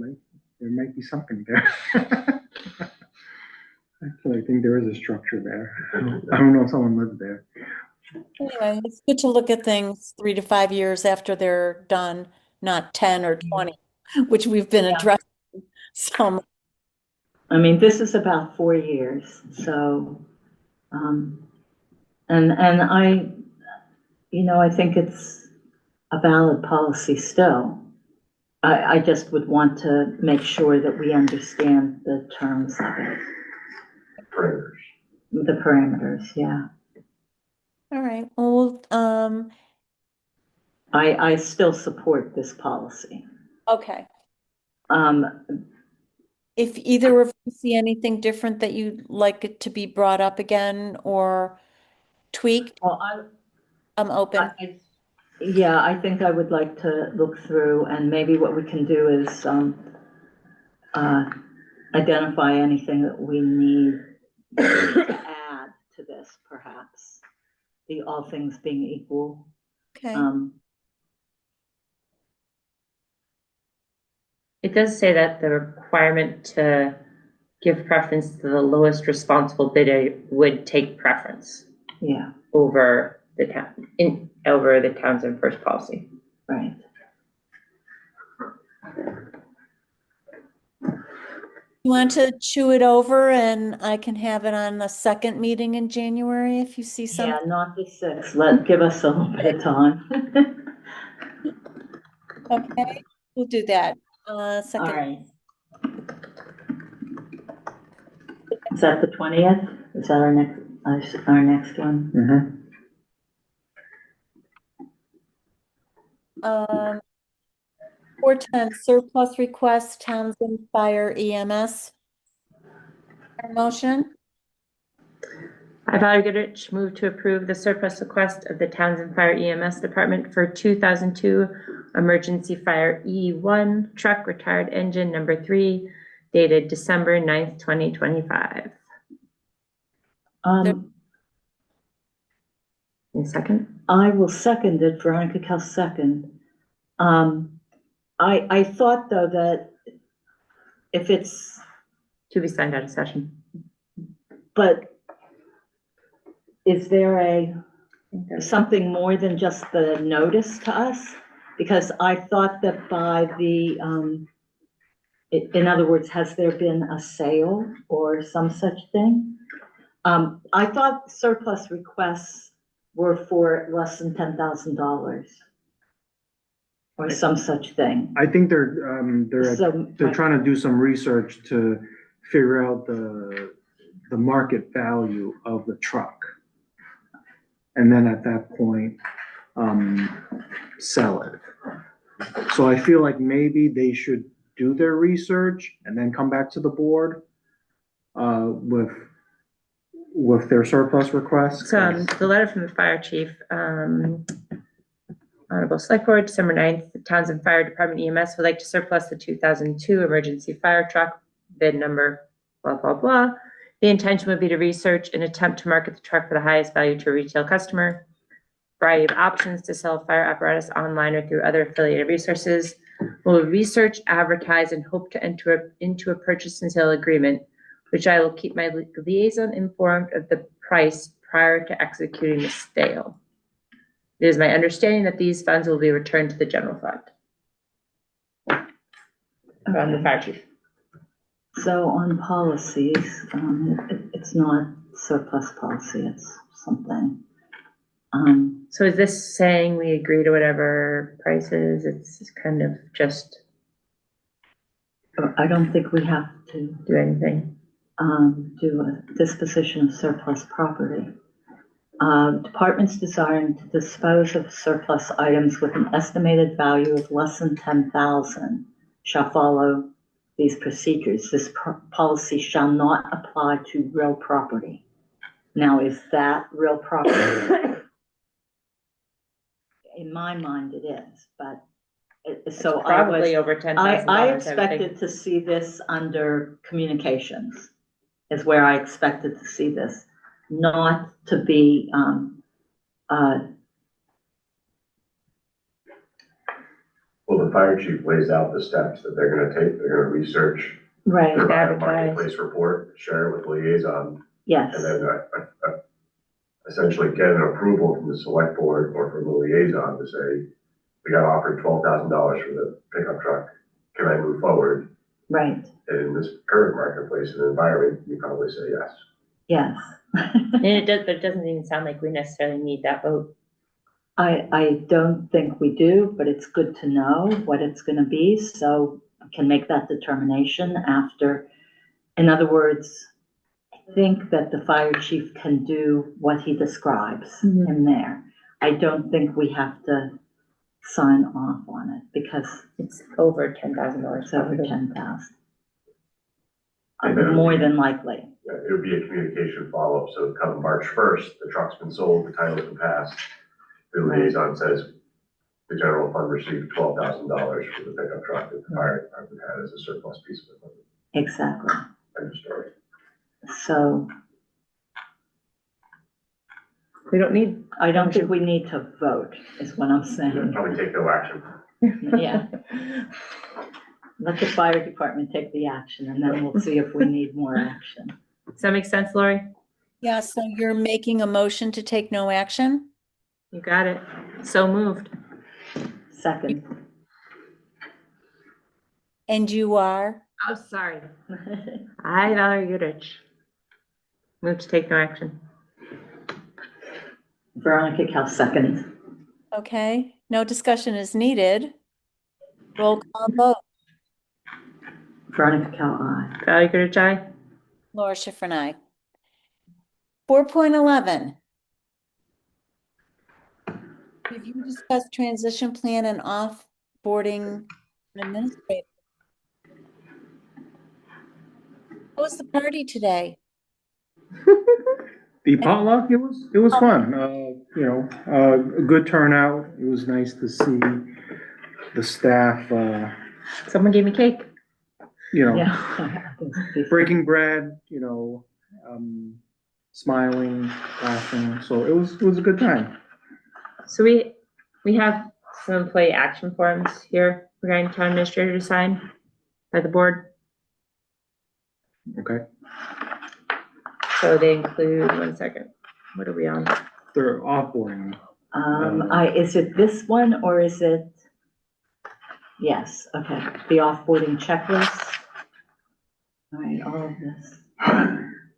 there might be something there. Actually, I think there is a structure there. I don't know if someone lives there. anyway, it's good to look at things 3 to 5 years after they're done, not 10 or 20, which we've been addressing some. I mean, this is about 4 years, so, and I, I think it's a valid policy still. I just would want to make sure that we understand the terms of it, Parameters. the parameters, yeah. All right, well, I still support this policy. okay. Um, If either of you see anything different that you'd like it to be brought up again or tweaked, well, I'm open. Yeah, I think I would like to look through, and maybe what we can do is identify anything that we need to add to this, perhaps. The all things being equal. Okay. It does say that the requirement to give preference to the lowest responsible bidder would take preference Yeah, over the Townsend first policy. right. You want to chew it over and I can have it on the second meeting in January if you see Yeah, something? not the 6th. Give us a little bit of time. Okay, we'll do that. All Second. right. Is that the 20th? Is that our next one? Mm-hmm. 410 surplus request Townsend Fire EMS. Motion? I, Valerie Goodrich, move to approve the surplus request of the Townsend Fire EMS Department for 2002 Emergency Fire E1 truck retired engine number 3 dated December 9th, 2025. In second? I will second it, Veronica Kell second. I thought though that if it's, To be signed out of session. but is there something more than just the notice to us? Because I thought that by the, in other words, has there been a sale or some such thing? I thought surplus requests were for less than $10,000 or some such thing. I think they're So, trying to do some research to figure out the market value of the truck. and then at that point, sell it. So I feel like maybe they should do their research and then come back to the board, with their surplus requests. So, the letter from the fire chief, Honorable Select Board, December 9th, the Townsend Fire Department EMS would like to surplus the 2002 emergency fire truck, bid number, blah, blah, blah. The intention would be to research and attempt to market the truck for the highest value to a retail customer. Variety of options to sell fire apparatus online or through other affiliated resources. We'll research, advertise, and hope to enter into a purchase and sale agreement, which I will keep my liaison informed of the price prior to executing the sale. It is my understanding that these funds will be returned to the general fund. From the fire chief. So on policies, it's not surplus policy, it's something. So is this saying we agree to whatever price is? It's kind of just I don't think we have to do anything. do a disposition of surplus property. Departments desiring to dispose of surplus items with an estimated value of less than 10,000 shall follow these procedures. This policy shall not apply to real property. Now, is that real property? In my mind, it is, but so Probably over $10,000. I expected to see this under communications, is where I expected to see this, not to be, Well, the fire chief lays out the steps that they're gonna take. They're gonna research, right, provide a Advertise. marketplace report, share it with liaison, yes, and then essentially get an approval from the select board or from the liaison to say, we got offered $12,000 for the pickup truck. Can I move forward? right, And in this current marketplace and environment, you probably say yes. yes. And it does, but it doesn't even sound like we necessarily need that vote. I don't think we do, but it's good to know what it's gonna be, so we can make that determination after. In other words, I think that the fire chief can do what he describes in there. I don't think we have to sign off on it because It's over $10,000. it's over 10,000. And then- More than likely, Yeah, it would be a communication follow-up, so come March 1st, the truck's been sold, the title's been passed. The liaison says the general fund received $12,000 for the pickup truck that the fire department had as a surplus piece of equipment. exactly. End of story. So We don't need. I don't think we need to vote, is what I'm Yeah, saying. probably take no action. Yeah. Let the fire department take the action and then we'll see if we need more action. Does that make sense, Lori? Yeah, so you're making a motion to take no action? You got it. So moved. Second. And you are? Oh, sorry. I, Valerie Goodrich. Move to take no action. Veronica Cal, second. Okay, no discussion is needed. Roll call vote. Veronica Cal, aye. Valerie Goodrich, aye. Laura Schifrin, aye. 4.11. Review, discuss transition plan and offboarding administrator. How was the party today? The potluck, it was fun, a good turnout. It was nice to see the staff, Someone gave me cake. Yeah. breaking bread, smiling, laughing, so it was a good time. So we have some employee action forms here regarding town administrator to sign by the board. Okay, So they include, one second, what are we on? they're offboarding. Is it this one or is it? Yes, okay, the offboarding checklist. All right, all of this.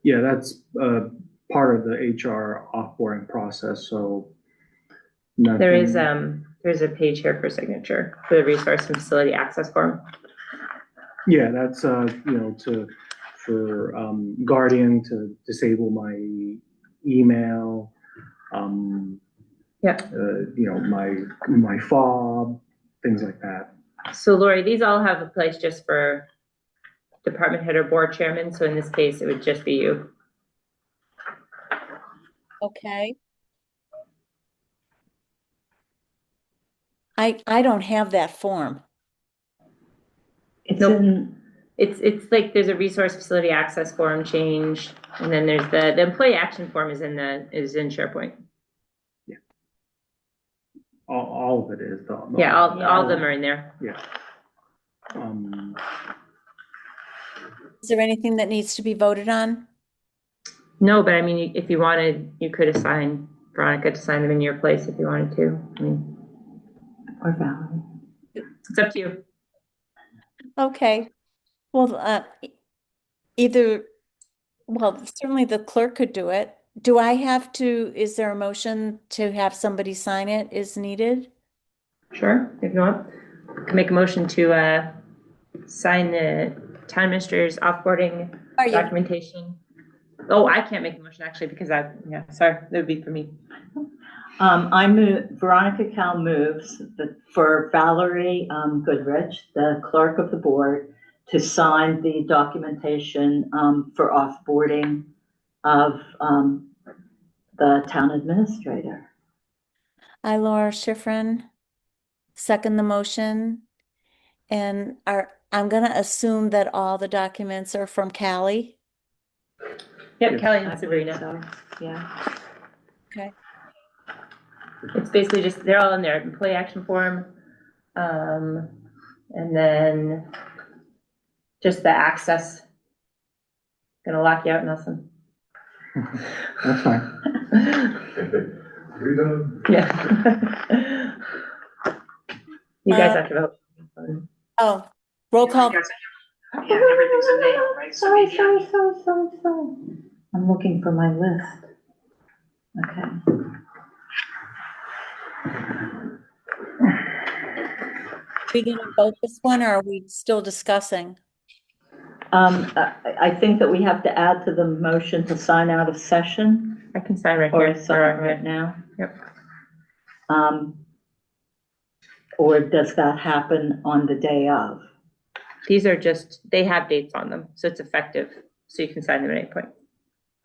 Yeah, that's part of the HR offboarding process, so. There's nothing- a page here for signature for the resource and facility access form. Yeah, that's, for Guardian to disable my email, Yeah. My fob, things like that. So Lori, these all have a place just for department head or board chairman, so in this case, it would just be you. Okay. I don't have that form. It's Nope. in, It's like there's a resource facility access form change, and then there's the employee action form is in SharePoint. All of it is. Yeah, all of them are in there. Yeah. Is there anything that needs to be voted on? No, but I mean, if you wanted, you could assign Veronica to sign them in your place if you wanted to. I mean, or Valerie. it's up to you. Okay. Well, certainly the clerk could do it. Do I have to, is there a motion to have somebody sign it is needed? Sure, if you want. I can make a motion to sign the town administrator's offboarding Are you? documentation. Oh, I can't make a motion actually because sorry, that would be for me. Veronica Cal moves for Valerie Goodrich, the clerk of the board, to sign the documentation for offboarding of the town administrator. I, Laura Schifrin, second the motion. And I'm gonna assume that all the documents are from Callie. Yep, Kelly I and believe Sabrina. so, yeah. Okay. It's basically just, they're all in there, employee action form. And then just the access. Gonna lock you out, Nelson. That's fine. You're done. Yeah. You guys have to vote. Oh, roll call. Yeah, everything's a name, right? Sorry. I'm looking for my list. Okay. Are we gonna vote this one or are we still discussing? I think that we have to add to the motion to sign out of session, I can sign right or here. sign right now. Yep. Or does that happen on the day of? These are just, they have dates on them, so it's effective, so you can sign them at any point.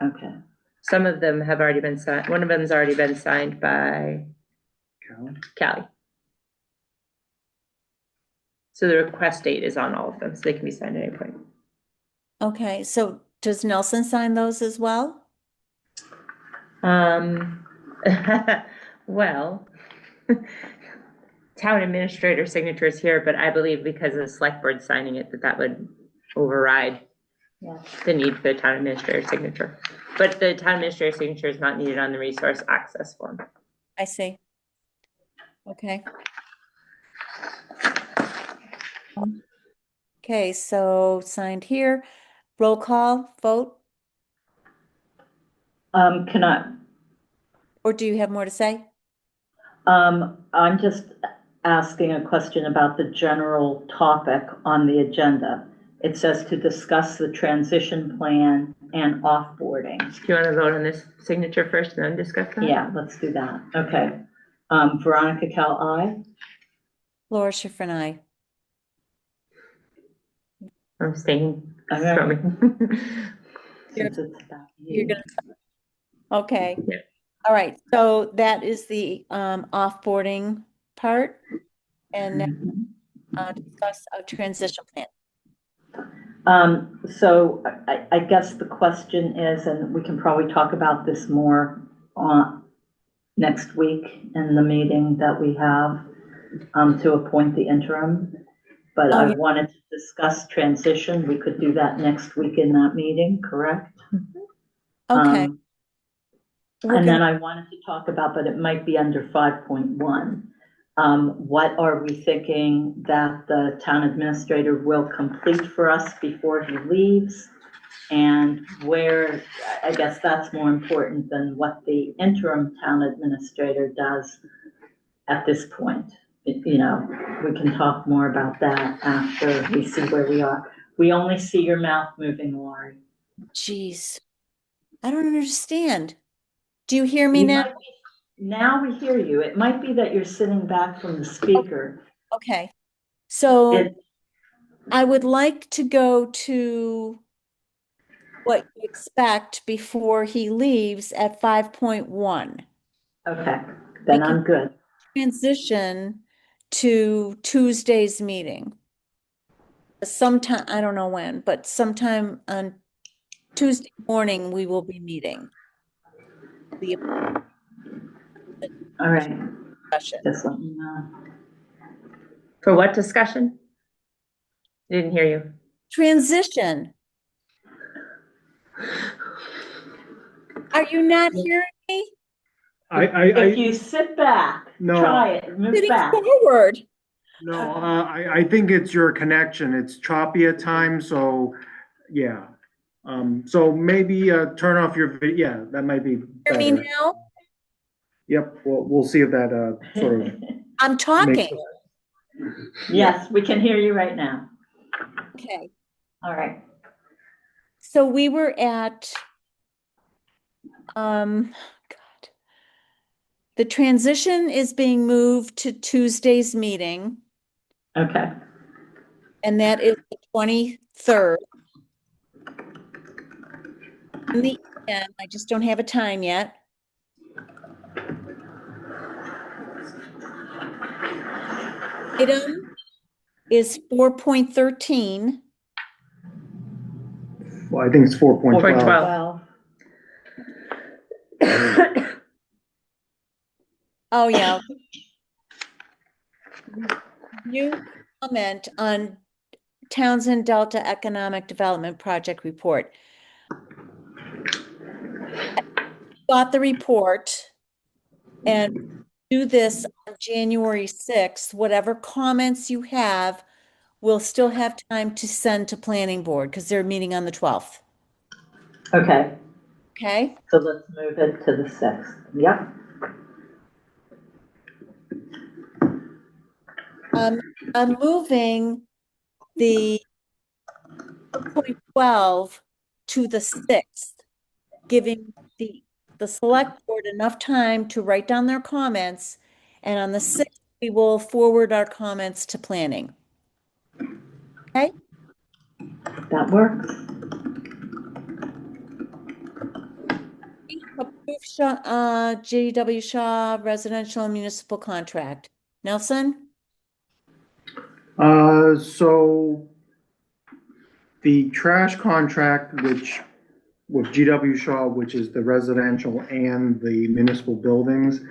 Okay. Some of them have already been signed, one of them's already been signed by Callie. So the request date is on all of them, so they can be signed at any point. Okay, so does Nelson sign those as well? Well, town administrator signature is here, but I believe because of the select board signing it, that would override the need for the town administrator signature. But the town administrator signature is not needed on the resource access form. I see. Okay. Okay, so signed here. Roll call, vote, Can I, or do you have more to say? I'm just asking a question about the general topic on the agenda. It says to discuss the transition plan and offboarding. Do you want to vote on this signature first and then discuss that? Yeah, let's do that. Okay. Veronica Cal, aye. Laura Schifrin, aye. I'm staying. All right. From me. Since it's about You're you. gonna, okay. Yeah. All right, so that is the offboarding part and Mhm. discuss a transition plan. So I guess the question is, and we can probably talk about this more next week in the meeting that we have to appoint the interim. But Oh, I yeah. wanted to discuss transition. We could do that next week in that meeting, correct? Okay. We're And then gonna- I wanted to talk about, but it might be under 5.1. What are we thinking that the town administrator will complete for us before he leaves? And where, I guess that's more important than what the interim town administrator does at this point. You know, we can talk more about that after we see where we are. We only see your mouth moving, Lori. Jeez, I don't understand. Do you hear me You now? might Now we hear you. It might be that you're sitting back from the speaker. Okay. So It, I would like to go to what you expect before he leaves at 5.1. okay, then We can I'm good. transition to Tuesday's meeting. Sometime, I don't know when, but sometime on Tuesday morning, we will be meeting. The All right, discussion. just let me know. For what discussion? Didn't hear you. Transition. Are you not hearing me? If you sit back, No. try it, move Sitting back. forward. No, I think it's your connection. It's choppy at times, so, yeah. So maybe, turn off your yeah, that might be Hear me better. now? Yep, we'll see if that, sort of I'm makes. talking. Yes, we can hear you right now. Okay. All right. So we were at, God. The transition is being moved to Tuesday's meeting, Okay. and that is the 23rd. In the end, I just don't have a time yet. Item is 4.13. Well, I think it's 4.12. 4.12. Oh, yeah. New comment on Townsend Delta Economic Development Project Report. Got the report and do this on January 6th. Whatever comments you have, we'll still have time to send to planning board because they're meeting on the 12th. Okay, Okay? so let's move it to the 6th. Yep. I'm moving the 4.12 to the 6th, giving the select board enough time to write down their comments. And on the 6th, we will forward our comments to planning. Okay? That works. Approve G.W. Shaw residential and municipal contract. Nelson? So the trash contract, which with GW Shaw, which is the residential and the municipal buildings,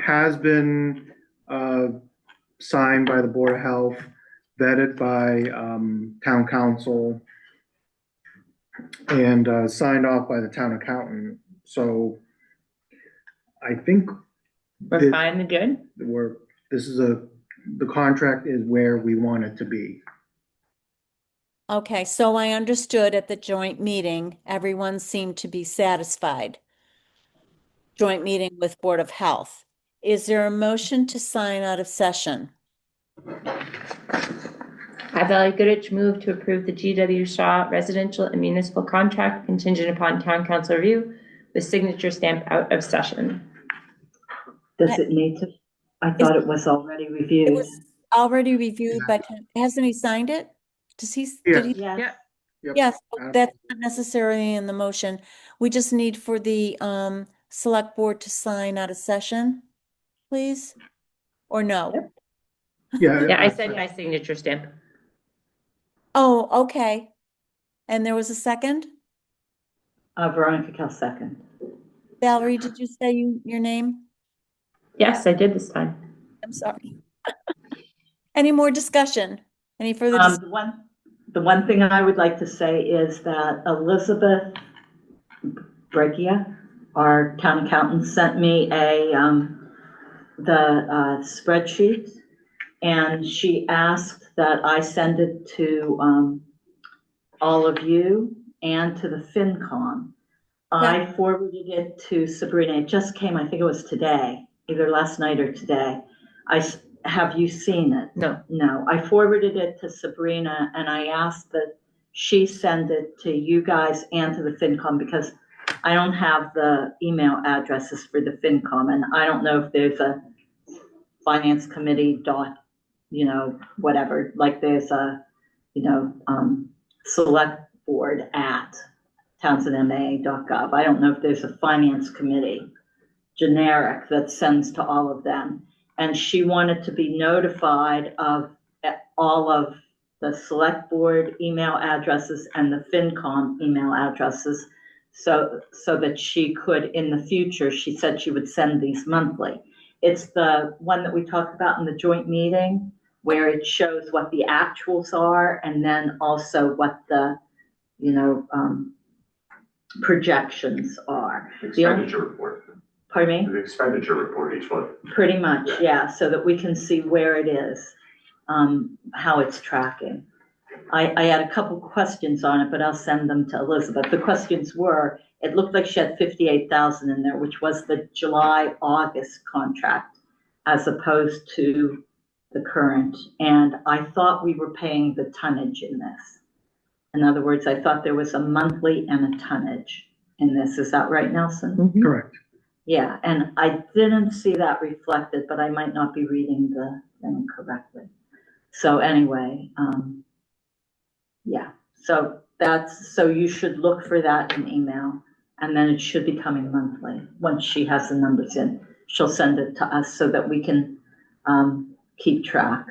has been, signed by the Board of Health, vetted by, town council, and, signed off by the town accountant. So I think We're This- fine and good? the contract is where we want it to be. Okay, so I understood at the joint meeting, everyone seemed to be satisfied. Joint meeting with Board of Health. Is there a motion to sign out of session? I, Valerie Goodrich, move to approve the GW Shaw residential and municipal contract contingent upon town council review with signature stamp out of session. Does it need to? I thought it was already It reviewed. was already reviewed, but hasn't he signed it? Did he? Yes. Yeah. Yep. Yes, that's not necessarily in the motion. We just need for the select board to sign out of session, please? Or no? Yep. Yeah, I said my signature stamp. Oh, okay. And there was a second? Veronica Kell second. Valerie, did you say your name? Yes, I did this time. I'm sorry. Any more discussion? Any further? The one thing I would like to say is that Elizabeth Breccia, our town accountant, sent me the spreadsheet, and she asked that I send it to all of you and to the FinCom. I forwarded it to Sabrina. It just came, I think it was today, either last night or today. Have you seen it? No. No, I forwarded it to Sabrina, and I asked that she send it to you guys and to the FinCom, because I don't have the email addresses for the FinCom, and I don't know if there's a finance committee dot, whatever, like there's a, select board at townsendma.gov. I don't know if there's a finance committee generic that sends to all of them. And she wanted to be notified of all of the select board email addresses and the FinCom email addresses, so that she could, in the future, she said she would send these monthly. It's the one that we talked about in the joint meeting, where it shows what the actuals are, and then also what the, projections are. Expenditure report, Pardon me? the expenditure report each month. Pretty much, yeah, so that we can see where it is, how it's tracking. I had a couple questions on it, but I'll send them to Elizabeth. The questions were, it looked like she had 58,000 in there, which was the July-August contract, as opposed to the current. And I thought we were paying the tonnage in this. In other words, I thought there was a monthly and a tonnage in this. Is that right, Nelson? Correct. Yeah, and I didn't see that reflected, but I might not be reading the thing correctly. So anyway, yeah, so you should look for that in email, and then it should be coming monthly. Once she has the numbers in, she'll send it to us so that we can keep track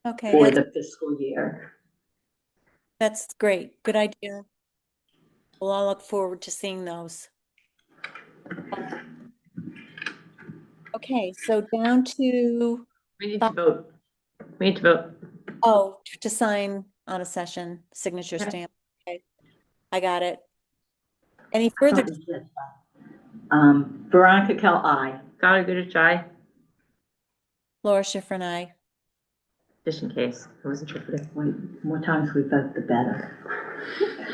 Okay, for the fiscal year. that's great. Good idea. We'll all look forward to seeing those. Okay, so down to, We need to vote. We need to vote. to sign on a session, signature Okay. stamp. Okay, I got it. Any further? Veronica Kell, aye. Got a good try, Laura Schifrin, aye. just in case. I wasn't sure for the. More times we vote, the better.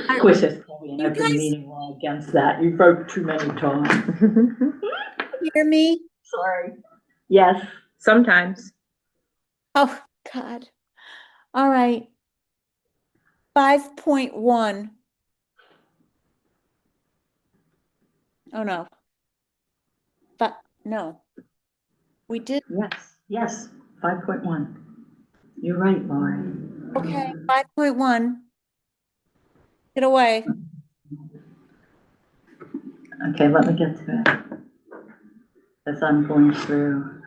Of course, there's probably an You open guys- meeting law against that. You vote too many times. Hear me? Sorry. Yes. Sometimes. Oh, God. All right. 5.1. Oh, no. But, no. We did, Yes, 5.1. You're right, Laurie. okay, 5.1. Get away. Okay, let me get to it. As I'm going through.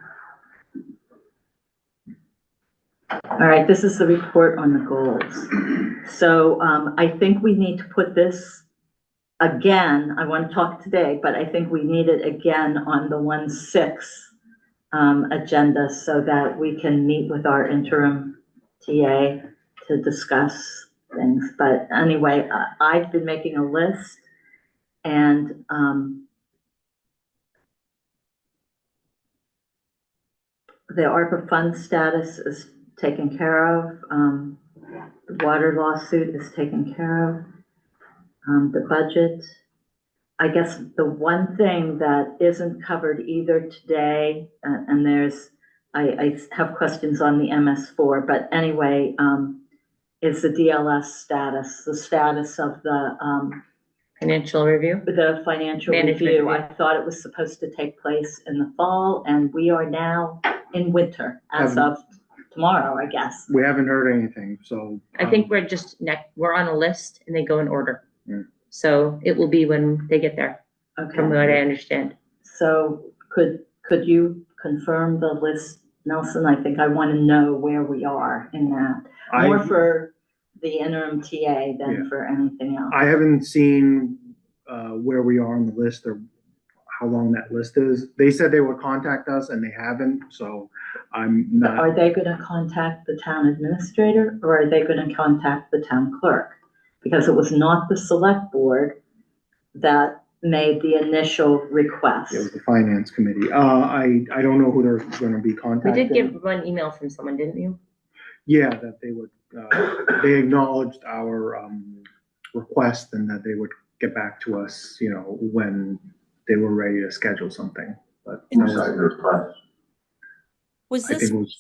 All right, this is the report on the goals. So I think we need to put this again. I want to talk today, but I think we need it again on the 1/6 agenda so that we can meet with our interim TA to discuss things. But anyway, I've been making a list, and the ARPA fund status is taken care of. The water lawsuit is taken care of. The budget, I guess the one thing that isn't covered either today, and I have questions on the MS4, but anyway, is the DLS status, the status of the Financial review. financial Management review. review. I thought it was supposed to take place in the fall, and we are now in winter as of tomorrow, I guess. We haven't heard anything, so. I think we're just we're on a list and they go in order. Yeah. So it will be when they get there, from Okay, what I understand. so could you confirm the list, Nelson? I think I want to know where we are in that. More for the interim TA than for anything else. I haven't seen where we are on the list or how long that list is. They said they would contact us and they haven't, so I'm not. Are they going to contact the town administrator, or are they going to contact the town clerk? Because it was not the select board that made the initial request. It was the finance committee. I don't know who they're gonna be We contacting. did get one email from someone, didn't you? Yeah, that they would, they acknowledged our, request and that they would get back to us, when they were ready to schedule something, but. that Who was- signed the request? Was I this, think it was,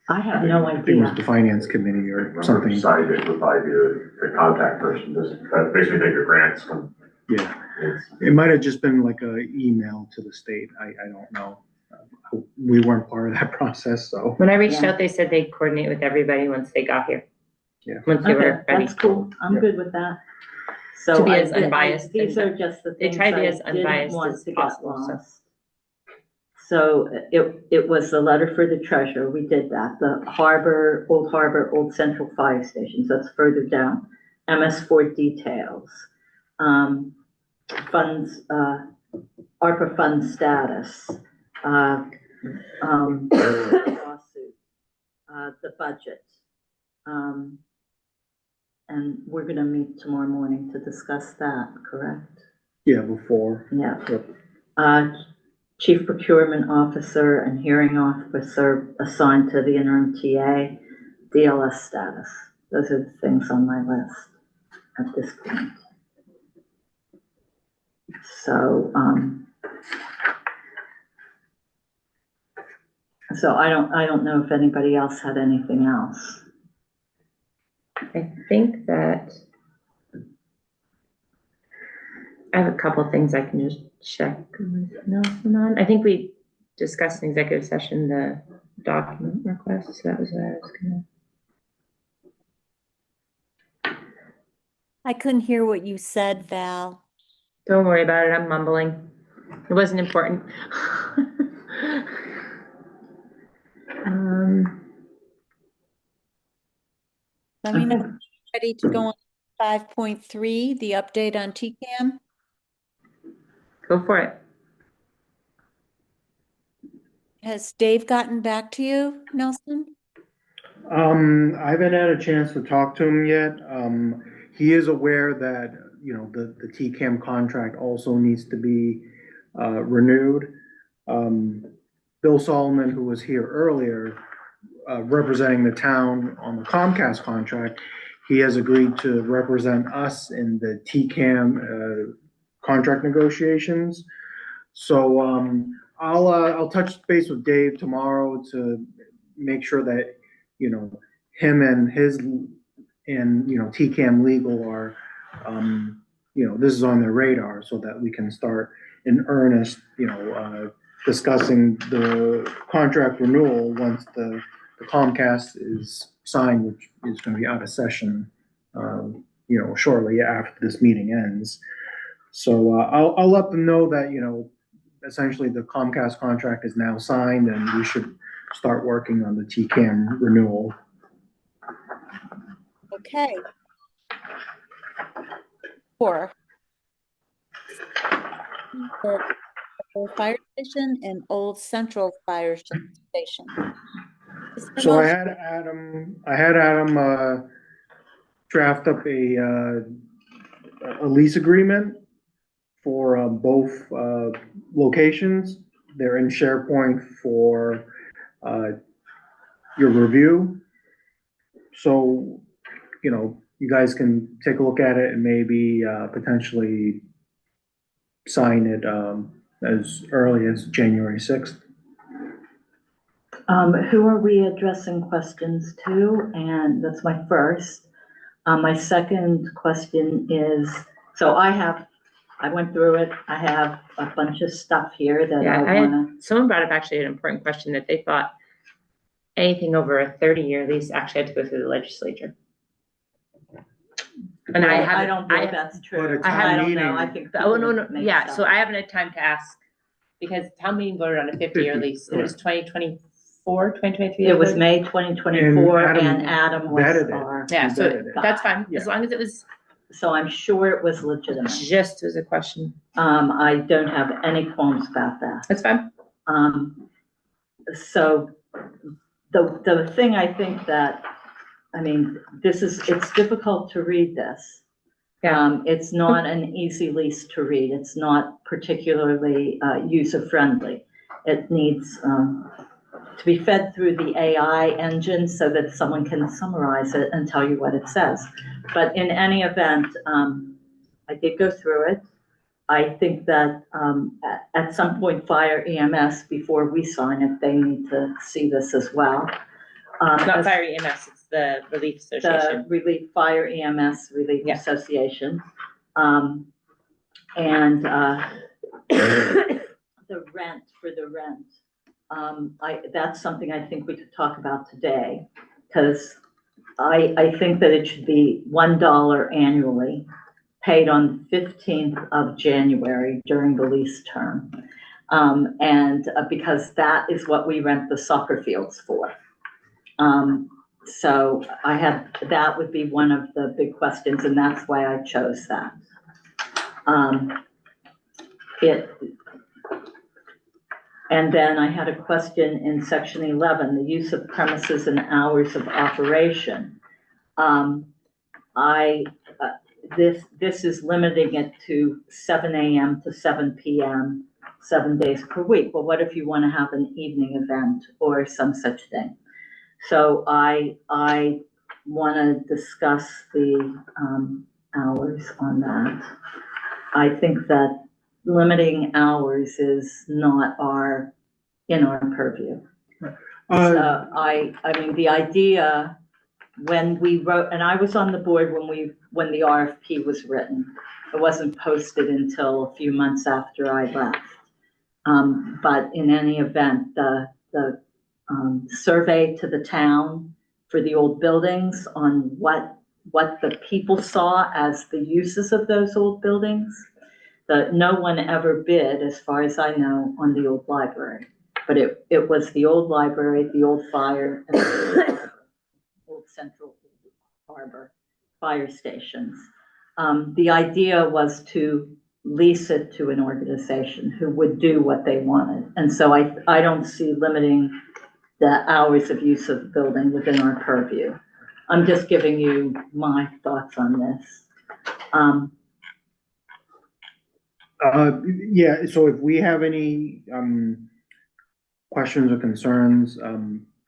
I have no I think it was idea. the finance committee or Whoever something. signed it would probably be the contact person, just basically take the grants from Yeah, It might have just been like a email to the state. I don't know. We weren't part of that process, so. When I reached Yeah. out, they said they'd coordinate with everybody once they got here. Yeah. Once they Okay, were ready. that's cool. I'm good with that. So To be I as did- unbiased These and- are just the They things tried to be I as didn't unbiased want as to get possible, so. lost. So it was the letter for the treasurer. We did that. The Old Central Fire Station. So that's further down. MS4 details. Funds, ARPA fund status. Lawsuit. The budget. And we're gonna meet tomorrow morning to discuss that, correct? Yeah, before. Yeah. Yep. Chief Procurement Officer and Hearing Officer assigned to the interim TA, DLS status. Those are the things on my list at this point. So, I don't know if anybody else had anything else. I think that I have a couple things I can just check with Nelson on. I think we discussed in executive session the document request, so that was what I was gonna. I couldn't hear what you said, Val. Don't worry about it, I'm mumbling. It wasn't important. Let me know when you're ready to go on 5.3, the update on TCAM. Go for it. Has Dave gotten back to you, Nelson? I haven't had a chance to talk to him yet. He is aware that, the TCAM contract also needs to be, renewed. Bill Solomon, who was here earlier, representing the town on the Comcast contract, he has agreed to represent us in the TCAM, contract negotiations. So, I'll touch base with Dave tomorrow to make sure that, him and TCAM legal are, this is on their radar so that we can start in earnest, discussing the contract renewal once the Comcast is signed, which is gonna be out of session, shortly after this meeting ends. So, I'll let them know that, essentially the Comcast contract is now signed and we should start working on the TCAM renewal. Okay. 4. The fire station and Old Central Fire Station. So I had Adam draft up a lease agreement for both locations. They're in SharePoint for your review. So, you guys can take a look at it and maybe potentially sign it as early as January 6th. Who are we addressing questions to? And that's my first. My second question is, so I went through it. I have a bunch of stuff here that Yeah, I wanna. someone brought up actually an important question that they thought anything over a 30-year lease actually had to go through the legislature. And I don't think that's But true. it's I don't meeting- know. I think. Oh, no, people make yeah, stuff so I haven't had time to ask, because town meeting voted on a 50-year 50, lease, and it was 2024, 2023. It was May 2024 And and Adam was vetted it. our, Yeah, We so vetted it. that's fine, Yeah. as long as it was so I'm sure it was legitimate. just as a question. I don't have any qualms about that. That's fine. So the thing I think that, it's difficult to read this. It's not an easy lease to read. It's not particularly user-friendly. It needs to be fed through the AI engine so that someone can summarize it and tell you what it says. But in any event, I did go through it. I think that at some point, Fire EMS, before we sign it, they need to see this as well. Not Fire EMS, it's the Relief Association. The Fire EMS Relief Yeah. Association. And, the rent, that's something I think we could talk about today, because I think that it should be $1 annually, paid on the 15th of January during the lease term. Because that is what we rent the soccer fields for. So that would be one of the big questions, and that's why I chose that. And then I had a question in section 11, the use of premises and hours of operation. This is limiting it to 7 a.m. to 7 p.m., 7 days per week. Well, what if you want to have an evening event or some such thing? So I want to discuss the hours on that. I think that limiting hours is not in our purview. So I mean, the idea when we wrote, and I was on the board when the RFP was written. It wasn't posted until a few months after I left. But in any event, the survey to the town for the old buildings on what the people saw as the uses of those old buildings. No one ever bid, as far as I know, on the old library. But it was the old library, the old fire, and the old Central Harbor fire stations. The idea was to lease it to an organization who would do what they wanted. And so I don't see limiting the hours of use of the building within our purview. I'm just giving you my thoughts on this. Yeah, so if we have any questions or concerns,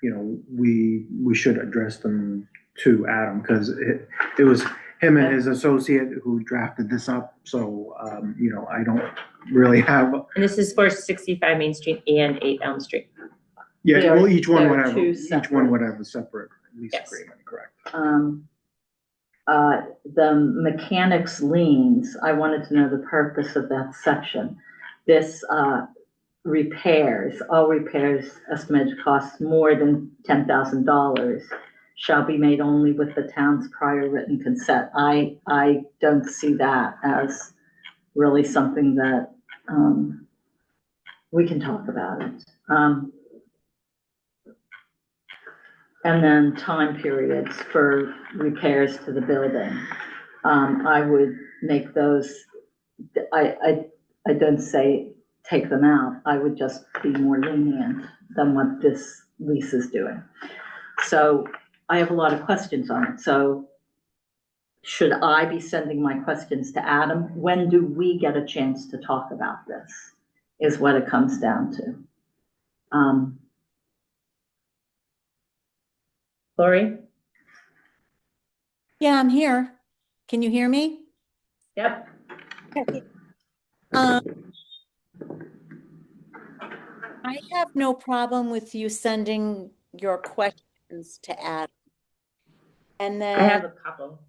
we should address them to Adam, because it was him and his associate who drafted this up. So, I don't really have. And this is for 65 Main Street and 8 Elm Street. Yeah, well, each one would They're have a separate lease agreement, correct? The mechanics liens, I wanted to know the purpose of that section. This all repairs estimated costs more than $10,000 shall be made only with the town's prior written consent. I don't see that as really something that we can talk about it. And then time periods for repairs to the building. I would make those, I don't say take them out. I would just be more lenient than what this lease is doing. So I have a lot of questions on it. So should I be sending my questions to Adam? When do we get a chance to talk about this is what it comes down to. Lori? Yeah, I'm here. Can you hear me? Yep. I have no problem with you sending your questions to Adam. And then I have a couple.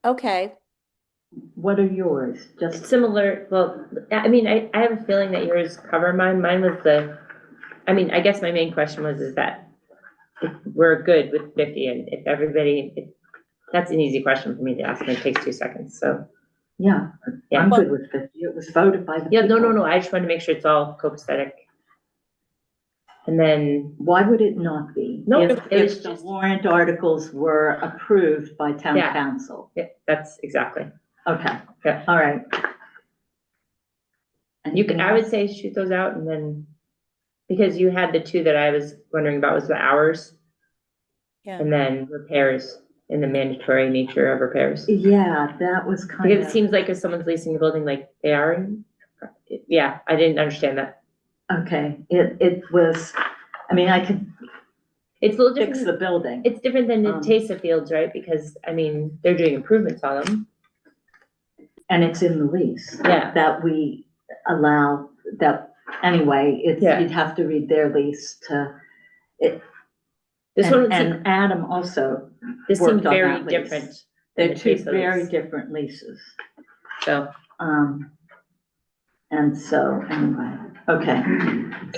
Okay. What are yours? Just Similar, well, I mean, I have a feeling that yours cover mine. Mine was I guess my main question is that if we're good with 50, and if everybody, that's an easy question for me to ask, and it takes 2 seconds, so. yeah, I'm good with 50. It was voted by the Yeah, people. no, I just want to make sure it's all copacetic. And then. Why would it not be? No, If it was the just. warrant articles were approved by town Yeah. council. Yeah, that's exactly. Okay. Yeah. All right. I would say shoot those out, and then, because you had the two that I was wondering about was the hours. Yeah. And then repairs and the mandatory nature of repairs. Yeah, that was kind Because of. it seems like if someone's leasing the building, like they are, yeah, I didn't understand that. Okay, it was, I could It's a little fix the different, building. it's different than the Um, Tesa Fields, right? Because, they're doing improvements on them. And it's in the lease. Yeah. That we allow, anyway, Yeah. you'd have to read their lease to, This one, and Adam also, this worked seemed on very that lease. different. they're than the two Tesa very lease. different leases. So, And so, anyway, okay.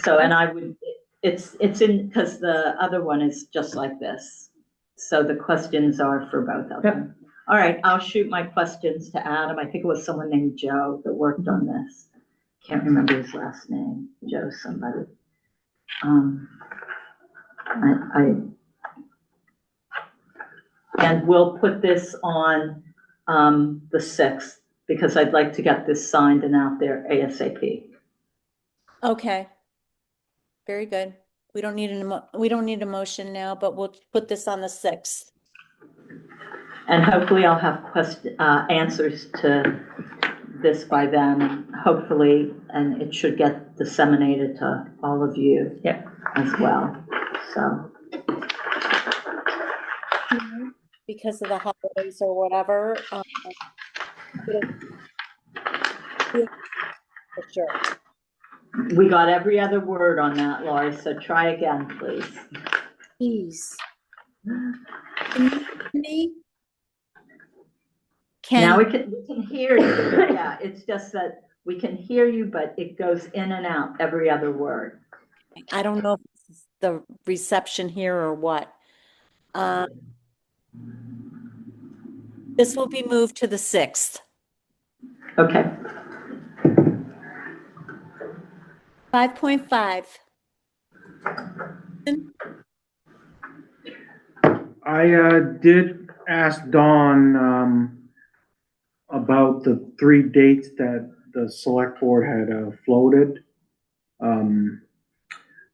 So, and I would, it's in, because the other one is just like this. So the questions are for both of them. All right, I'll shoot my questions to Adam. I think it was someone named Joe that worked on this. Can't remember his last name, Joe somebody. And we'll put this on the 6th, because I'd like to get this signed and out there ASAP. Okay. Very good. We don't need we don't need a motion now, but we'll put this on the 6th. And hopefully I'll have answers to this by then, hopefully, and it should get disseminated to all of you as well, so. Because of the holidays or whatever. For sure. We got every other word on that, Laurie, so try again, please. Please. Can you hear me? Now we can hear you. Yeah, it's just that we can hear you, but it goes in and out every other word. I don't know if it's the reception here or what. This will be moved to the 6th. Okay. 5.5. I did ask Dawn about the 3 dates that the select board had floated.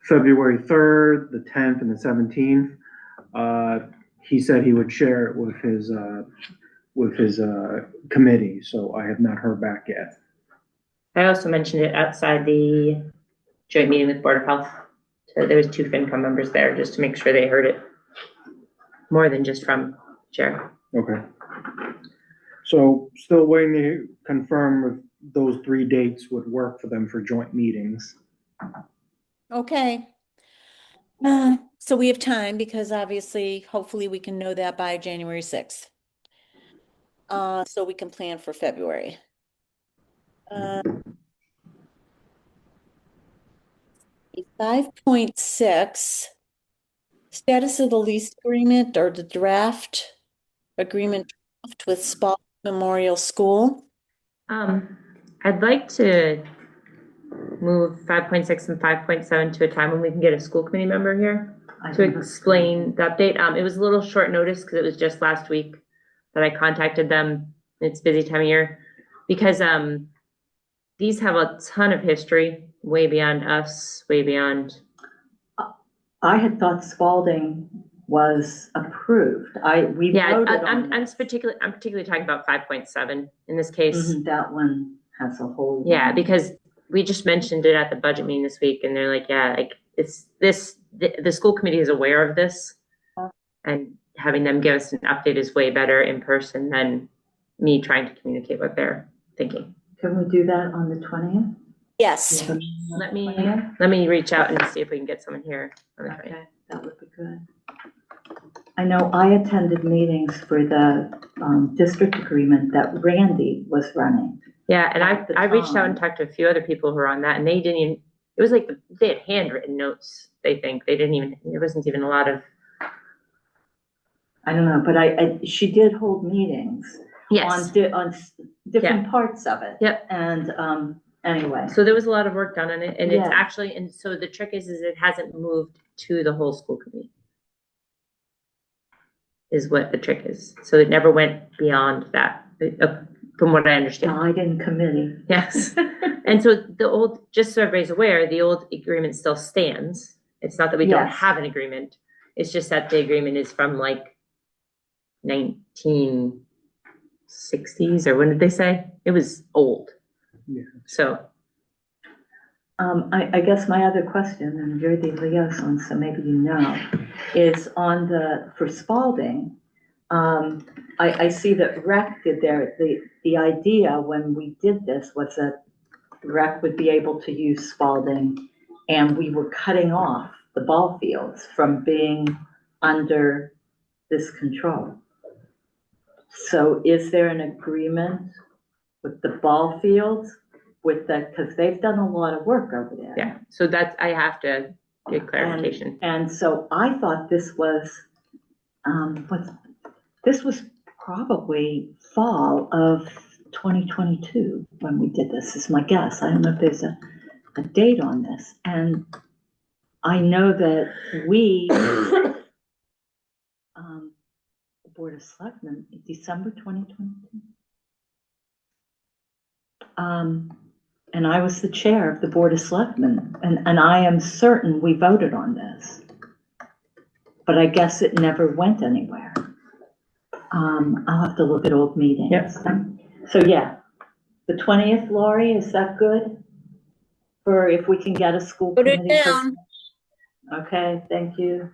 February 3rd, the 10th, and the 17th. He said he would share it with his committee, so I have not heard back yet. I also mentioned it outside the joint meeting with Board of Health. So there was 2 FinCom members there just to make sure they heard it more than just from Chair. Okay. So still waiting to confirm if those 3 dates would work for them for joint meetings. Okay. So we have time because obviously, hopefully we can know that by January 6th. So we can plan for February. 5.6, status of the lease agreement or the draft agreement with Spalding Memorial School. I'd like to move 5.6 and 5.7 to a time when we can get a school committee member here to explain the update. It was a little short notice because it was just last week that I contacted them. It's a busy time of year because these have a ton of history, way beyond us, way beyond. I had thought Spalding was approved. I'm particularly talking about 5.7 in this case. That one has a whole. Yeah, because we just mentioned it at the budget meeting this week, and they're like, yeah, like it's this. The school committee is aware of this, and having them give us an update is way better in person than me trying to communicate what they're thinking. Can we do that on the 20th? Yes. Let me reach out and see if we can get someone here on the 20th. Okay, that would be good. I know I attended meetings for the district agreement that Randy was running. Yeah, and I reached out and talked to a few other people who were on that, and they didn't even. It was like they had handwritten notes. They think they didn't even. There wasn't even a lot of. I don't know, but she did hold meetings. Yes. On different parts of it. Yep. And anyway. So there was a lot of work done on it, and Yeah. it's actually, and so the trick is it hasn't moved to the whole school committee. Is what the trick is. So it never went beyond that, from what I understand. Died in committee. Yes. And so the old, just so everybody's aware, the old agreement still stands. It's not that we don't Yes. have an agreement. It's just that the agreement is from like 1960s, or when did they say? It was old. Yeah. So. I guess my other question, and you're the liaison, so maybe you know, is on for Spalding. I see that REC did the idea when we did this was that REC would be able to use Spalding, and we were cutting off the ball fields from being under this control. So is there an agreement with the ball fields with that, because they've done a lot of work over there. Yeah, so that's, I have to get clarification. And so I thought this was, this was probably fall of 2022 when we did this, is my guess. I don't know if there's a date on this. And I know that we, the Board of Selectmen, in December 2022. And I was the chair of the Board of Selectmen, and I am certain we voted on this. But I guess it never went anywhere. I'll have to look at old meetings. Yep. So yeah, the 20th, Lori, is that good? For if we can get a school Put it committee down. person? Okay, thank you.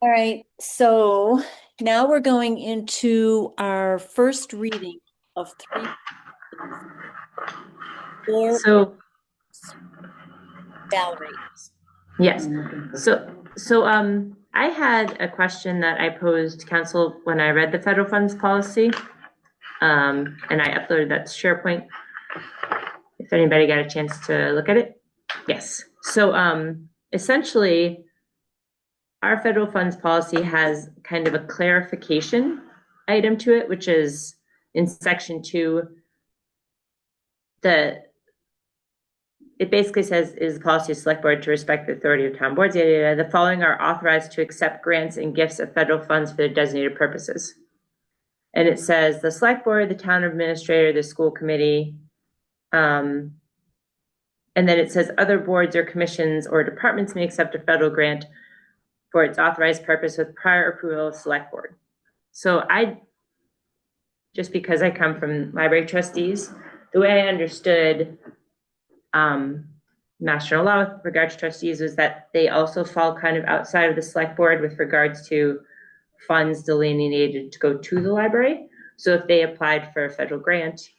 All right, so now we're going into our first reading of 3. For So, Valerie. yes, so I had a question that I posed to council when I read the federal funds policy. And I uploaded that to SharePoint. If anybody got a chance to look at it. Yes, so essentially, our federal funds policy has kind of a clarification item to it, which is in section 2, it basically says, is the policy of select board to respect the authority of town boards, yada, yada. The following are authorized to accept grants and gifts of federal funds for their designated purposes. And it says the select board, the town administrator, the school committee, and then it says other boards or commissions or departments may accept a federal grant for its authorized purpose with prior approval of select board. So just because I come from library trustees, the way I understood Mass General law with regard to trustees was that they also fall kind of outside of the select board with regards to funds delineated to go to the library. So if they applied for a federal grant,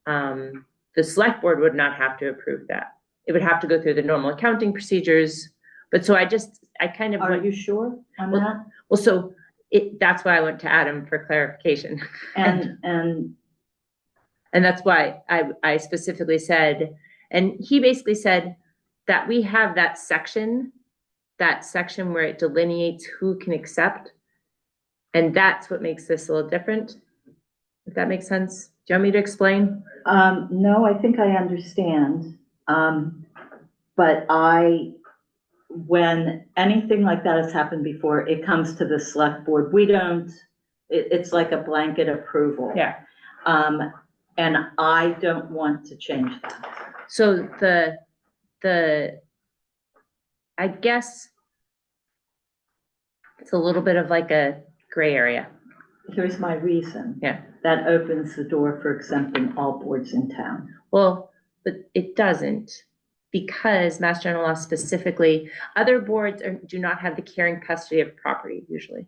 the select board would not have to approve that. It would have to go through the normal accounting procedures. But so I kind of. Are you sure on that? Well, so that's why I went to Adam for clarification. And that's why I specifically said, and he basically said that we have that section where it delineates who can accept. And that's what makes this a little different. If that makes sense. Do you want me to explain? No, I think I understand. But when anything like that has happened before, it comes to the select board. We don't, it's like a blanket approval. Yeah. And I don't want to change that. So I guess it's a little bit of like a gray area. Here's my reason. Yeah. That opens the door for exempting all boards in town. Well, but it doesn't, because Mass General law specifically, other boards do not have the care and custody of property usually.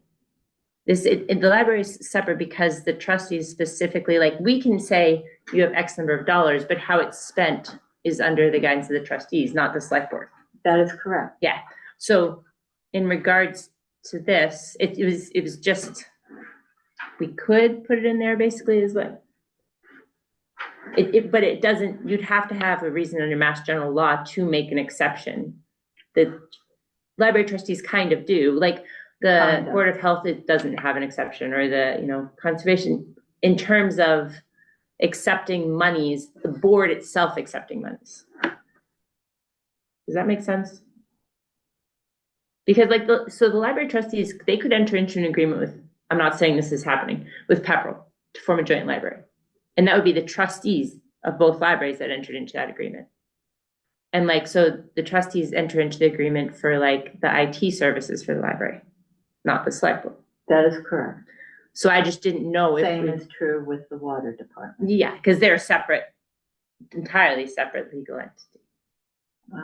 The library is separate because the trustees specifically, like we can say you have X number of dollars, but how it's spent is under the guidance of the trustees, not the select board. That is correct. Yeah. So in regards to this, it was just, we could put it in there basically is what. But it doesn't, you'd have to have a reason under Mass General law to make an exception. The library trustees kind of do, like the Board of Health, it doesn't have an exception, or the, conservation, in terms of accepting monies, the board itself accepting monies. Does that make sense? Because so the library trustees, they could enter into an agreement with, I'm not saying this is happening, with Pepperell to form a joint library. And that would be the trustees of both libraries that entered into that agreement. And so the trustees enter into the agreement for the IT services for the library, not the select board. That is correct. So I just didn't know if. Same is true with the water department. Yeah, because they're entirely separate legal entity.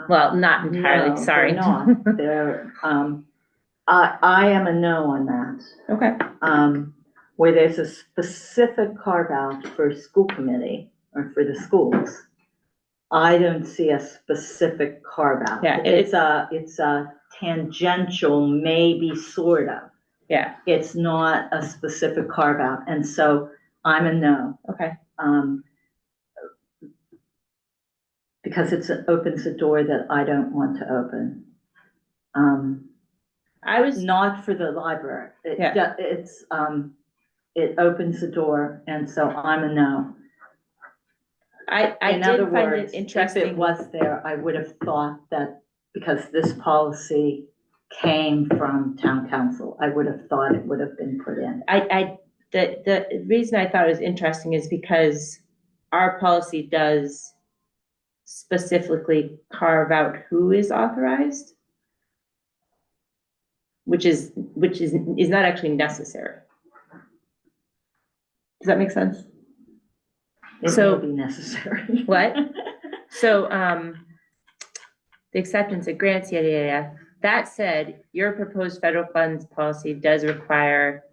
Well, not entirely, no, sorry. They're not. They're, I am a no on that. Okay. Where there's a specific carve out for school committee or for the schools, I don't see a specific carve out. Yeah, it's a tangential, maybe sort of. Yeah, It's not a specific carve out, and so I'm a no. okay. Because it opens a door that I don't want to open. I was, Not for the library. Yeah. It opens the door, and so I'm a no. I In other did find words, it interesting. if it was there, I would have thought that because this policy came from town council, I would have thought it would have been put in. The reason I thought it was interesting is because our policy does specifically carve out who is authorized, which is not actually necessary. Does that make sense? It So- may be necessary. What? So, the acceptance of grants, yada, yada, yada. That said, your proposed federal funds policy does require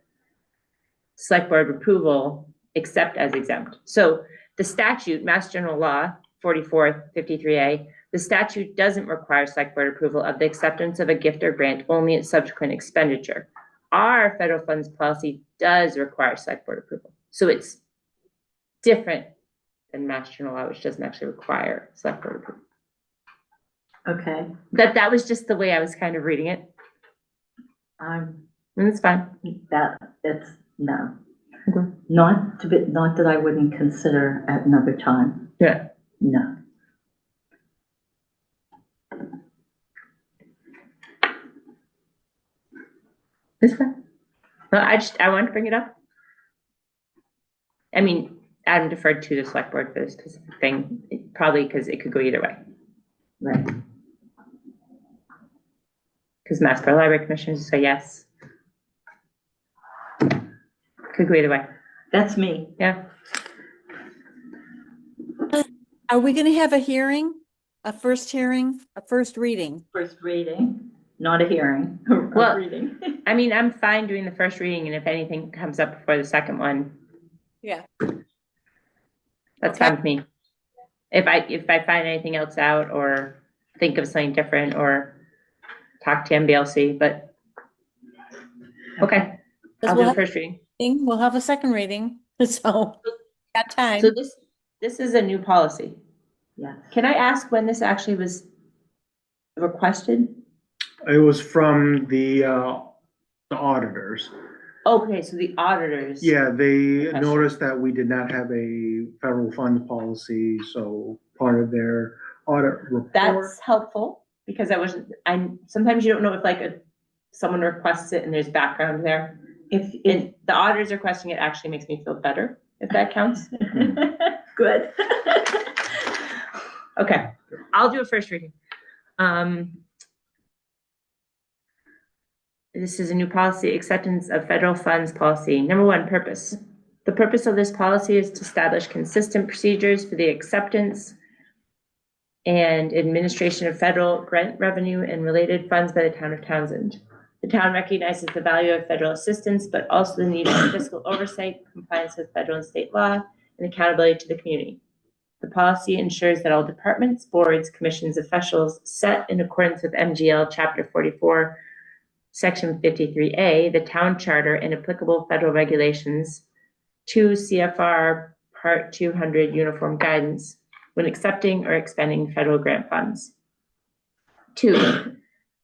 select board approval, except as exempt. So the statute, Mass General Law 4453A, the statute doesn't require select board approval of the acceptance of a gift or grant, only its subsequent expenditure. Our federal funds policy does require select board approval. So it's different than Mass General Law, which doesn't actually require select board approval. Okay, That was just the way I was kind of reading it, and it's fine. it's no. Okay. Not that I wouldn't consider at another time. Yeah. No. It's fine. No, I wanted to bring it up. I mean, Adam deferred to the select board for this specific thing, probably because it could go either way. Right. Because Massboro Library Commissioners say yes. Could go either way. That's me. Yeah. Are we gonna have a hearing? A first hearing, a first reading? First reading, not a hearing. Well, A reading. I mean, I'm fine doing the first reading, and if anything comes up before the second one, Yeah. that's Okay. fine with me. If I find anything else out or think of something different or talk to MBLC, but okay, I'll do We'll the have, first reading. we'll have a second reading, so got time. So this is a new policy. Yes. Can I ask when this actually was requested? It was from the auditors. Okay, so the auditors. Yeah, they Question. noticed that we did not have a federal funds policy, so part of their audit report. That's helpful because sometimes you don't know if someone requests it and there's background there. If the auditors requesting it actually makes me feel better, if that counts. Good. Okay, I'll do a first reading. This is a new policy, acceptance of federal funds policy. Number 1, purpose. The purpose of this policy is to establish consistent procedures for the acceptance and administration of federal grant revenue and related funds by the town of Townsend. The town recognizes the value of federal assistance, but also the need for fiscal oversight, compliance with federal and state law, and accountability to the community. The policy ensures that all departments, boards, commissions, officials set in accordance with MGL Chapter 44, Section 53A, the town charter, and applicable federal regulations, 2 CFR Part 200 Uniform Guidance, when accepting or expending federal grant funds. 2,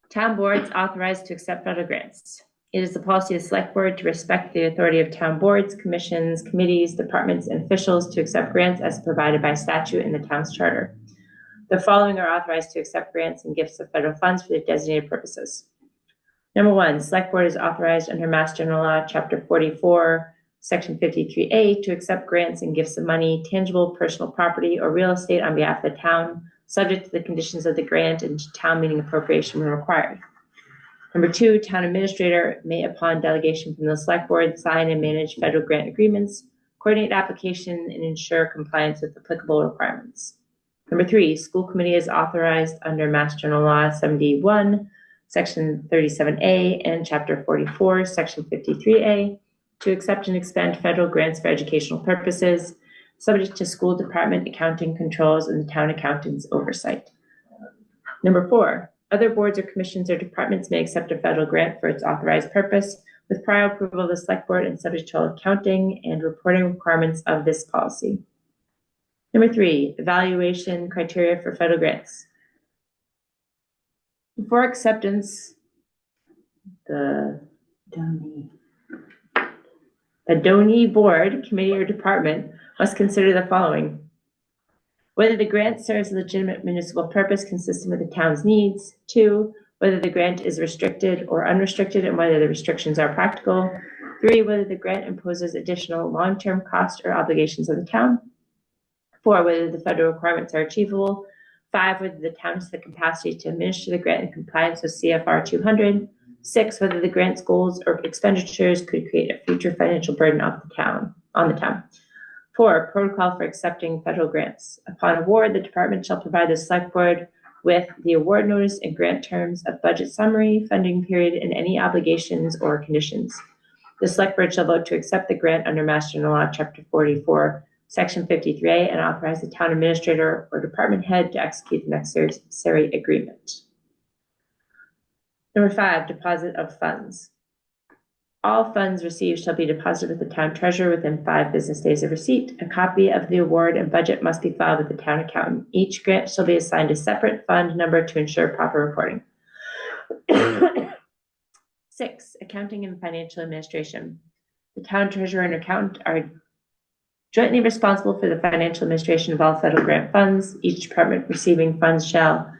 town boards authorized to accept federal grants. It is the policy of the select board to respect the authority of town boards, commissions, committees, departments, and officials to accept grants as provided by statute in the town's charter. The following are authorized to accept grants and gifts of federal funds for their designated purposes. Number 1, select board is authorized under Mass General Law, Chapter 44, Section 53A, to accept grants and gifts of money, tangible personal property, or real estate on behalf of the town, subject to the conditions of the grant and to town meeting appropriation when required. Number 2, town administrator may, upon delegation from the select board, sign and manage federal grant agreements, coordinate application, and ensure compliance with applicable requirements. Number 3, school committee is authorized under Mass General Law 71, Section 37A, and Chapter 44, Section 53A, to accept and expend federal grants for educational purposes, subject to school department accounting controls and the town accountant's oversight. Number 4, other boards or commissions or departments may accept a federal grant for its authorized purpose with prior approval of the select board and subject to all accounting and reporting requirements of this policy. Number 3, evaluation criteria for federal grants. Before acceptance, the donee board, committee, or department must consider the following: whether the grant serves a legitimate municipal purpose consistent with the town's needs. 2, whether the grant is restricted or unrestricted and whether the restrictions are practical. 3, whether the grant imposes additional long-term costs or obligations of the town. 4, whether the federal requirements are achievable. 5, whether the town has the capacity to administer the grant in compliance with CFR 200. 6, whether the grant's goals or expenditures could create a future financial burden on the town. 4, protocol for accepting federal grants. Upon award, the department shall provide the select board with the award notice and grant terms, a budget summary, funding period, and any obligations or conditions. The select board shall vote to accept the grant under Mass General Law, Chapter 44, Section 53A, and authorize the town administrator or department head to execute the necessary agreement. Number 5, deposit of funds. All funds received shall be deposited with the town treasurer within 5 business days of receipt. A copy of the award and budget must be filed with the town accountant. Each grant shall be assigned a separate fund number to ensure proper reporting. 6, accounting and financial administration. The town treasurer and accountant are jointly responsible for the financial administration of all federal grant funds. Each department receiving funds shall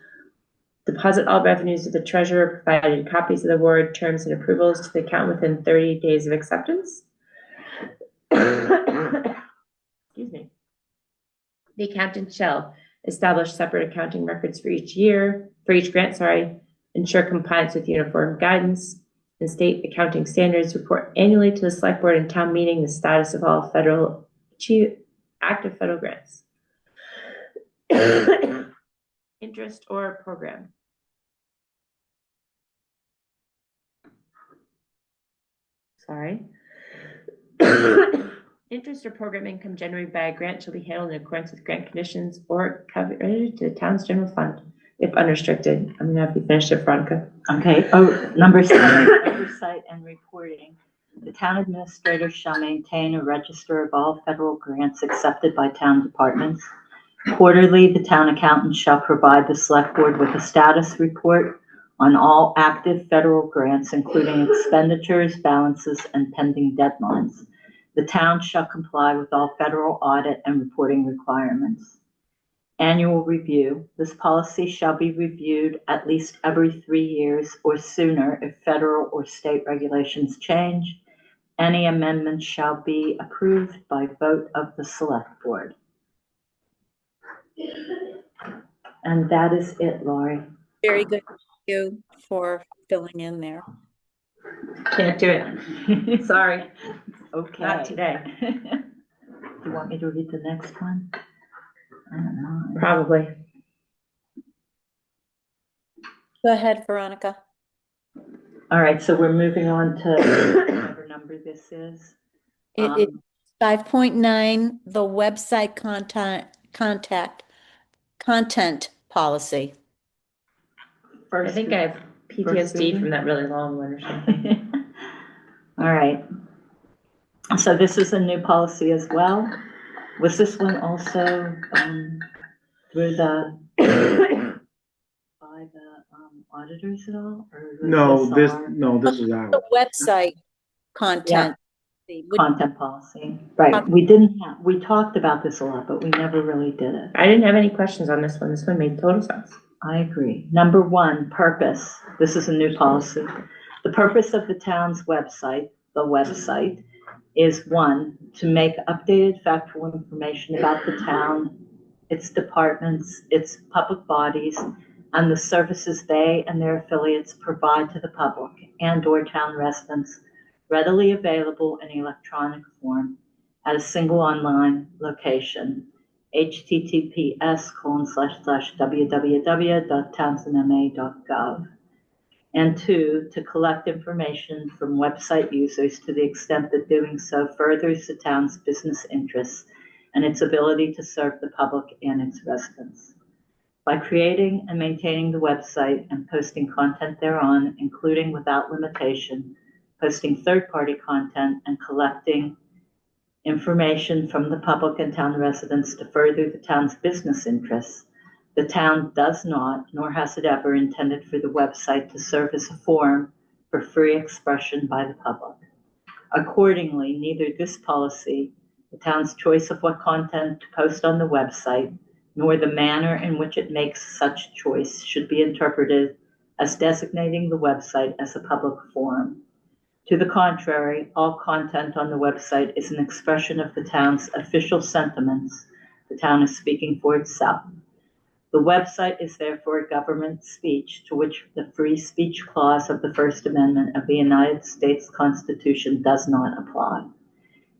deposit all revenues of the treasurer, provided copies of the award, terms, and approvals to the account within 30 days of acceptance. Excuse me. The accountant shall establish separate accounting records for each grant, ensure compliance with uniform guidance and state accounting standards, report annually to the select board and town meeting the status of all active federal grants. Interest or program. Interest or program income generated by a grant shall be handled in accordance with grant conditions or covered to the town's general fund if unrestricted. I'm gonna have you finish it, Veronica. Okay, number 7, oversight and reporting. The town administrator shall maintain a register of all federal grants accepted by town departments. Quarterly, the town accountant shall provide the select board with a status report on all active federal grants, including expenditures, balances, and pending deadlines. The town shall comply with all federal audit and reporting requirements. Annual review. This policy shall be reviewed at least every 3 years or sooner if federal or state regulations change. Any amendments shall be approved by vote of the select board. And that is it, Lori. Very good. Thank you for filling in there. Can't do it. Sorry. Okay. Not today. Do you want me to read the next one? I don't know. Probably. Go ahead, Veronica. All right, so we're moving on to whatever number this is. It is 5.9, the website content policy. I think I have PTSD from that really long one or something. All right. So this is a new policy as well. Was this one also through the by the auditors at all? Or was this this is out. The website content. content policy? Right. We talked about this a lot, but we never really did it. I didn't have any questions on this one. This one made total sense. I agree. Number 1, purpose. This is a new policy. The purpose of the town's website, is 1, to make updated factual information about the town, its departments, its public bodies, and the services they and their affiliates provide to the public and/or town residents, readily available in electronic form at a single online location, https://www.townsendma.gov. And 2, to collect information from website users to the extent that doing so furthers the town's business interests and its ability to serve the public and its residents. By creating and maintaining the website and posting content thereon, including without limitation, posting third-party content, and collecting information from the public and town residents to further the town's business interests, the town does not, nor has it ever intended for the website to serve as a forum for free expression by the public. Accordingly, neither this policy, the town's choice of what content to post on the website, nor the manner in which it makes such choice should be interpreted as designating the website as a public forum. To the contrary, all content on the website is an expression of the town's official sentiments. The town is speaking for itself. The website is therefore government speech to which the free speech clause of the First Amendment of the United States Constitution does not apply.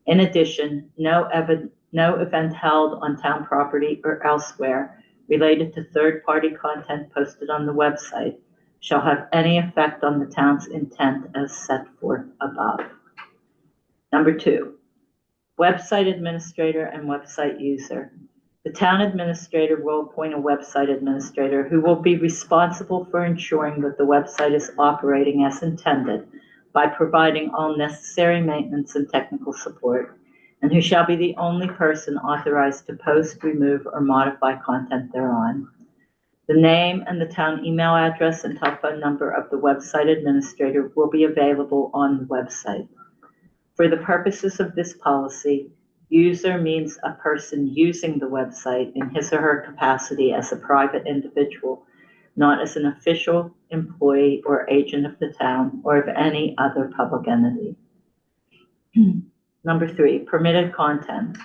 In addition, no event held on town property or elsewhere related to third-party content posted on the website shall have any effect on the town's intent as set forth above. Number 2, website administrator and website user. The town administrator will appoint a website administrator who will be responsible for ensuring that the website is operating as intended by providing all necessary maintenance and technical support, and who shall be the only person authorized to post, remove, or modify content thereon. The name and the town email address and telephone number of the website administrator will be available on the website. For the purposes of this policy, user means a person using the website in his or her capacity as a private individual, not as an official, employee, or agent of the town or of any other public entity. Number 3, permitted content.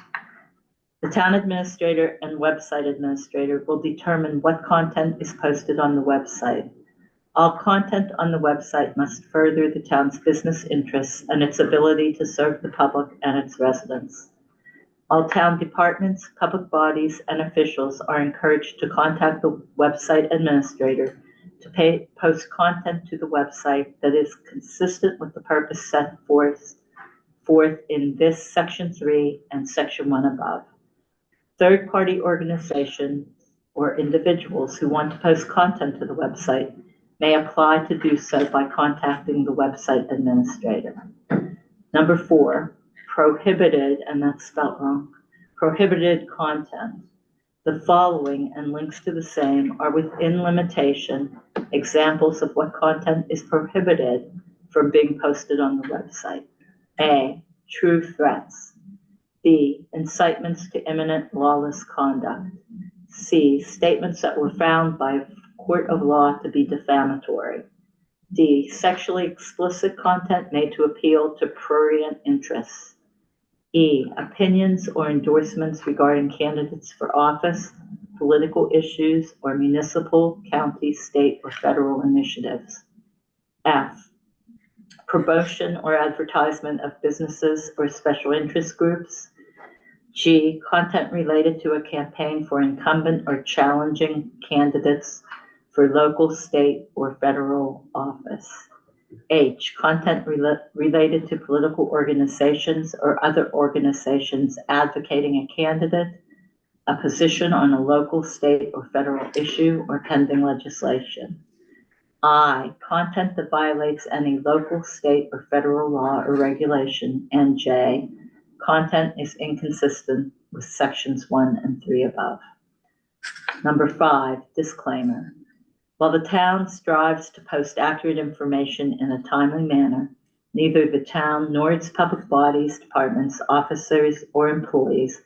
The town administrator and website administrator will determine what content is posted on the website. All content on the website must further the town's business interests and its ability to serve the public and its residents. All town departments, public bodies, and officials are encouraged to contact the website administrator to post content to the website that is consistent with the purpose set forth in this Section 3 and Section 1 above. Third-party organizations or individuals who want to post content to the website may apply to do so by contacting the website administrator. Number 4, prohibited, and that's spelled wrong, prohibited content. The following and links to the same are within limitation examples of what content is prohibited from being posted on the website. A, true threats. B, incitements to imminent lawless conduct. C, statements that were found by a court of law to be defamatory. D, sexually explicit content made to appeal to prurient interests. E, opinions or endorsements regarding candidates for office, political issues, or municipal, county, state, or federal initiatives. F, promotion or advertisement of businesses or special interest groups. G, content related to a campaign for incumbent or challenging candidates for local, state, or federal office. H, content related to political organizations or other organizations advocating a candidate, a position on a local, state, or federal issue, or pending legislation. I, content that violates any local, state, or federal law or regulation. And J, content is inconsistent with Sections 1 and 3 above. Number 5, disclaimer. While the town strives to post accurate information in a timely manner, neither the town nor its public bodies, departments, officers, or employees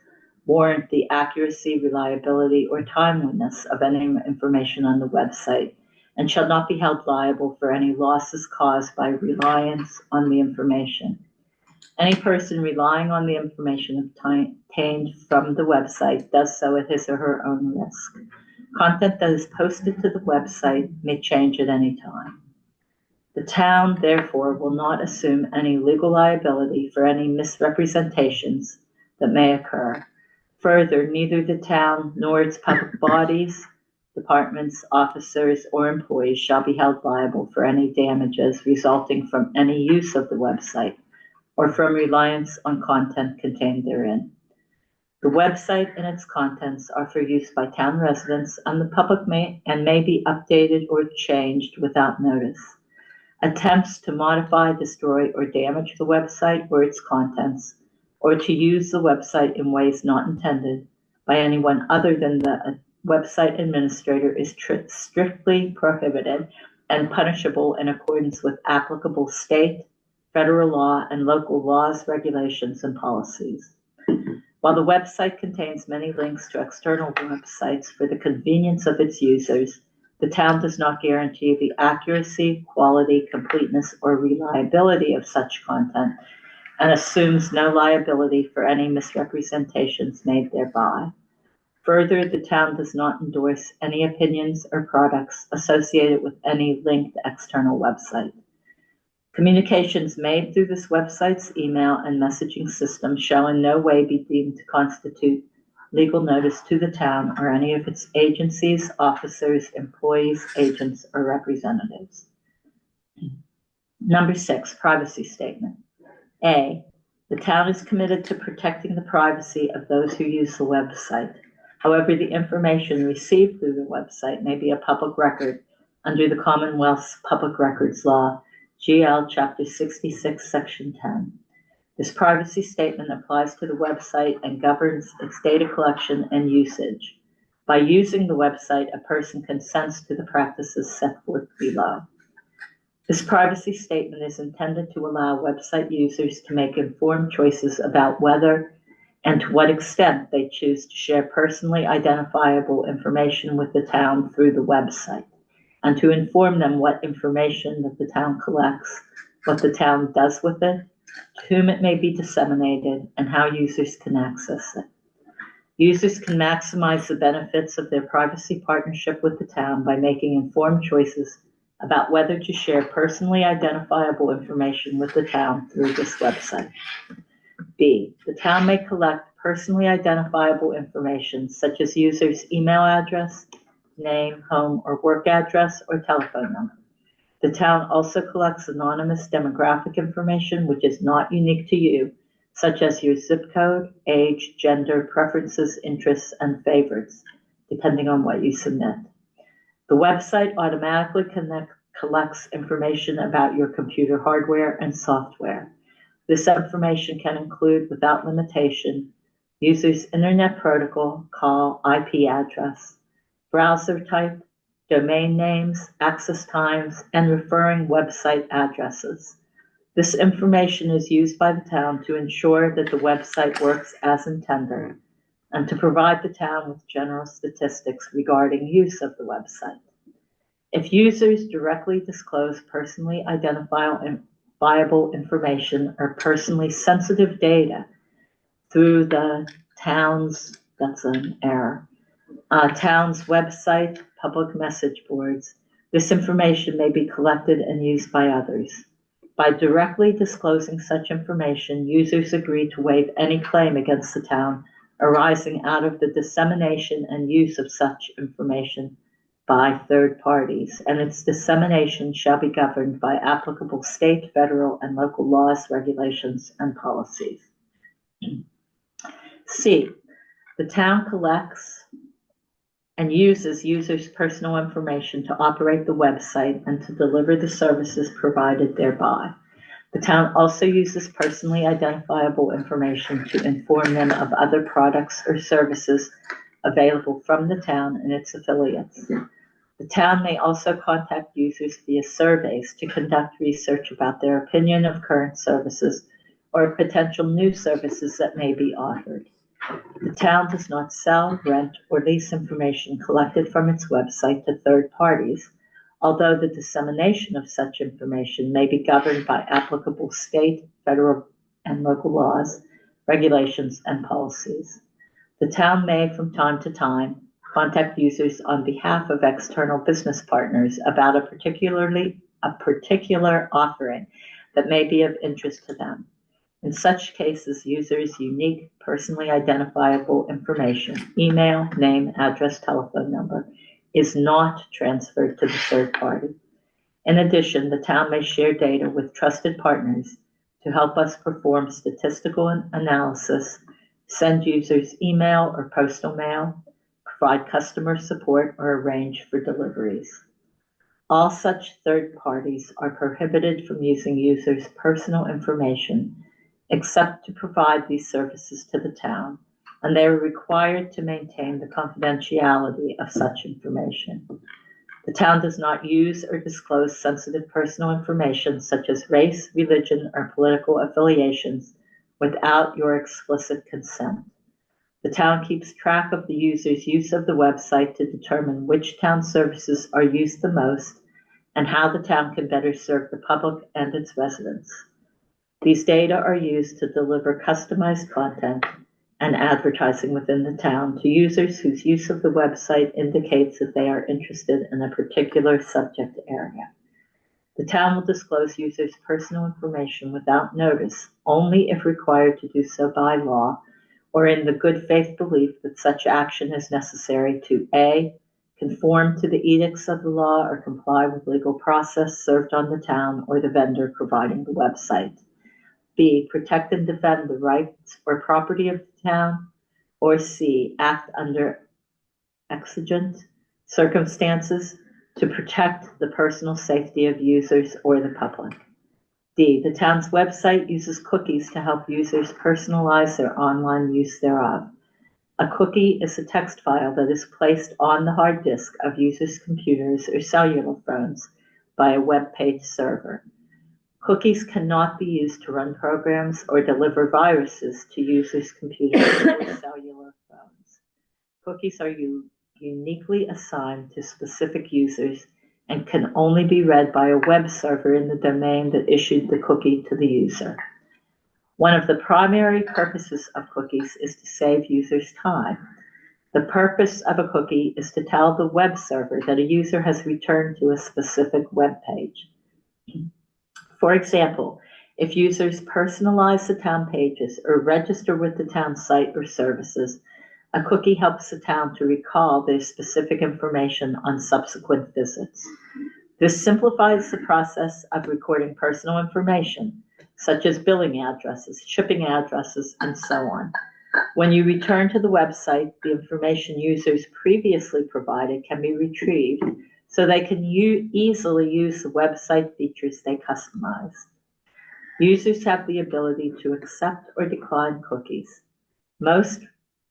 warrant the accuracy, reliability, or timeliness of any information on the website and shall not be held liable for any losses caused by reliance on the information. Any person relying on the information obtained from the website does so at his or her own risk. Content that is posted to the website may change at any time. The town, therefore, will not assume any legal liability for any misrepresentations that may occur. Further, neither the town nor its public bodies, departments, officers, or employees shall be held liable for any damages resulting from any use of the website or from reliance on content contained therein. The website and its contents are for use by town residents, and the public may be updated or changed without notice. attempts to modify, destroy, or damage the website or its contents, or to use the website in ways not intended by anyone other than the website administrator is strictly prohibited and punishable in accordance with applicable state, federal law, and local laws, regulations, and policies. While the website contains many links to external websites for the convenience of its users, the town does not guarantee the accuracy, quality, completeness, or reliability of such content and assumes no liability for any misrepresentations made thereby. Further, the town does not endorse any opinions or products associated with any linked external website. Communications made through this website's email and messaging system shall in no way be deemed to constitute legal notice to the town or any of its agencies, officers, employees, agents, or representatives. Number 6, privacy statement. A, the town is committed to protecting the privacy of those who use the website. However, the information received through the website may be a public record under the Commonwealth's Public Records Law, GL Chapter 66, Section 10. This privacy statement applies to the website and governs its data collection and usage. By using the website, a person consents to the practices set forth below. This privacy statement is intended to allow website users to make informed choices about whether and to what extent they choose to share personally identifiable information with the town through the website, and to inform them what information that the town collects, what the town does with it, to whom it may be disseminated, and how users can access it. Users can maximize the benefits of their privacy partnership with the town by making informed choices about whether to share personally identifiable information with the town through this website. B, the town may collect personally identifiable information such as users' email address, name, home, or work address, or telephone number. The town also collects anonymous demographic information which is not unique to you, such as your zip code, age, gender, preferences, interests, and favorites, depending on what you submit. The website automatically collects information about your computer hardware and software. This information can include, without limitation, users' internet protocol, call, IP address, browser type, domain names, access times, and referring website addresses. This information is used by the town to ensure that the website works as intended and to provide the town with general statistics regarding use of the website. If users directly disclose personally identifiable information or personally sensitive data through the town's, that's an error, town's website, public message boards, this information may be collected and used by others. By directly disclosing such information, users agree to waive any claim against the town arising out of the dissemination and use of such information by third parties, and its dissemination shall be governed by applicable state, federal, and local laws, regulations, and policies. C, the town collects and uses users' personal information to operate the website and to deliver the services provided thereby. The town also uses personally identifiable information to inform them of other products or services available from the town and its affiliates. The town may also contact users via surveys to conduct research about their opinion of current services or potential new services that may be offered. The town does not sell, rent, or lease information collected from its website to third parties, although the dissemination of such information may be governed by applicable state, federal, and local laws, regulations, and policies. The town may, from time to time, contact users on behalf of external business partners about a particular offering that may be of interest to them. In such cases, users' unique, personally identifiable information, email, name, address, telephone number, is not transferred to the third party. In addition, the town may share data with trusted partners to help us perform statistical analysis, send users email or postal mail, provide customer support, or arrange for deliveries. All such third parties are prohibited from using users' personal information except to provide these services to the town, and they are required to maintain the confidentiality of such information. The town does not use or disclose sensitive personal information such as race, religion, or political affiliations without your explicit consent. The town keeps track of the user's use of the website to determine which town services are used the most and how the town can better serve the public and its residents. These data are used to deliver customized content and advertising within the town to users whose use of the website indicates that they are interested in a particular subject area. The town will disclose users' personal information without notice only if required to do so by law or in the good faith belief that such action is necessary to A, conform to the edicts of the law or comply with legal process served on the town or the vendor providing the website. B, protect and defend the rights or property of the town, or C, act under exigent circumstances to protect the personal safety of users or the public. D, the town's website uses cookies to help users personalize their online use thereof. A cookie is a text file that is placed on the hard disk of users' computers or cellular phones by a web page server. Cookies cannot be used to run programs or deliver viruses to users' computers or cellular phones. Cookies are uniquely assigned to specific users and can only be read by a web server in the domain that issued the cookie to the user. One of the primary purposes of cookies is to save users time. The purpose of a cookie is to tell the web server that a user has returned to a specific web page. For example, if users personalize the town pages or register with the town site or services, a cookie helps the town to recall their specific information on subsequent visits. This simplifies the process of recording personal information, such as billing addresses, shipping addresses, and so on. When you return to the website, the information users previously provided can be retrieved so they can easily use the website features they customized. Users have the ability to accept or decline cookies. Most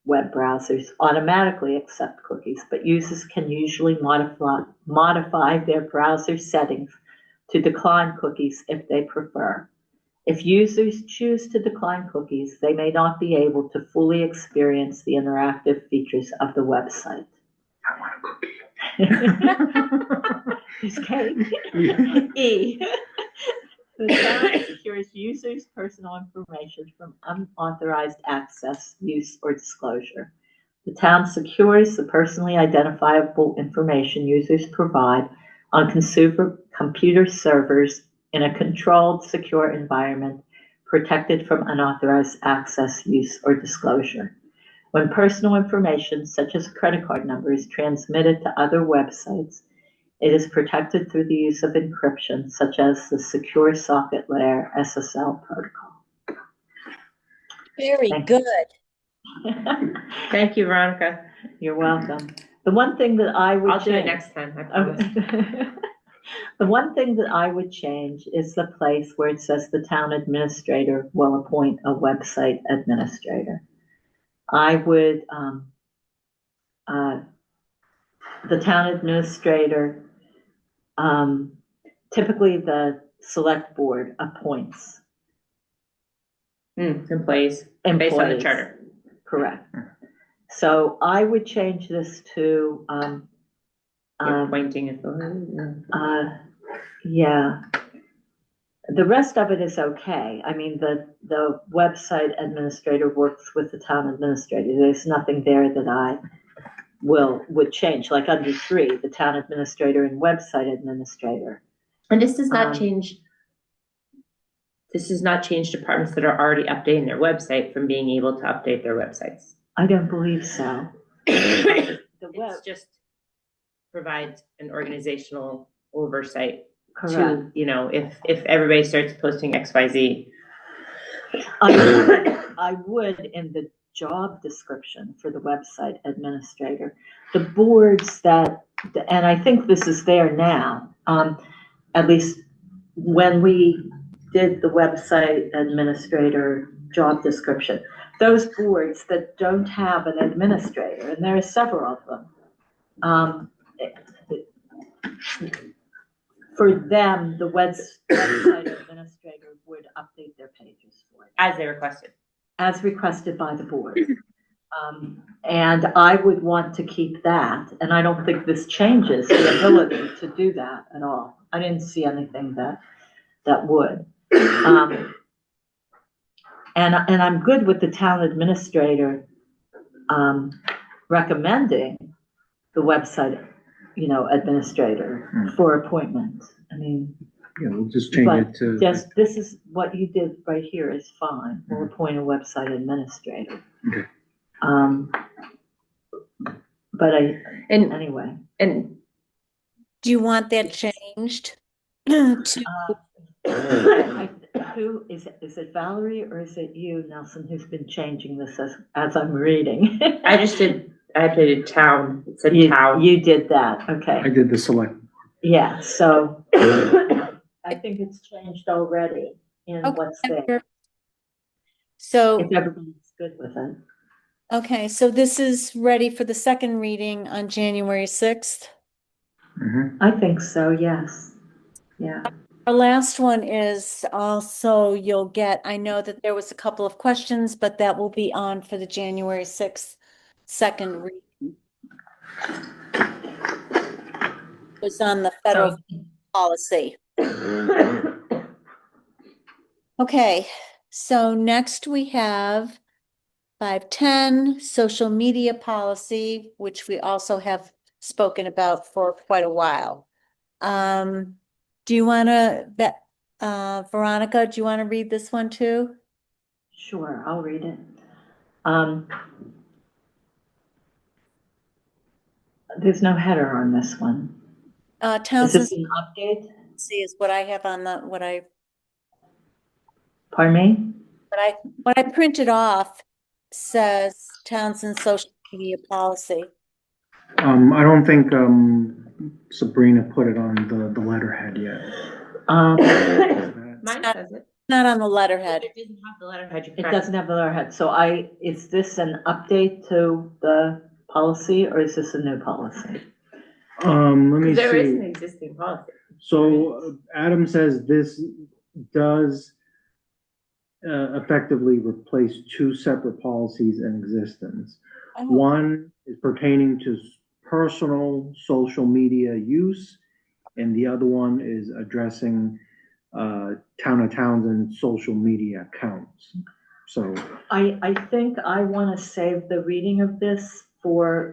web browsers automatically accept cookies, but users can usually modify their browser settings to decline cookies if they prefer. If users choose to decline cookies, they may not be able to fully experience the interactive features of the website. I want a cookie. There's cake. E, the town secures users' personal information from unauthorized access, use, or disclosure. The town secures the personally identifiable information users provide on computer servers in a controlled, secure environment protected from unauthorized access, use, or disclosure. When personal information, such as a credit card number, is transmitted to other websites, it is protected through the use of encryption, such as the Secure Socket Layer SSL protocol. Very good. Thank you, Veronica. You're welcome. The one thing that I would I'll do it change- next time, I promise. The one thing that I would change is the place where it says the town administrator will appoint a website administrator. I would, the town administrator, typically the select board appoints Employees, based on the charter. Correct. So I would change this to, Appointing authority. yeah. The rest of it is okay. I mean, the website administrator works with the town administrator. There's nothing there that I would change. Like under 3, the town administrator and website administrator. And this does not change. This does not change departments that are already updating their website from being able to update their websites. I don't believe so. It's just provides an organizational oversight. Correct. To, you know, if everybody starts posting XYZ. I would in the job description for the website administrator, the boards that, and I think this is there now, At least when we did the website administrator job description, those boards that don't have an administrator, and there are several of them, for them, the website administrator would update their pages for it, As they requested. as requested by the board. And I would want to keep that, and I don't think this changes the ability to do that at all. I didn't see anything that would. And I'm good with the town administrator recommending the website, administrator for appointments. I mean, Yeah, we'll just change but it to. just, this is what you did right here is fine. We'll appoint a website administrator. Okay. But And, anyway. and Do you want that changed to, Who is it Valerie or is it you, Nelson, who's been changing this as I'm reading? I did town, it said You town. did that, okay. I did the select. Yeah, so I think it's changed already in Okay. what's there, so, if everybody's good with it. okay, so this is ready for the second reading on January 6th. I think so, yes. Yeah. Our last one is also, I know that there was a couple of questions, but that will be on for the January 6th second reading. It was on the federal policy. Okay, so next we have 510 social media policy, which we also have spoken about for quite a while. Do you want to, Veronica, do you want to read this one too? Sure, I'll read it. There's no header on this one. Is Townsend's this an update? policy is what I have on Pardon me? what I printed off says Townsend social media policy. I don't think, Sabrina put it on the letterhead yet. Mine says it. Not on the letterhead. It doesn't have the letterhead. You're It correct. doesn't have the letterhead, so is this an update to the policy or is this a new policy? Let me There is an see. existing policy. So Adam says this does effectively replace two separate policies in existence. Oh, One is pertaining to personal social media use, and the other one is addressing town of Townsend social media accounts. So I think I want to save the reading of this for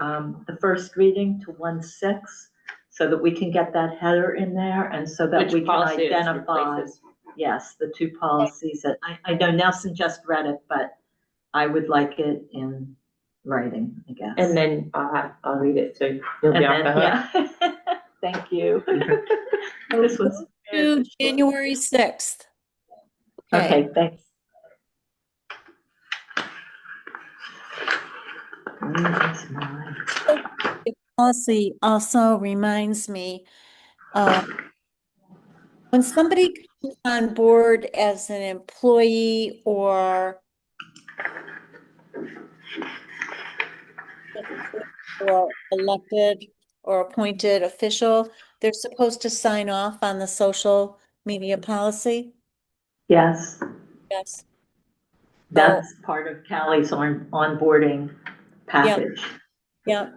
the first reading to 1/6 so that we can get that header in there and so that Which we can policy it identify, replaces. yes, the two policies that I know Nelson just read it, but I would like it in writing, I guess. And then I'll read it, so you'll And be off then, the hook. yeah. Thank you. This was. to January 6th. Okay, thanks. Where is mine? Policy also reminds me, when somebody comes on board as an employee or elected or appointed official, they're supposed to sign off on the social media policy. Yes, Yes. that's part of Callie's onboarding package. Yeah.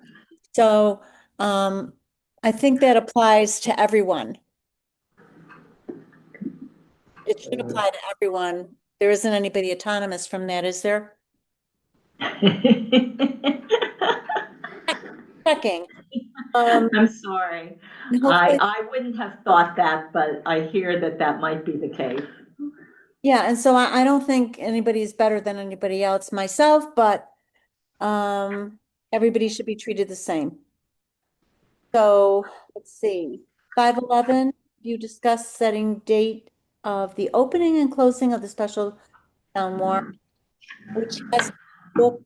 So, I think that applies to everyone. It should apply to everyone. There isn't anybody autonomous from that, is there? Checking. I'm sorry. Hopefully, I wouldn't have thought that, but I hear that might be the case. yeah, and so I don't think anybody's better than anybody else myself, but everybody should be treated the same. So let's see, 511, you discussed setting date of the opening and closing of the special town warrant, which has booked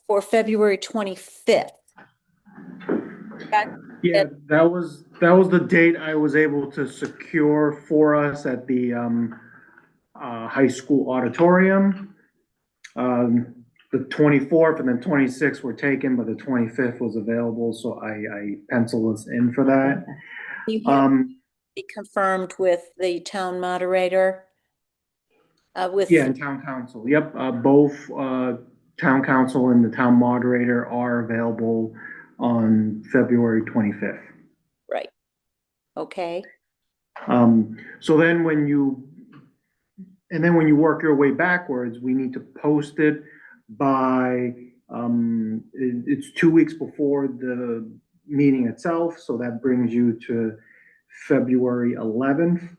for February 25th. Yeah, that was the date I was able to secure for us at the high school auditorium. The 24th and then 26th were taken, but the 25th was available, so I penciled us in for that. You have to Um, be confirmed with the town moderator. With yeah, and town council. Yep, both town council and the town moderator are available on February 25th. right. Okay. So then when you work your way backwards, we need to post it by, it's 2 weeks before the meeting itself, so that brings you to February 11th.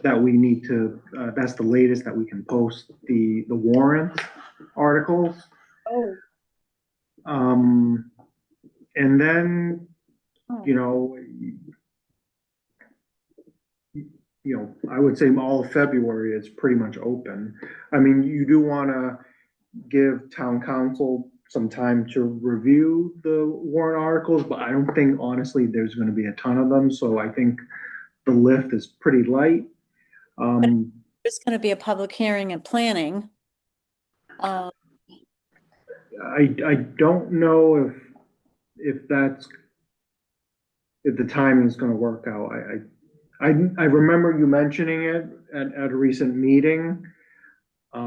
That we need to, that's the latest that we can post the warrant articles. Oh. And then, you know, I would say all of February is pretty much open. I mean, you do want to give town council some time to review the warrant articles, but I don't think honestly there's going to be a ton of them. So I think the lift is pretty light. There's going to be a public hearing and planning. I don't know if the timing is going to work out. I remember you mentioning it at a recent meeting. I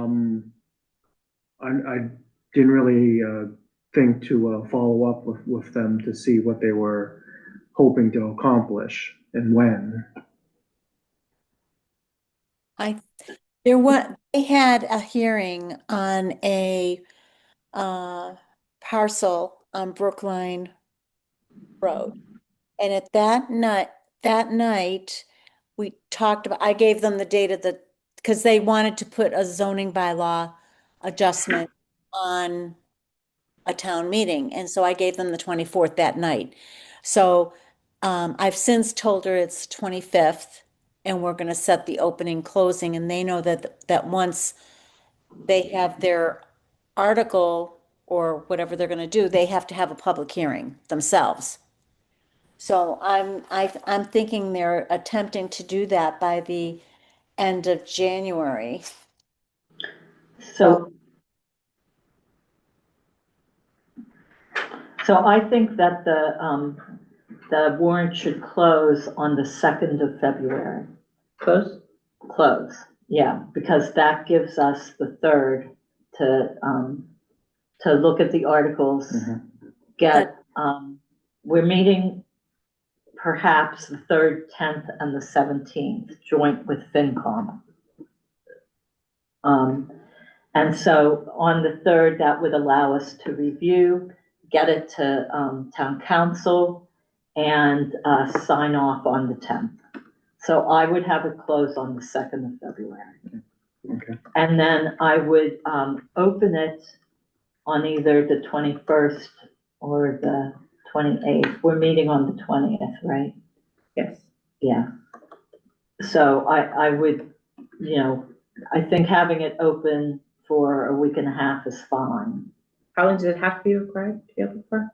didn't really think to follow up with them to see what they were hoping to accomplish and when. They had a hearing on a parcel on Brookline Road. And at that night, we talked about, I gave them the date of because they wanted to put a zoning bylaw adjustment on a town meeting. And so I gave them the 24th that night. So I've since told her it's 25th and we're going to set the opening closing. And they know that once they have their article or whatever they're going to do, they have to have a public hearing themselves. So I'm thinking they're attempting to do that by the end of January. So I think that the warrant should close on the 2nd of February. Close? Close, yeah, because that gives us the 3rd to look at the articles, we're meeting perhaps the 3rd, 10th, and the 17th, joint with FinCom. And so on the 3rd, that would allow us to review, get it to town council, and sign off on the 10th. So I would have it closed on the 2nd of February. Okay. And then I would open it on either the 21st or the 28th. We're meeting on the 20th, right? Yes. Yeah. So I would, I think having it open for a week and a half is fine. How long does it have to be required to be open for?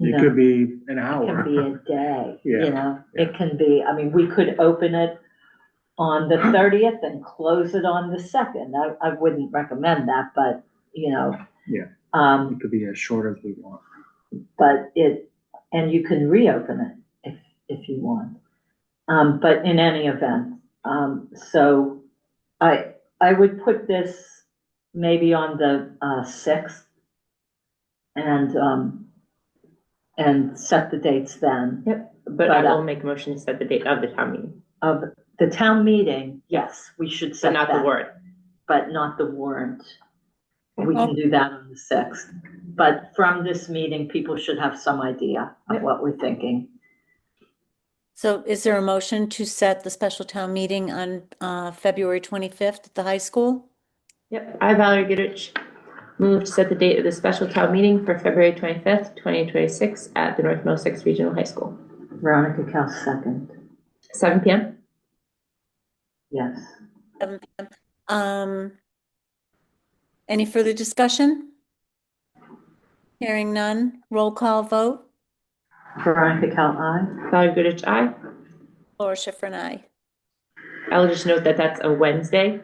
It could be an hour. It can be a day, Yeah. It can be, we could open it on the 30th and close it on the 2nd. I wouldn't recommend that, but, Yeah. It could be as short as we want. But and you can reopen it if you want. But in any event, so I would put this maybe on the 6th and set the dates then. Yep, but I will make a motion to set the date of the town meeting. Of the town meeting, yes, we should set But not the warrant. But not the warrant. We can do that on the 6th. But from this meeting, people should have some idea of what we're thinking. So is there a motion to set the special town meeting on February 25th at the high school? Yep, I, Valerie Goodrich, move to set the date of the special town meeting for February 25th, 2026 at the North Middlesex Regional High School. Veronica Cal second. 7 p.m.? Yes. 7 p.m. Any further discussion? Hearing none, roll call vote. Veronica Cal, aye. Valerie Goodrich, aye. Laura Schifrin, aye. I'll just note that that's a Wednesday.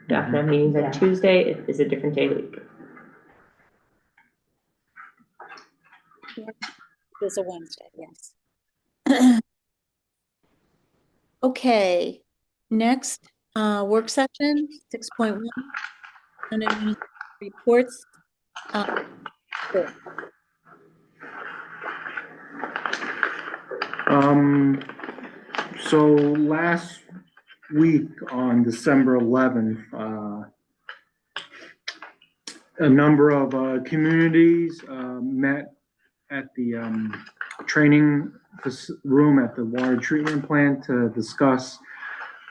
The after meetings Yeah. on Tuesday, it is a different day of the week. It's a Wednesday, yes. Okay, next, work session, 6.1. Unadministrated reports. Sure. So last week on December 11th, a number of communities met at the training room at the water treatment plant to discuss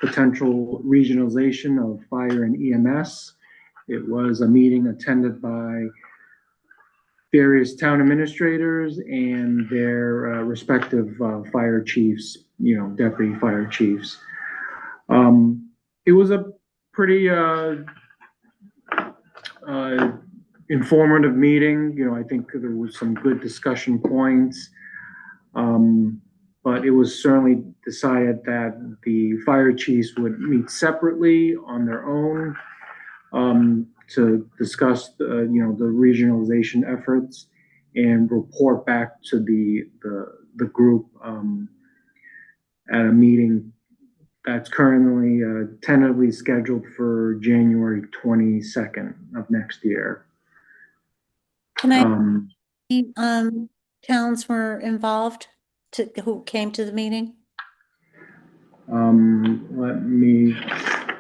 potential regionalization of fire and EMS. It was a meeting attended by various town administrators and their respective fire chiefs, deputy fire chiefs. It was a pretty informative meeting. I think there was some good discussion points. But it was certainly decided that the fire chiefs would meet separately on their own to discuss the regionalization efforts and report back to the group at a meeting that's currently tentatively scheduled for January 22nd of next year. Can I, towns were involved who came to the meeting?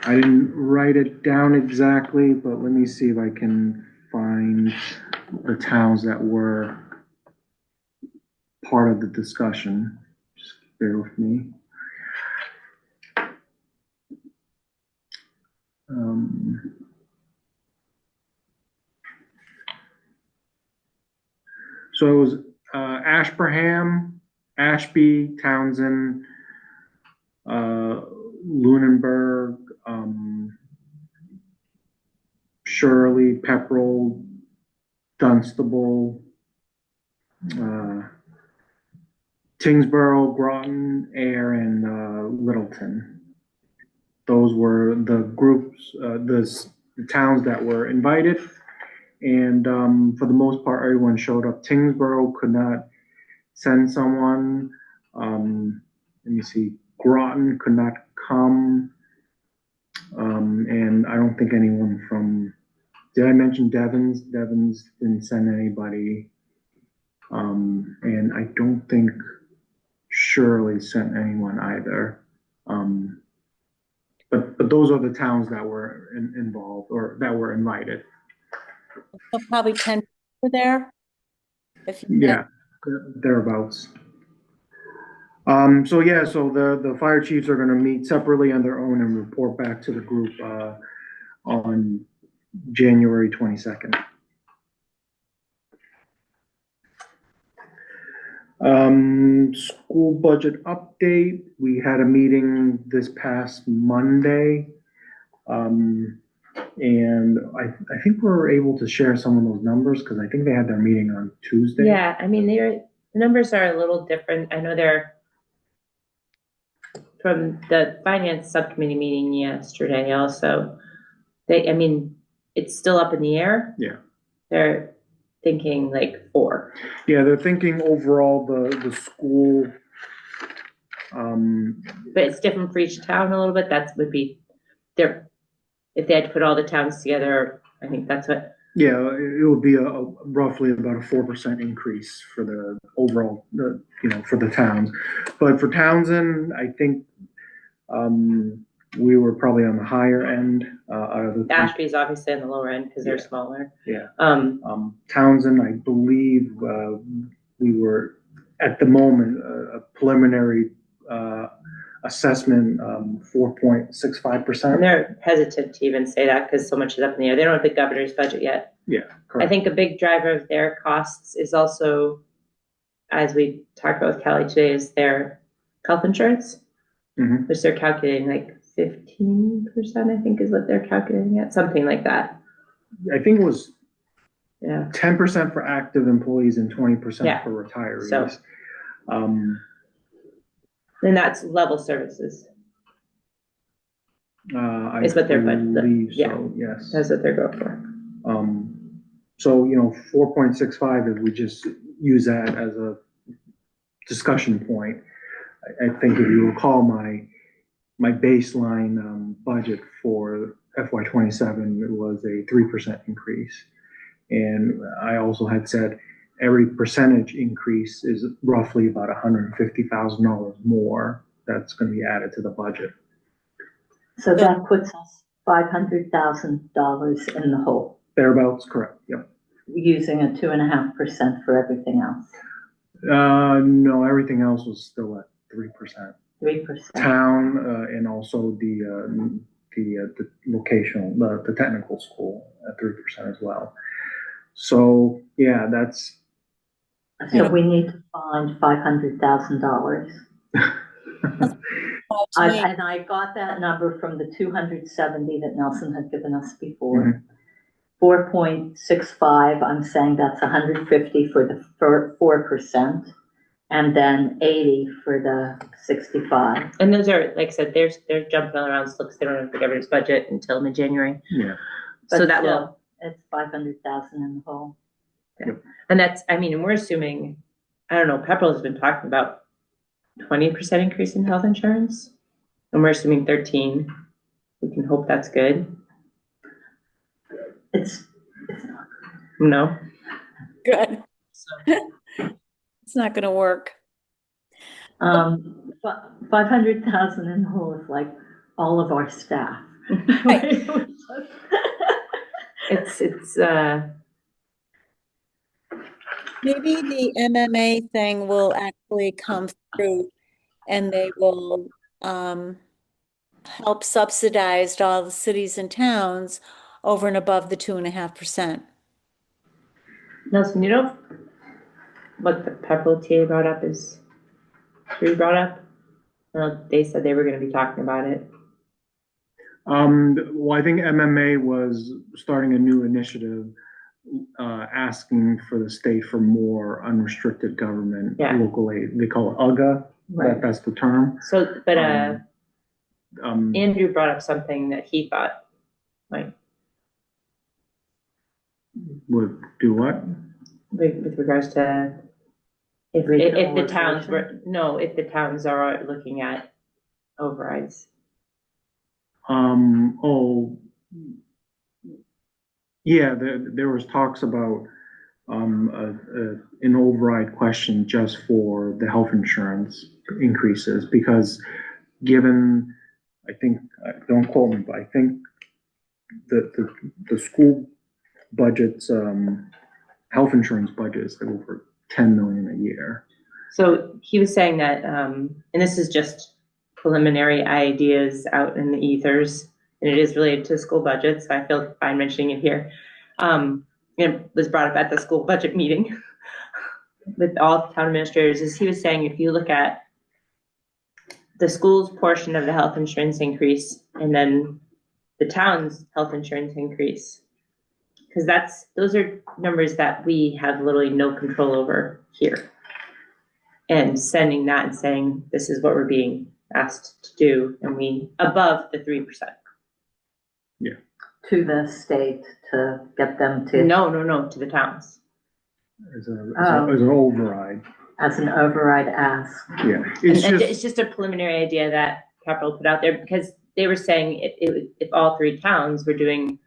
I didn't write it down exactly, but let me see if I can find the towns that were part of the discussion. Just bear with me. So it was Ashburnham, Ashby, Townsend, Lunenburg, Shirley, Pepperell, Dunstable, Tingsboro, Groton, Air, and Littleton. Those were the groups, the towns that were invited. And for the most part, everyone showed up. Tingsboro could not send someone. Let me see. Groton could not come. And I don't think anyone from, did I mention Devon's? Devon's didn't send anybody. And I don't think Shirley sent anyone either. But those are the towns that were involved or that were invited. So probably 10 were there. Yeah, thereabouts. So the fire chiefs are gonna meet separately on their own and report back to the group on January 22nd. School budget update. We had a meeting this past Monday. And I think we were able to share some of those numbers because I think they had their meeting on Tuesday. Yeah, I mean, the numbers are a little different. I know they're from the finance subcommittee meeting yesterday also. It's still up in the air. Yeah. They're thinking like 4. Yeah, they're thinking overall the school. But it's different for each town a little bit. That would be their, if they had to put all the towns together, I think that's what. Yeah, it would be roughly about a 4% increase for the overall, for the towns. But for Townsend, I think we were probably on the higher end. Out of the Ashby's obviously on the lower end because they're smaller. Yeah. Townsend, I believe we were at the moment a preliminary assessment 4.65%. And they're hesitant to even say that because so much is up in the air. They don't have the governor's budget yet. Yeah, correct. I think a big driver of their costs is also, as we talked about with Kelly today, is their health insurance, which they're calculating like 15%, I think is what they're calculating at, something like that. I think it was 10% 10% for active employees and 20% for retirees. So And that's level services, I is what they're, believe yeah, so, yes. that's what they're going for. So, 4.65, if we just use that as a discussion point, I think if you recall my baseline, budget for FY '27, it was a 3% increase. And I also had said every percentage increase is roughly about $150,000 more that's gonna be added to the budget. So that puts us $500,000 in the hole, Thereabouts, correct, yep. using a 2.5% for everything else, No, everything else was still at 3%. 3%. Town, and also the vocational, the technical school at 3% as well. So, yeah, that's, So we need to find $500,000. And I got that number from the 270 that Nelson had given us before. 4.65, I'm saying that's 150 for the 4%, and then 80 for the 65. And those are, like I said, they're jumping around slips. They don't have the governor's budget until mid-January. yeah. So But that still, will, it's 500,000 in the hole. and that's, I mean, and we're assuming, I don't know, Pepperell has been talking about 20% increase in health insurance, and we're assuming 13. We can hope that's good. It's No. Good. So, It's not gonna work. 500,000 in the hole is like all of our staff. Right. it's Maybe the MMA thing will actually come through and they will help subsidize all the cities and towns over and above the 2.5%. Nelson, you know what the Pepperell TA brought up is brought up? They said they were going to be talking about it. Well, I think MMA was starting a new initiative, asking for the state for more unrestricted government, local aid. They call it UGA. Right. That's the term. So, but Andrew brought up something that he thought like would do what? With regards to if the towns were if the towns are looking at overrides. Yeah, there was talks about an override question just for the health insurance increases, because given, I think, don't quote me, but I think the school budget's health insurance budget is like over 10 million a year. So he was saying that, and this is just preliminary ideas out in the ethers, and it is related to school budgets. So I feel fine mentioning it here. It was brought up at the school budget meeting with all town administrators. Is he was saying, if you look at the school's portion of the health insurance increase and then the town's health insurance increase, because those are numbers that we have literally no control over here, and sending that and saying this is what we're being asked to do, and we above the 3%. Yeah. To the state to get them to. No, to the towns. As an override. As an override ask. Yeah. It's just a preliminary idea that Pepperell put out there, because they were saying if all three towns were doing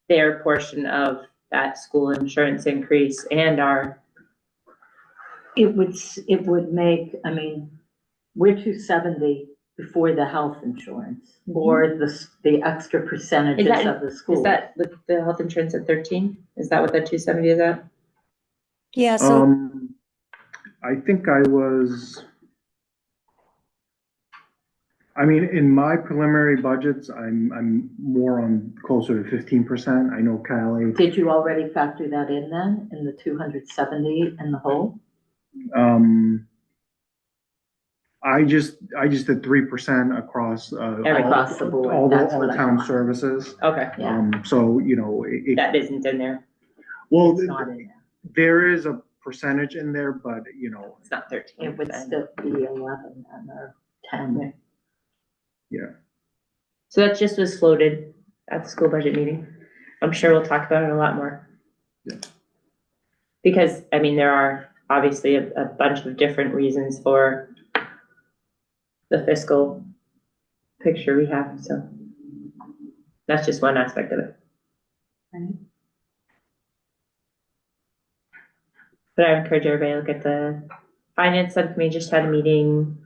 their portion of that school insurance increase and our. It would make, I mean, we're 270 before the health insurance, or the extra percentages of the school. Is that with the health insurance at 13? Is that what that 270 is at? Yeah, so I think in my preliminary budgets, I'm more on closer to 15%. I know Callie. Did you already factor that in then, in the 270 in the whole? I just did 3% across across the board. All town services. Okay. So that isn't in there. Well, It's not in there. there is a percentage in there, but, It's not 13. It would still be 11 and or 10. So that just was floated at the school budget meeting. I'm sure we'll talk about it a lot more. Yeah. Because, I mean, there are obviously a bunch of different reasons for the fiscal picture we have, so that's just one aspect of it. Right. But I encourage everybody to look at the finance subcommittee. Just had a meeting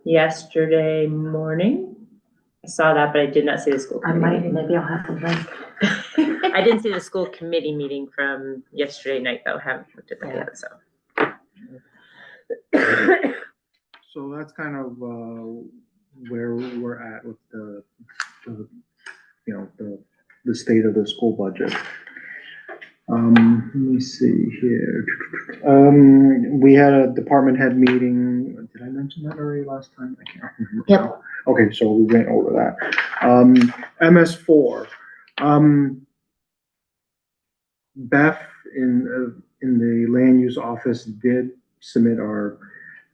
yesterday morning. I saw that, but I did not see the school I committee might, meeting. maybe I'll have to link. I didn't see the school committee meeting from yesterday night, though. Haven't looked at that yet, so. so that's kind of, where we're at with the the state of the school budget. Let me see here. We had a department head meeting. Did I mention that already last time? I can't remember. Yep. Okay, so we went over that. MS4. Beth in the land use office did submit our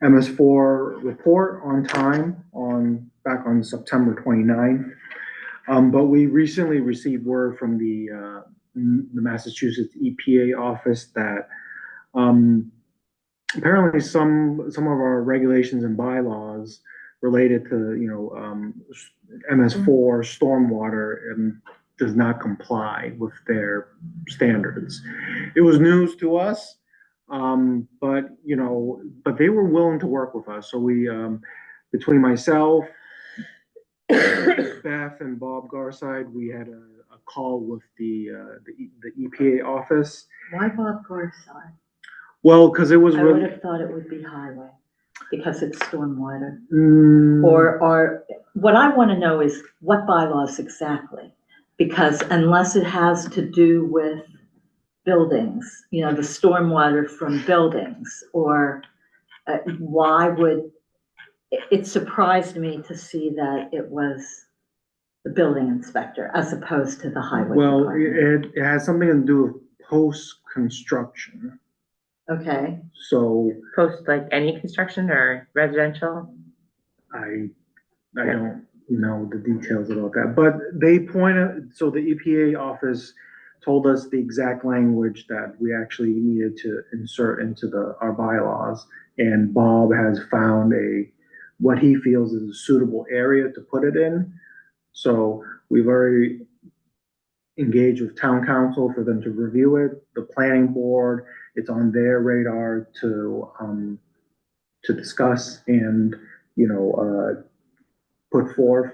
MS4 report on time back on September 29th. But we recently received word from the Massachusetts EPA office that apparently some of our regulations and bylaws related to MS4 stormwater does not comply with their standards. It was news to us, but they were willing to work with us. So we, between myself, Beth and Bob Garside, we had a call with the EPA office. Why Bob Garside? Well, because it was I would really, have thought it would be highway, because it's stormwater. mm, Or what I want to know is what bylaws exactly? Because unless it has to do with buildings, the stormwater from buildings, or why would, it surprised me to see that it was the building inspector as opposed to the highway well, department. it has something to do with post-construction. Okay, So Post like any construction or residential? I don't know the details about that, but so the EPA office told us the exact language that we actually needed to insert into our bylaws. And Bob has found what he feels is a suitable area to put it in. So we've already engaged with town council for them to review it, the planning board, it's on their radar to discuss and, put forth.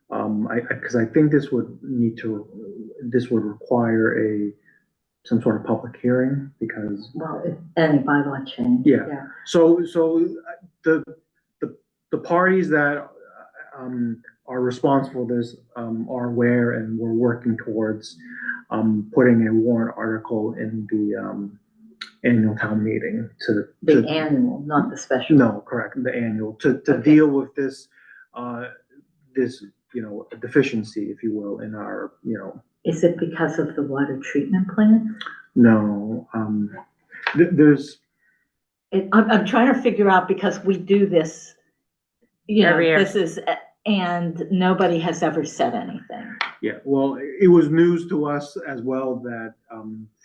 Because I think this would require some sort of public hearing, because, well, any bylaw change. Yeah. so the parties that are responsible for this are aware, and we're working towards putting a warrant article in the annual town meeting The annual, not the special. No, correct, the annual, to Okay. deal with this deficiency, if you will, in our, Is it because of the water treatment plant? no, there's, I'm trying to figure out, because we do this, Every year. this is, and nobody has ever said anything. yeah, well, it was news to us as well that,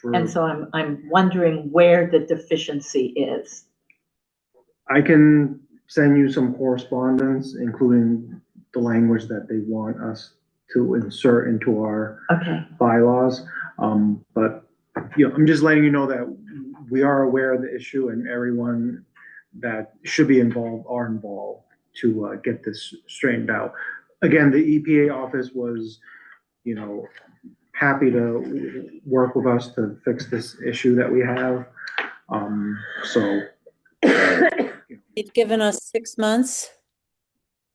And so I'm wondering where the deficiency is. I can send you some correspondence, including the language that they want us to insert into our Okay, bylaws. But, I'm just letting you know that we are aware of the issue, and everyone that should be involved are involved to get this straightened out. Again, the EPA office was, happy to work with us to fix this issue that we have. So. They've given us 6 months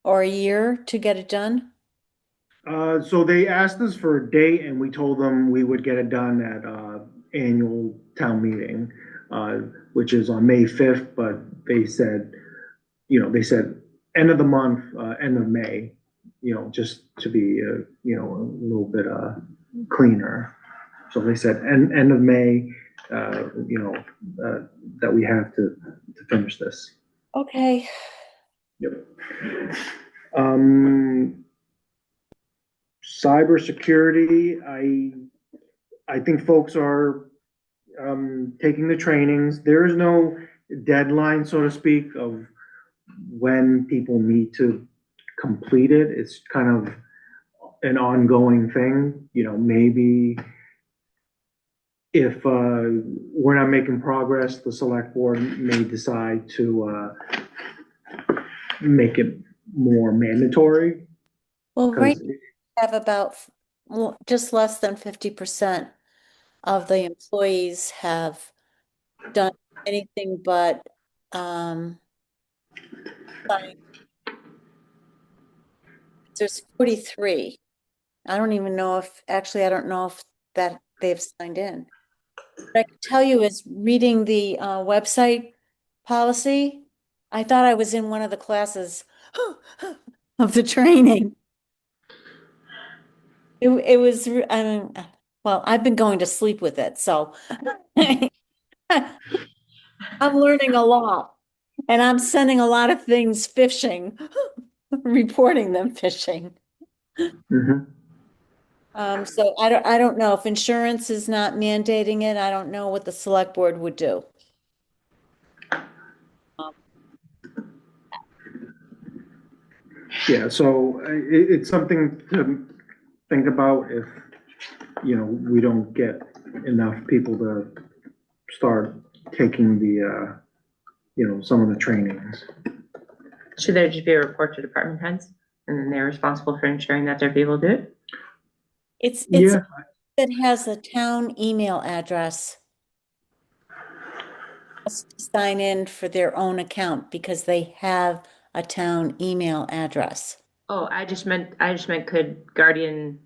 or a year to get it done. So they asked us for a date, and we told them we would get it done at annual town meeting, which is on May 5th, but they said end of the month, end of May, just to be, a little bit cleaner. So they said end of May, that we have to finish this. Okay. Yep. Cybersecurity, I think folks are taking the trainings. There is no deadline, so to speak, of when people need to complete it. It's kind of an ongoing thing. Maybe if we're not making progress, the select board may decide to make it more mandatory. Well, right, 'Cause now we have about just less than 50% of the employees have done anything but sign. There's 43. I don't even know if, actually, I don't know if that they've signed in. What I can tell you is reading the website policy, I thought I was in one of the classes of the training. It was, I mean, well, I've been going to sleep with it, so I'm learning a lot. And I'm sending a lot of things phishing, reporting them phishing. Mhm. So I don't know if insurance is not mandating it. I don't know what the select board would do. Yeah, so it's something to think about if, we don't get enough people to start taking the, some of the trainings. Should there just be a report to department heads and then they're responsible for ensuring that their people do it? It's Yeah, it has a town email address. Has to sign in for their own account because they have a town email address. Oh, I just meant could Guardian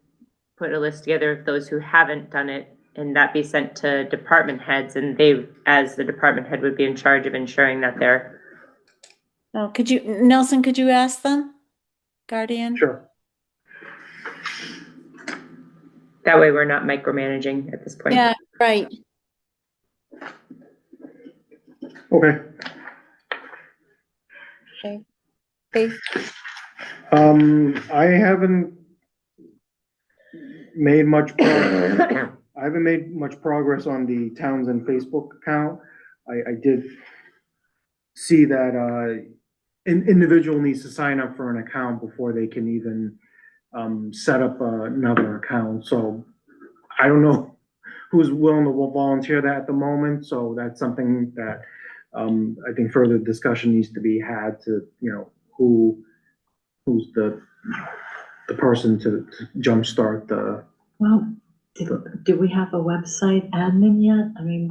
put a list together of those who haven't done it and that be sent to department heads and they, as the department head, would be in charge of ensuring that they're. Oh, Nelson, could you ask them? Guardian? sure. That way we're not micromanaging at this point. Yeah, right. Okay. Okay. Faith? I haven't made much progress. I haven't made much progress on the Townsend Facebook account. I did see that an individual needs to sign up for an account before they can even set up another account. So I don't know who's willing to volunteer that at the moment. So that's something that I think further discussion needs to be had to, who's the person to jumpstart the. Well, do we have a website admin yet? I mean,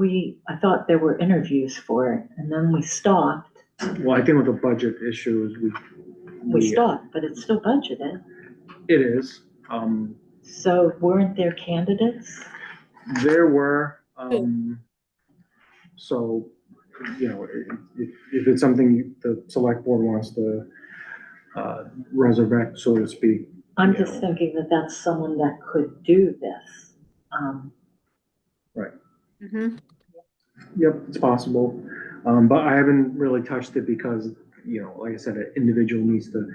I thought there were interviews for it and then we stopped. Well, I think with the budget issues, We stopped, but it's still budgeted. it is. So weren't there candidates? There were, so, if it's something the select board wants to resurrect, so to speak. I'm just thinking that that's someone that could do this. Right. Mm-hmm. Yep, it's possible. But I haven't really touched it because, like I said, an individual needs to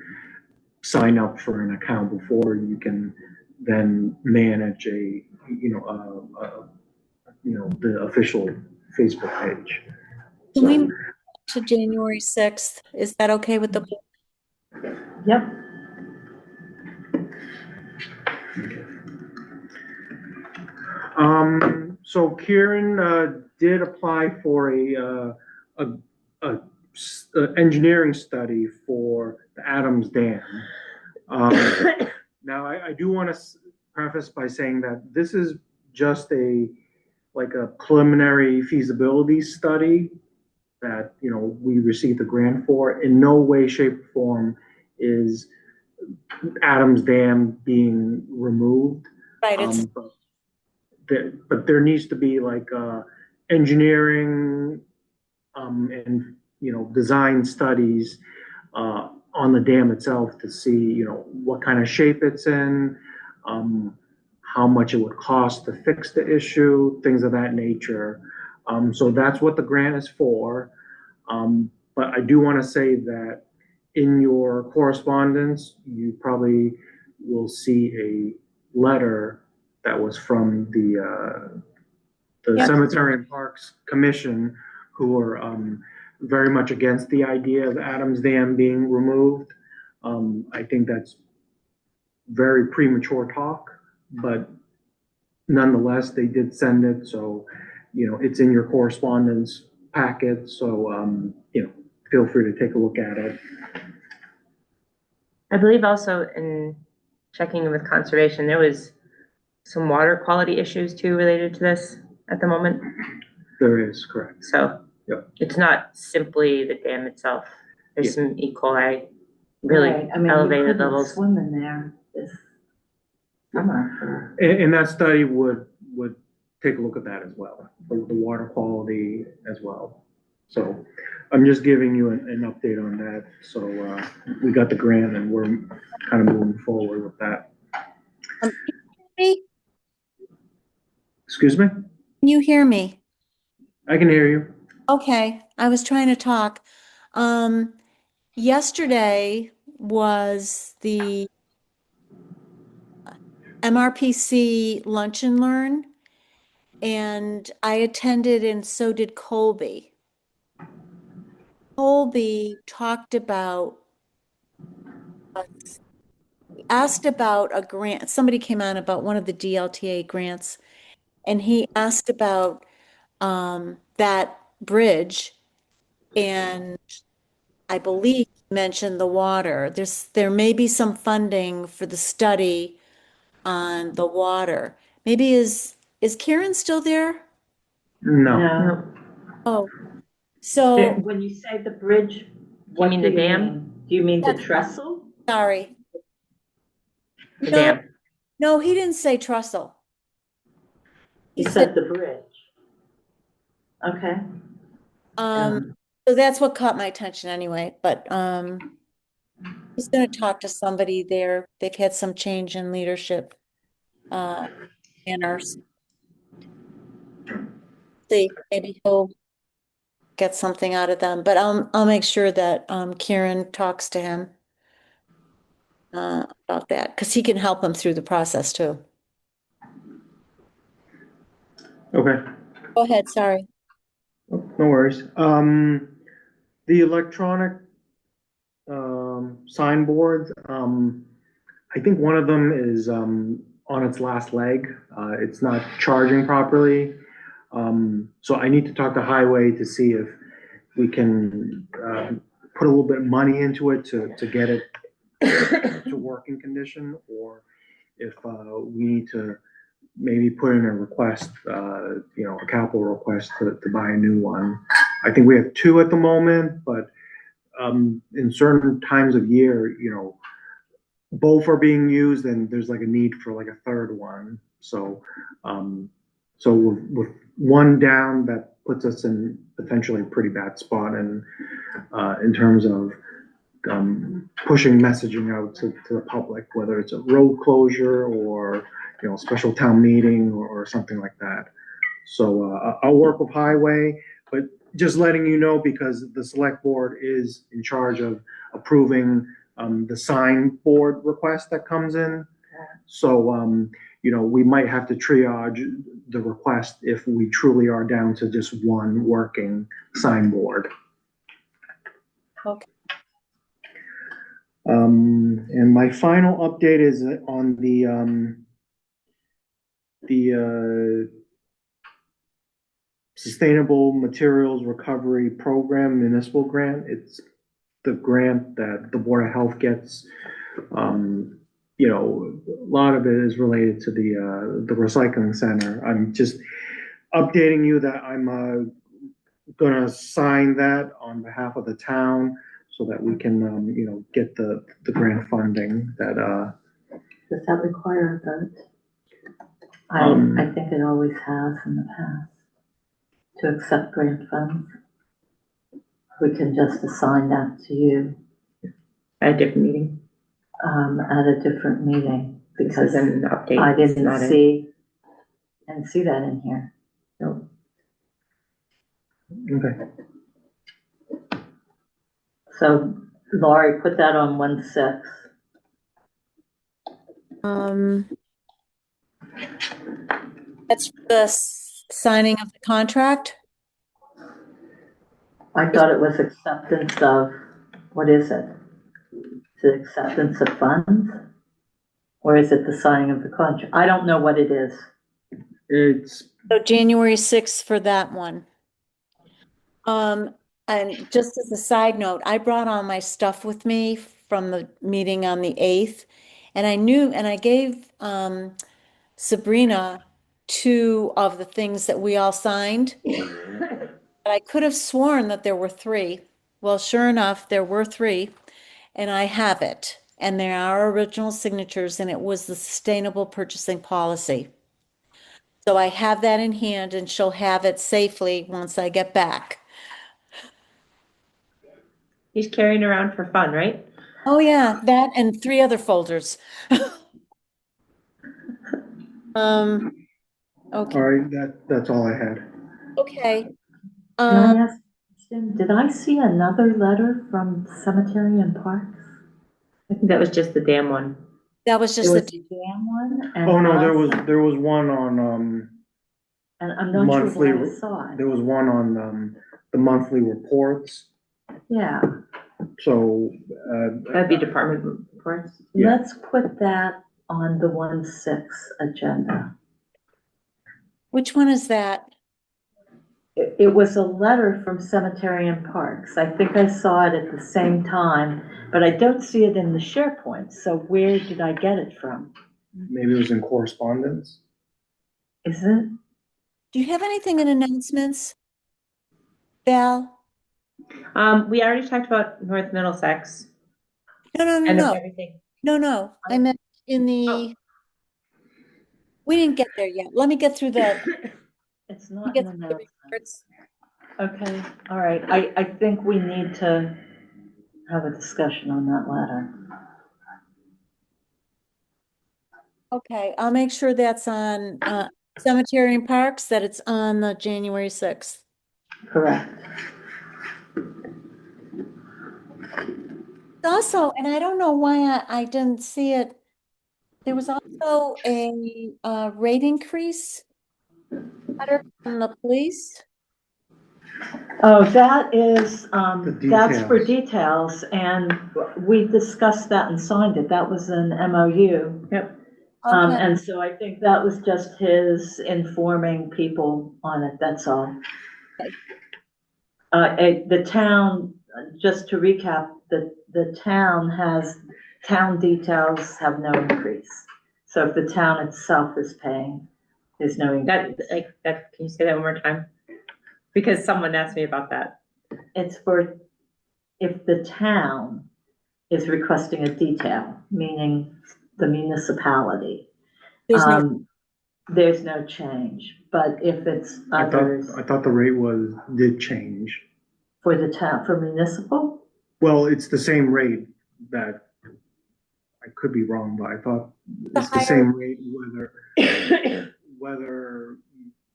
sign up for an account before you can then manage the official Facebook page. Can we move to January 6th? Is that okay with the board? Yep. So Kieran did apply for a engineering study for the Adams Dam. Now, I do want to preface by saying that this is just a preliminary feasibility study that, we received a grant for. In no way, shape, or form is Adams Dam being removed. Right, it's But there needs to be engineering and design studies on the dam itself to see what kind of shape it's in, how much it would cost to fix the issue, things of that nature. So that's what the grant is for. But I do want to say that in your correspondence, you probably will see a letter that was from the Yep. Cemetery and Parks Commission, who are very much against the idea of Adams Dam being removed. I think that's very premature talk, but nonetheless, they did send it, so, it's in your correspondence packet, so, feel free to take a look at it. I believe also in checking with conservation, there was some water quality issues too related to this at the moment. There is, correct. So Yep. it's not simply the dam itself. There's Yeah. some E. coli, really Right, I mean, you elevated couldn't levels. swim in there this summer. And that study would take a look at that as well, the water quality as well. So I'm just giving you an update on that. So we got the grant and we're kind of moving forward with that. Me? Excuse me? Can you hear me? I can hear you. Okay, I was trying to talk. Yesterday was the MRPC Lunch and Learn, and I attended, and so did Colby. Colby talked about, asked about a grant. Somebody came on about one of the DLTA grants, and he asked about that bridge, and I believe he mentioned the water. There may be some funding for the study on the water. Maybe is Karen still there? No. No. Oh, so When you say the bridge, what mean do the you dam? mean? Do you mean the Yes. trestle? sorry. The No, dam. no, he didn't say trestle. He said the bridge. Okay. So that's what caught my attention anyway, but he's gonna talk to somebody there. They've had some change in leadership in our see, maybe he'll get something out of them, but I'll make sure that Kieran talks to him about that, because he can help him through the process too. Okay. Go ahead, sorry. No worries. The electronic signboards, I think one of them is on its last leg. It's not charging properly. So I need to talk to Highway to see if we can put a little bit of money into it to get it to working condition, or if we need to maybe put in a request, a capital request to buy a new one. I think we have two at the moment, but in certain times of year, both are being used and there's like a need for like a third one. So, so with one down, that puts us in potentially a pretty bad spot in terms of pushing messaging out to the public, whether it's a road closure or special town meeting or something like that. So I'll work with Highway, but just letting you know, because the select board is in charge of approving the sign board request that comes in. So we might have to triage the request if we truly are down to just one working signboard. Okay. And my final update is on the Sustainable Materials Recovery Program municipal grant. It's the grant that the Board of Health gets. A lot of it is related to the recycling center. I'm just updating you that I'm gonna sign that on behalf of the town so that we can, get the grant funding that, Does that require a vote? I think it always has in the past to accept grant funds. We can just assign that to you At a different meeting. at a different meeting because an update. I It's didn't not see that in here. No. Okay. So Laurie, put that on 1/6. That's the signing of the contract. I thought it was acceptance of, what is it? Is it acceptance of funds? Or is it the signing of the contract? I don't know what it is. It's, So January 6th for that one. And just as a side note, I brought all my stuff with me from the meeting on the 8th. And I gave Sabrina 2 of the things that we all signed. But I could have sworn that there were 3. Well, sure enough, there were 3, and I have it. And there are original signatures, and it was the sustainable purchasing policy. So I have that in hand, and she'll have it safely once I get back. He's carrying around for fun, right? Oh, yeah, that and 3 other folders. all Okay, right, that's all I had. okay. Can I ask, a question? Did I see another letter from Cemetery and Parks? I think that was just the damn one. That was There just was the, a damn one? And Oh, no, also- there was one on, And I'm not sure monthly, why I saw it. there was one on, the monthly reports, Yeah, so, That'd be department reports. Yeah. let's put that on the 1/6 agenda. which one is that? It was a letter from Cemetery and Parks. I think I saw it at the same time, but I don't see it in the SharePoint. So where did I get it from? maybe it was in correspondence. Is it? Do you have anything in announcements? Val? We already talked about North Middlesex No, no, no, and no, everything. no. I meant in the, we didn't get there yet. Let me get through the, It's let me not get in the through the notes. reports. Okay, all right. I think we need to have a discussion on that letter. Okay, I'll make sure that's on Cemetery and Parks, that it's on the January 6th. Correct. Also, and I don't know why I didn't see it, there was also a rate increase letter from the police. Oh, that is, The that's for details. details, and we discussed that and signed it. That was an MOU. Yep. Okay, And so I think that was just his informing people on it, that's all. Okay. The town, just to recap, the town details have no increase. So if the town itself is paying, there's no increase. Can you say that one more time? Because someone asked me about that. It's for, if the town is requesting a detail, meaning the municipality, there's no, there's no change. But if it's others, I thought the rate did change. for the town, for municipal, Well, it's the same rate that, I could be wrong, but I thought it's the same rate whether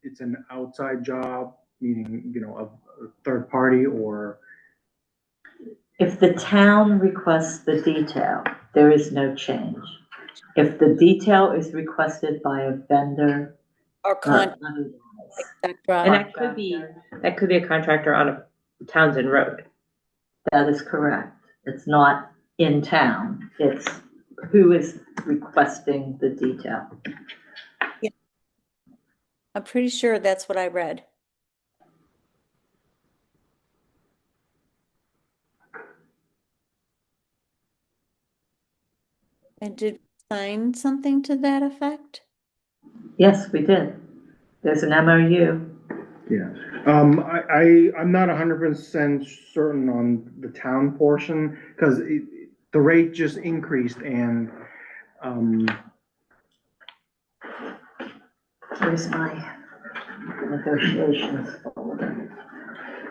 it's an outside job, meaning, a third party, or, if the town requests the detail, there is no change. If the detail is requested by a vendor or or contract, otherwise, And that could be a contractor on a Townsend Road. that is correct. It's not in town, it's who is requesting the detail. I'm pretty sure that's what I read. And did we sign something to that effect? Yes, we did. There's an MOU. yeah. I'm not 100% certain on the town portion, because the rate just increased, and, Here's my negotiations folder.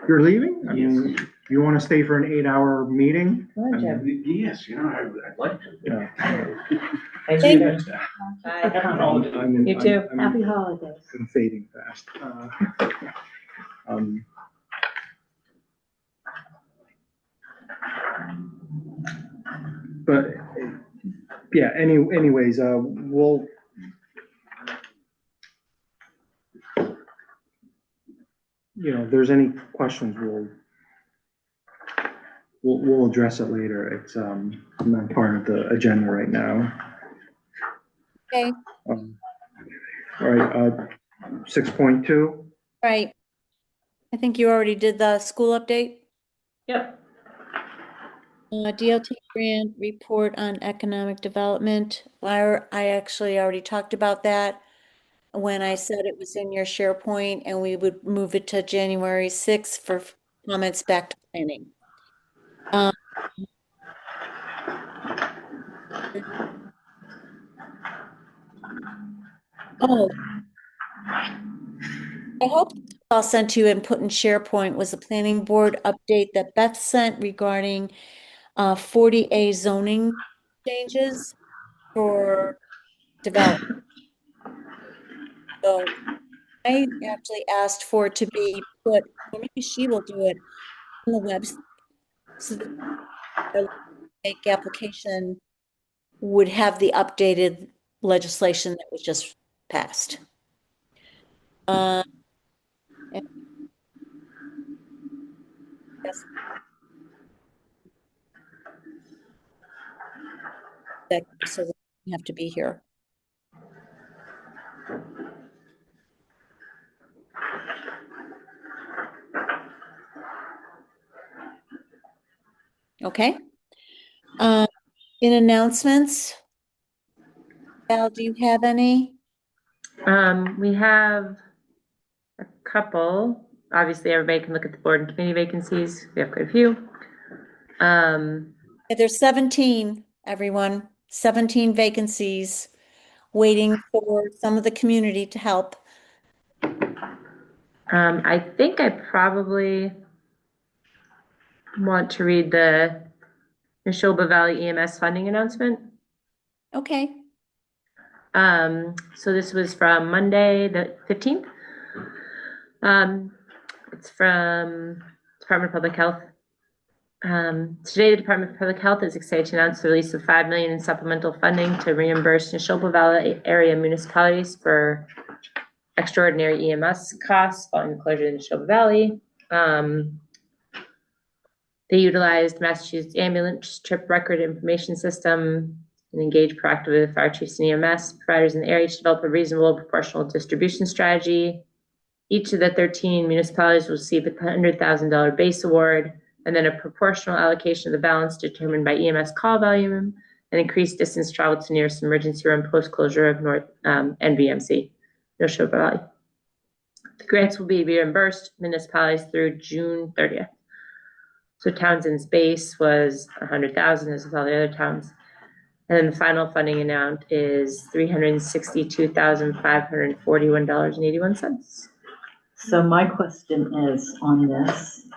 you're leaving? I mean, you want to stay for an 8-hour meeting? Yes, I'd like to. Yeah. Thank you. Bye. You too. Happy holidays. I'm fading fast. But, yeah, anyways, we'll, if there's any questions, we'll address it later. It's, not part of the agenda right now. Okay, All right, 6.2, right. I think you already did the school update. Yep. DLT grant report on economic development. I actually already talked about that when I said it was in your SharePoint, and we would move it to January 6th for comments back to planning. Oh, I hope I'll send to you and put in SharePoint was the planning board update that Beth sent regarding 40A zoning changes for development. So I actually asked for it to be put, or maybe she will do it on the website, so that the make application would have the updated legislation that was just passed. And yes, that, so that you have to be here. Okay. In announcements, Val, do you have any? We have a couple. Obviously, everybody can look at the board and committee vacancies. We have quite a few. There's 17, everyone, 17 vacancies waiting for some of the community to help. I think I probably want to read the Neshoba Valley EMS funding announcement. Okay. So this was from Monday, the 15th. It's from Department of Public Health. Today, the Department of Public Health is excited to announce the release of $5 million in supplemental funding to reimburse Neshoba Valley area municipalities for extraordinary EMS costs following the closure of the Neshoba Valley. They utilized Massachusetts ambulance trip record information system and engaged proactively with fire chiefs and EMS providers in the area to develop a reasonable proportional distribution strategy. Each of the 13 municipalities will receive a $100,000 base award and then a proportional allocation of the balance determined by EMS call volume and increased distance traveled to nearest emergency room post-closure of North NVMC, Neshoba Valley. The grants will be reimbursed municipalities through June 30th. So Townsend's base was 100,000, as with all the other towns. And then the final funding amount is $362,541.81. So my question is on this,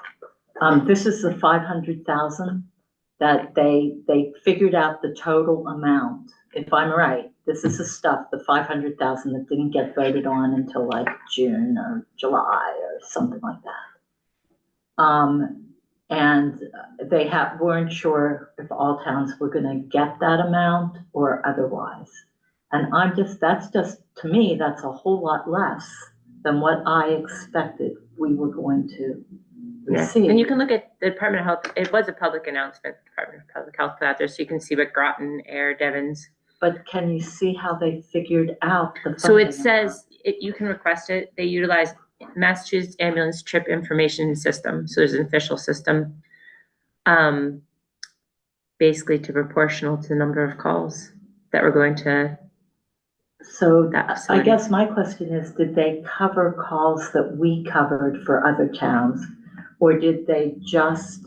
this is the 500,000 that they figured out the total amount. If I'm right, this is the stuff, the 500,000 that didn't get voted on until like June or July or something like that. And they weren't sure if all towns were gonna get that amount or otherwise. And that's just, to me, that's a whole lot less than what I expected we were going to receive. And you can look at the Department of Health. It was a public announcement, Department of Public Health put out there, so you can see what Groton, Air, Devon's. But can you see how they figured out the funding? So it says, you can request it. They utilize Massachusetts Ambulance Trip Information System. So there's an official system, basically to proportional to the number of calls that we're going to. So I guess my question is, did they cover calls that we covered for other towns? Or did they just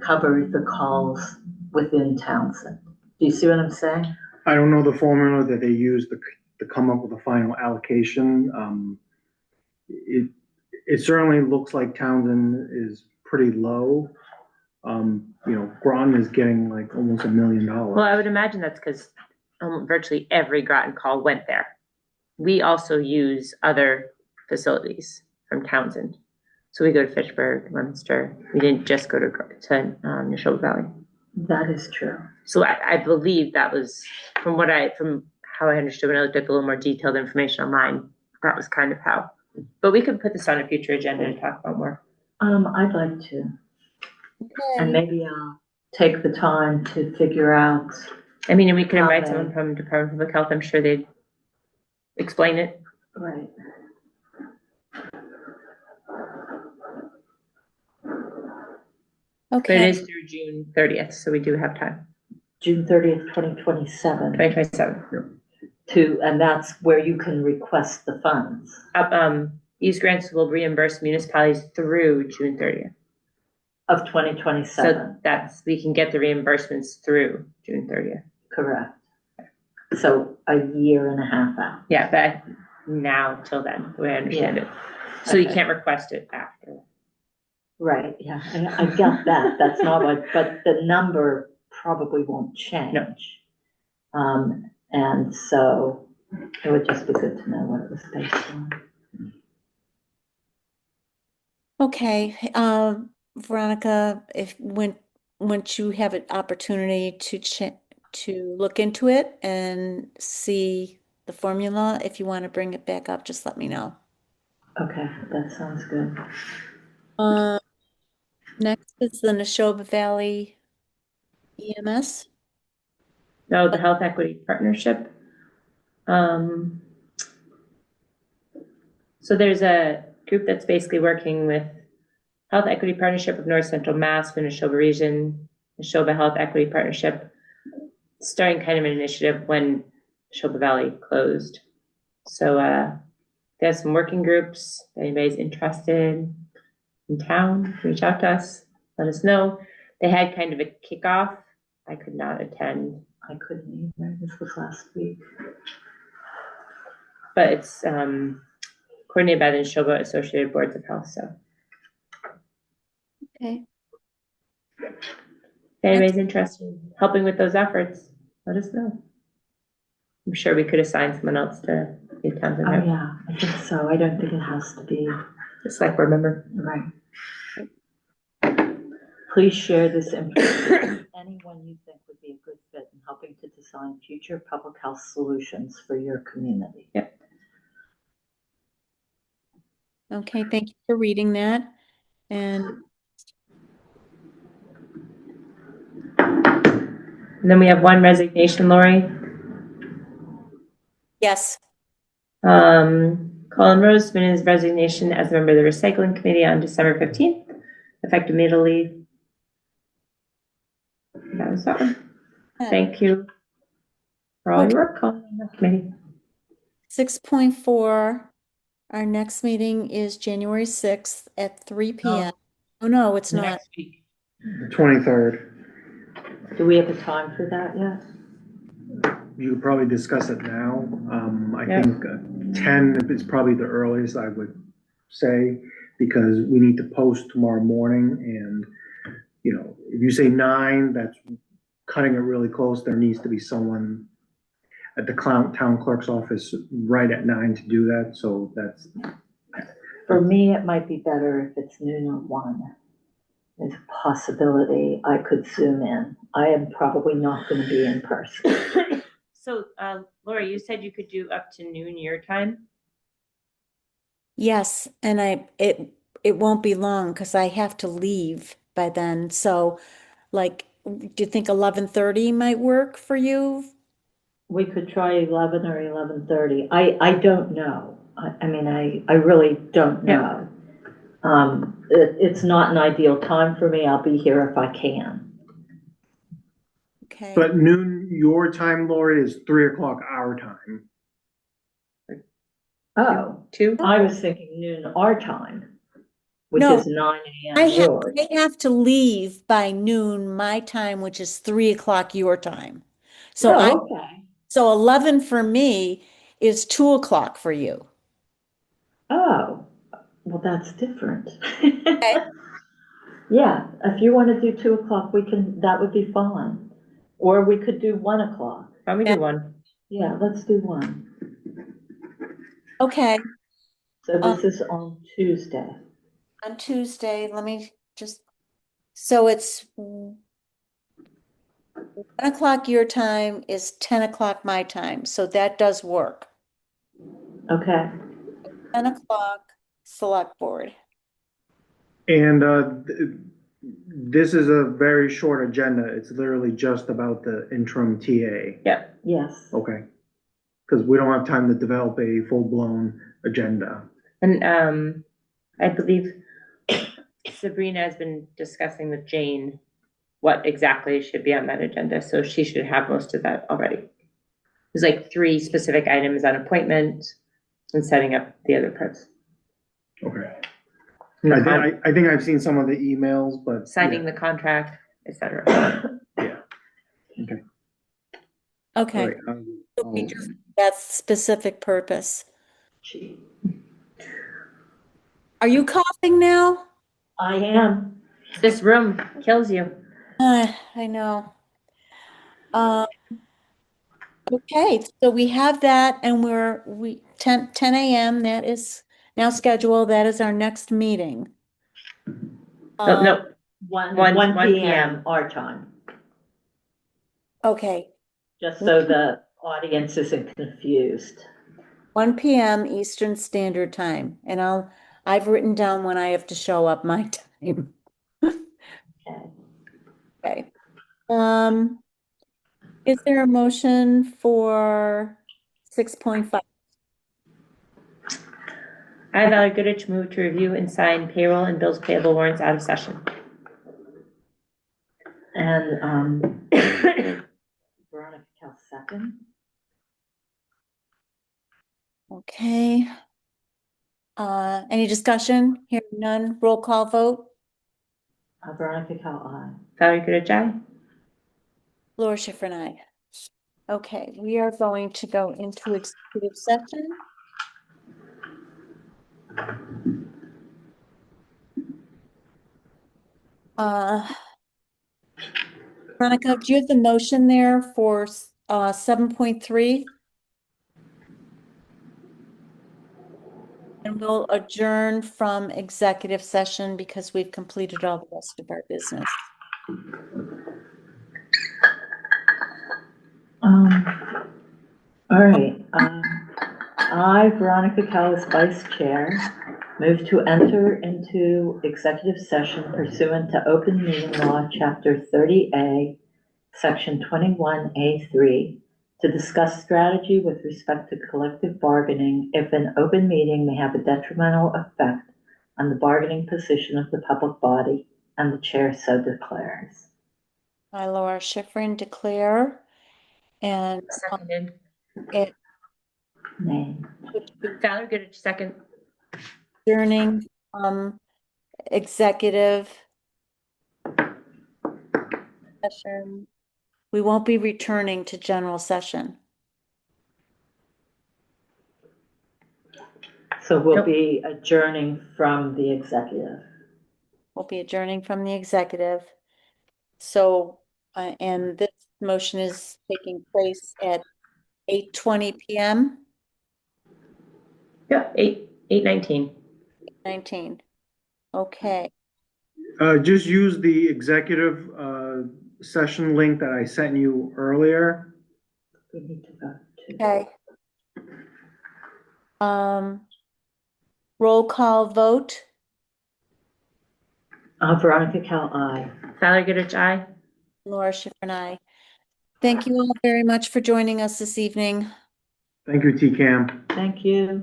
cover the calls within Townsend? Do you see what I'm saying? I don't know the formula that they used to come up with a final allocation. It certainly looks like Townsend is pretty low. Groton is getting like almost $1 million. Well, I would imagine that's because virtually every Groton call went there. We also use other facilities from Townsend. So we go to Fitchburg, Leominster. We didn't just go to Neshoba Valley. That is true. So I believe that was, from how I understood when I looked at the little more detailed information online, that was kind of how. But we could put this on a future agenda to talk about more. I'd like to, and Okay. maybe I'll take the time to figure out. I mean, and we could invite Okay. someone from Department of Public Health. I'm sure they'd explain it. Right. But it Okay, is through June 30th, so we do have time. June 30th, 2027. 2027. And that's where you can request the funds. These grants will reimburse municipalities through June 30th. Of 2027. So we can get the reimbursements through June 30th. Correct. So a year and a half out. Yeah, but now till then, the way I understand it. So you can't request it after. Right, yeah, I got that. That's not like, but the number probably won't change. And so it would just be good to know what it was based on. okay. Veronica, once you have an opportunity to look into it and see the formula, if you want to bring it back up, just let me know. Okay, that sounds good. Next is the Neshoba Valley EMS. No, the Health Equity Partnership. So there's a group that's basically working with Health Equity Partnership of North Central Mass for Neshoba Region, Neshoba Health Equity Partnership, starting kind of an initiative when Neshoba Valley closed. So they have some working groups. If anybody's interested in town, reach out to us, let us know. They had kind of a kickoff. I could not attend. I couldn't either. This was last week. But it's coordinated by the Neshoba Associated Boards of Health. So Okay. if anybody's interested in helping with those efforts, let us know. I'm sure we could assign someone else to be a town Oh, rep. yeah, I think so. I don't think it has to be. Just like remember. Right. Please share this information with anyone you think would be a good fit in helping to design future public health solutions for your community. Yep. Okay, thank you for reading that. And then we have one resignation, Lori. yes, Colin Rose submitted his resignation as a member of the Recycling Committee on December 15th, effective immediately. That was that one. Thank you for all your work, Colin, on that committee. 6.4, our next meeting is January 6th at 3 p.m. Oh, no, it's not. Next week. The 23rd. Do we have a time for that yet? You could probably discuss it now. I Yeah. think 10 is probably the earliest I would say, because we need to post tomorrow morning, and, you know, if you say 9, that's cutting it really close. There needs to be someone at the town clerk's office right at 9 to do that, so that's. For me, it might be better if it's noon or 1. There's a possibility I could zoom in. I am probably not going to be in person. So, Laura, you said you could do up to noon your time? Yes, and it won't be long because I have to leave by then. So, like, do you think 11:30 might work for you? We could try 11 or 11:30. I don't know. I mean, I really don't know. It's not an ideal time for me. I'll be here if I can. Okay. But noon, your time, Lori, is 3 o'clock our time. Oh, 2? I was thinking noon our time, which No, is 9 I a.m. have yours. I have to leave by noon my time, which is 3 o'clock your time. So Oh, okay. so 11 for me is 2 o'clock for you. Oh, well, that's different. Okay. Yeah, if you want to do 2 o'clock, that would be fine. Or we could do 1 o'clock. Let me do 1. Yeah, let's do 1. Okay. So this is on Tuesday. On Tuesday, let me just, so it's 1 o'clock your time is 10 o'clock my time, so that does work. Okay, 10 o'clock, select board. And this is a very short agenda. It's literally just about the interim TA. yes. Okay. Because we don't have time to develop a full-blown agenda. And I believe Sabrina has been discussing with Jane what exactly should be on that agenda, so she should have most of that already. There's like 3 specific items on appointment and setting up the other parts. Okay. And the I think I've seen some of the emails, but. signing the contract, etc. Yeah. Okay. Okay, All right. that's specific purpose. Gee, Are you coughing now? I am. This room kills you. I know. Okay, so we have that and we 10 a.m. that is now scheduled. That is our next meeting. Oh, no, 1 1 PM our time, Okay, just so the audience isn't confused. 1 p.m. Eastern Standard Time, and I've written down when I have to show up my time. Okay. Okay. Is there a motion for 6.5? I, Valerie Goodrich, move to review and sign payroll and bills payable warrants out of session. And Veronica Cal second. Okay. Any discussion? Hearing none, roll call vote. Veronica Cal, aye. Valerie Goodrich, aye. Laura Schifrin, aye. Okay, we are going to go into executive session. Veronica, do you have the motion there for 7.3? And we'll adjourn from executive session because we've completed all the rest of our business. All right, I, Veronica Cal, as vice chair, move to enter into executive session pursuant to open meeting law, chapter 30A, section 21A3, to discuss strategy with respect to collective bargaining if an open meeting may have a detrimental effect on the bargaining position of the public body, and the chair so declares. I, Laura Schifrin, declare, and Seconded. it Name. Valerie Goodrich, second. adjourning executive session. We won't be returning to general session. So we'll Nope. be adjourning from the executive. We'll be adjourning from the executive. So, and this motion is taking place at 8:20 p.m. Yep, 8:19. 19. Okay. Just use the executive, session link that I sent you earlier. We need to go to. Okay. Roll call vote. Veronica Cal, aye. Valerie Goodrich, aye. Laura Schifrin, aye. Thank you all very much for joining us this evening. Thank you, TCAM. Thank you.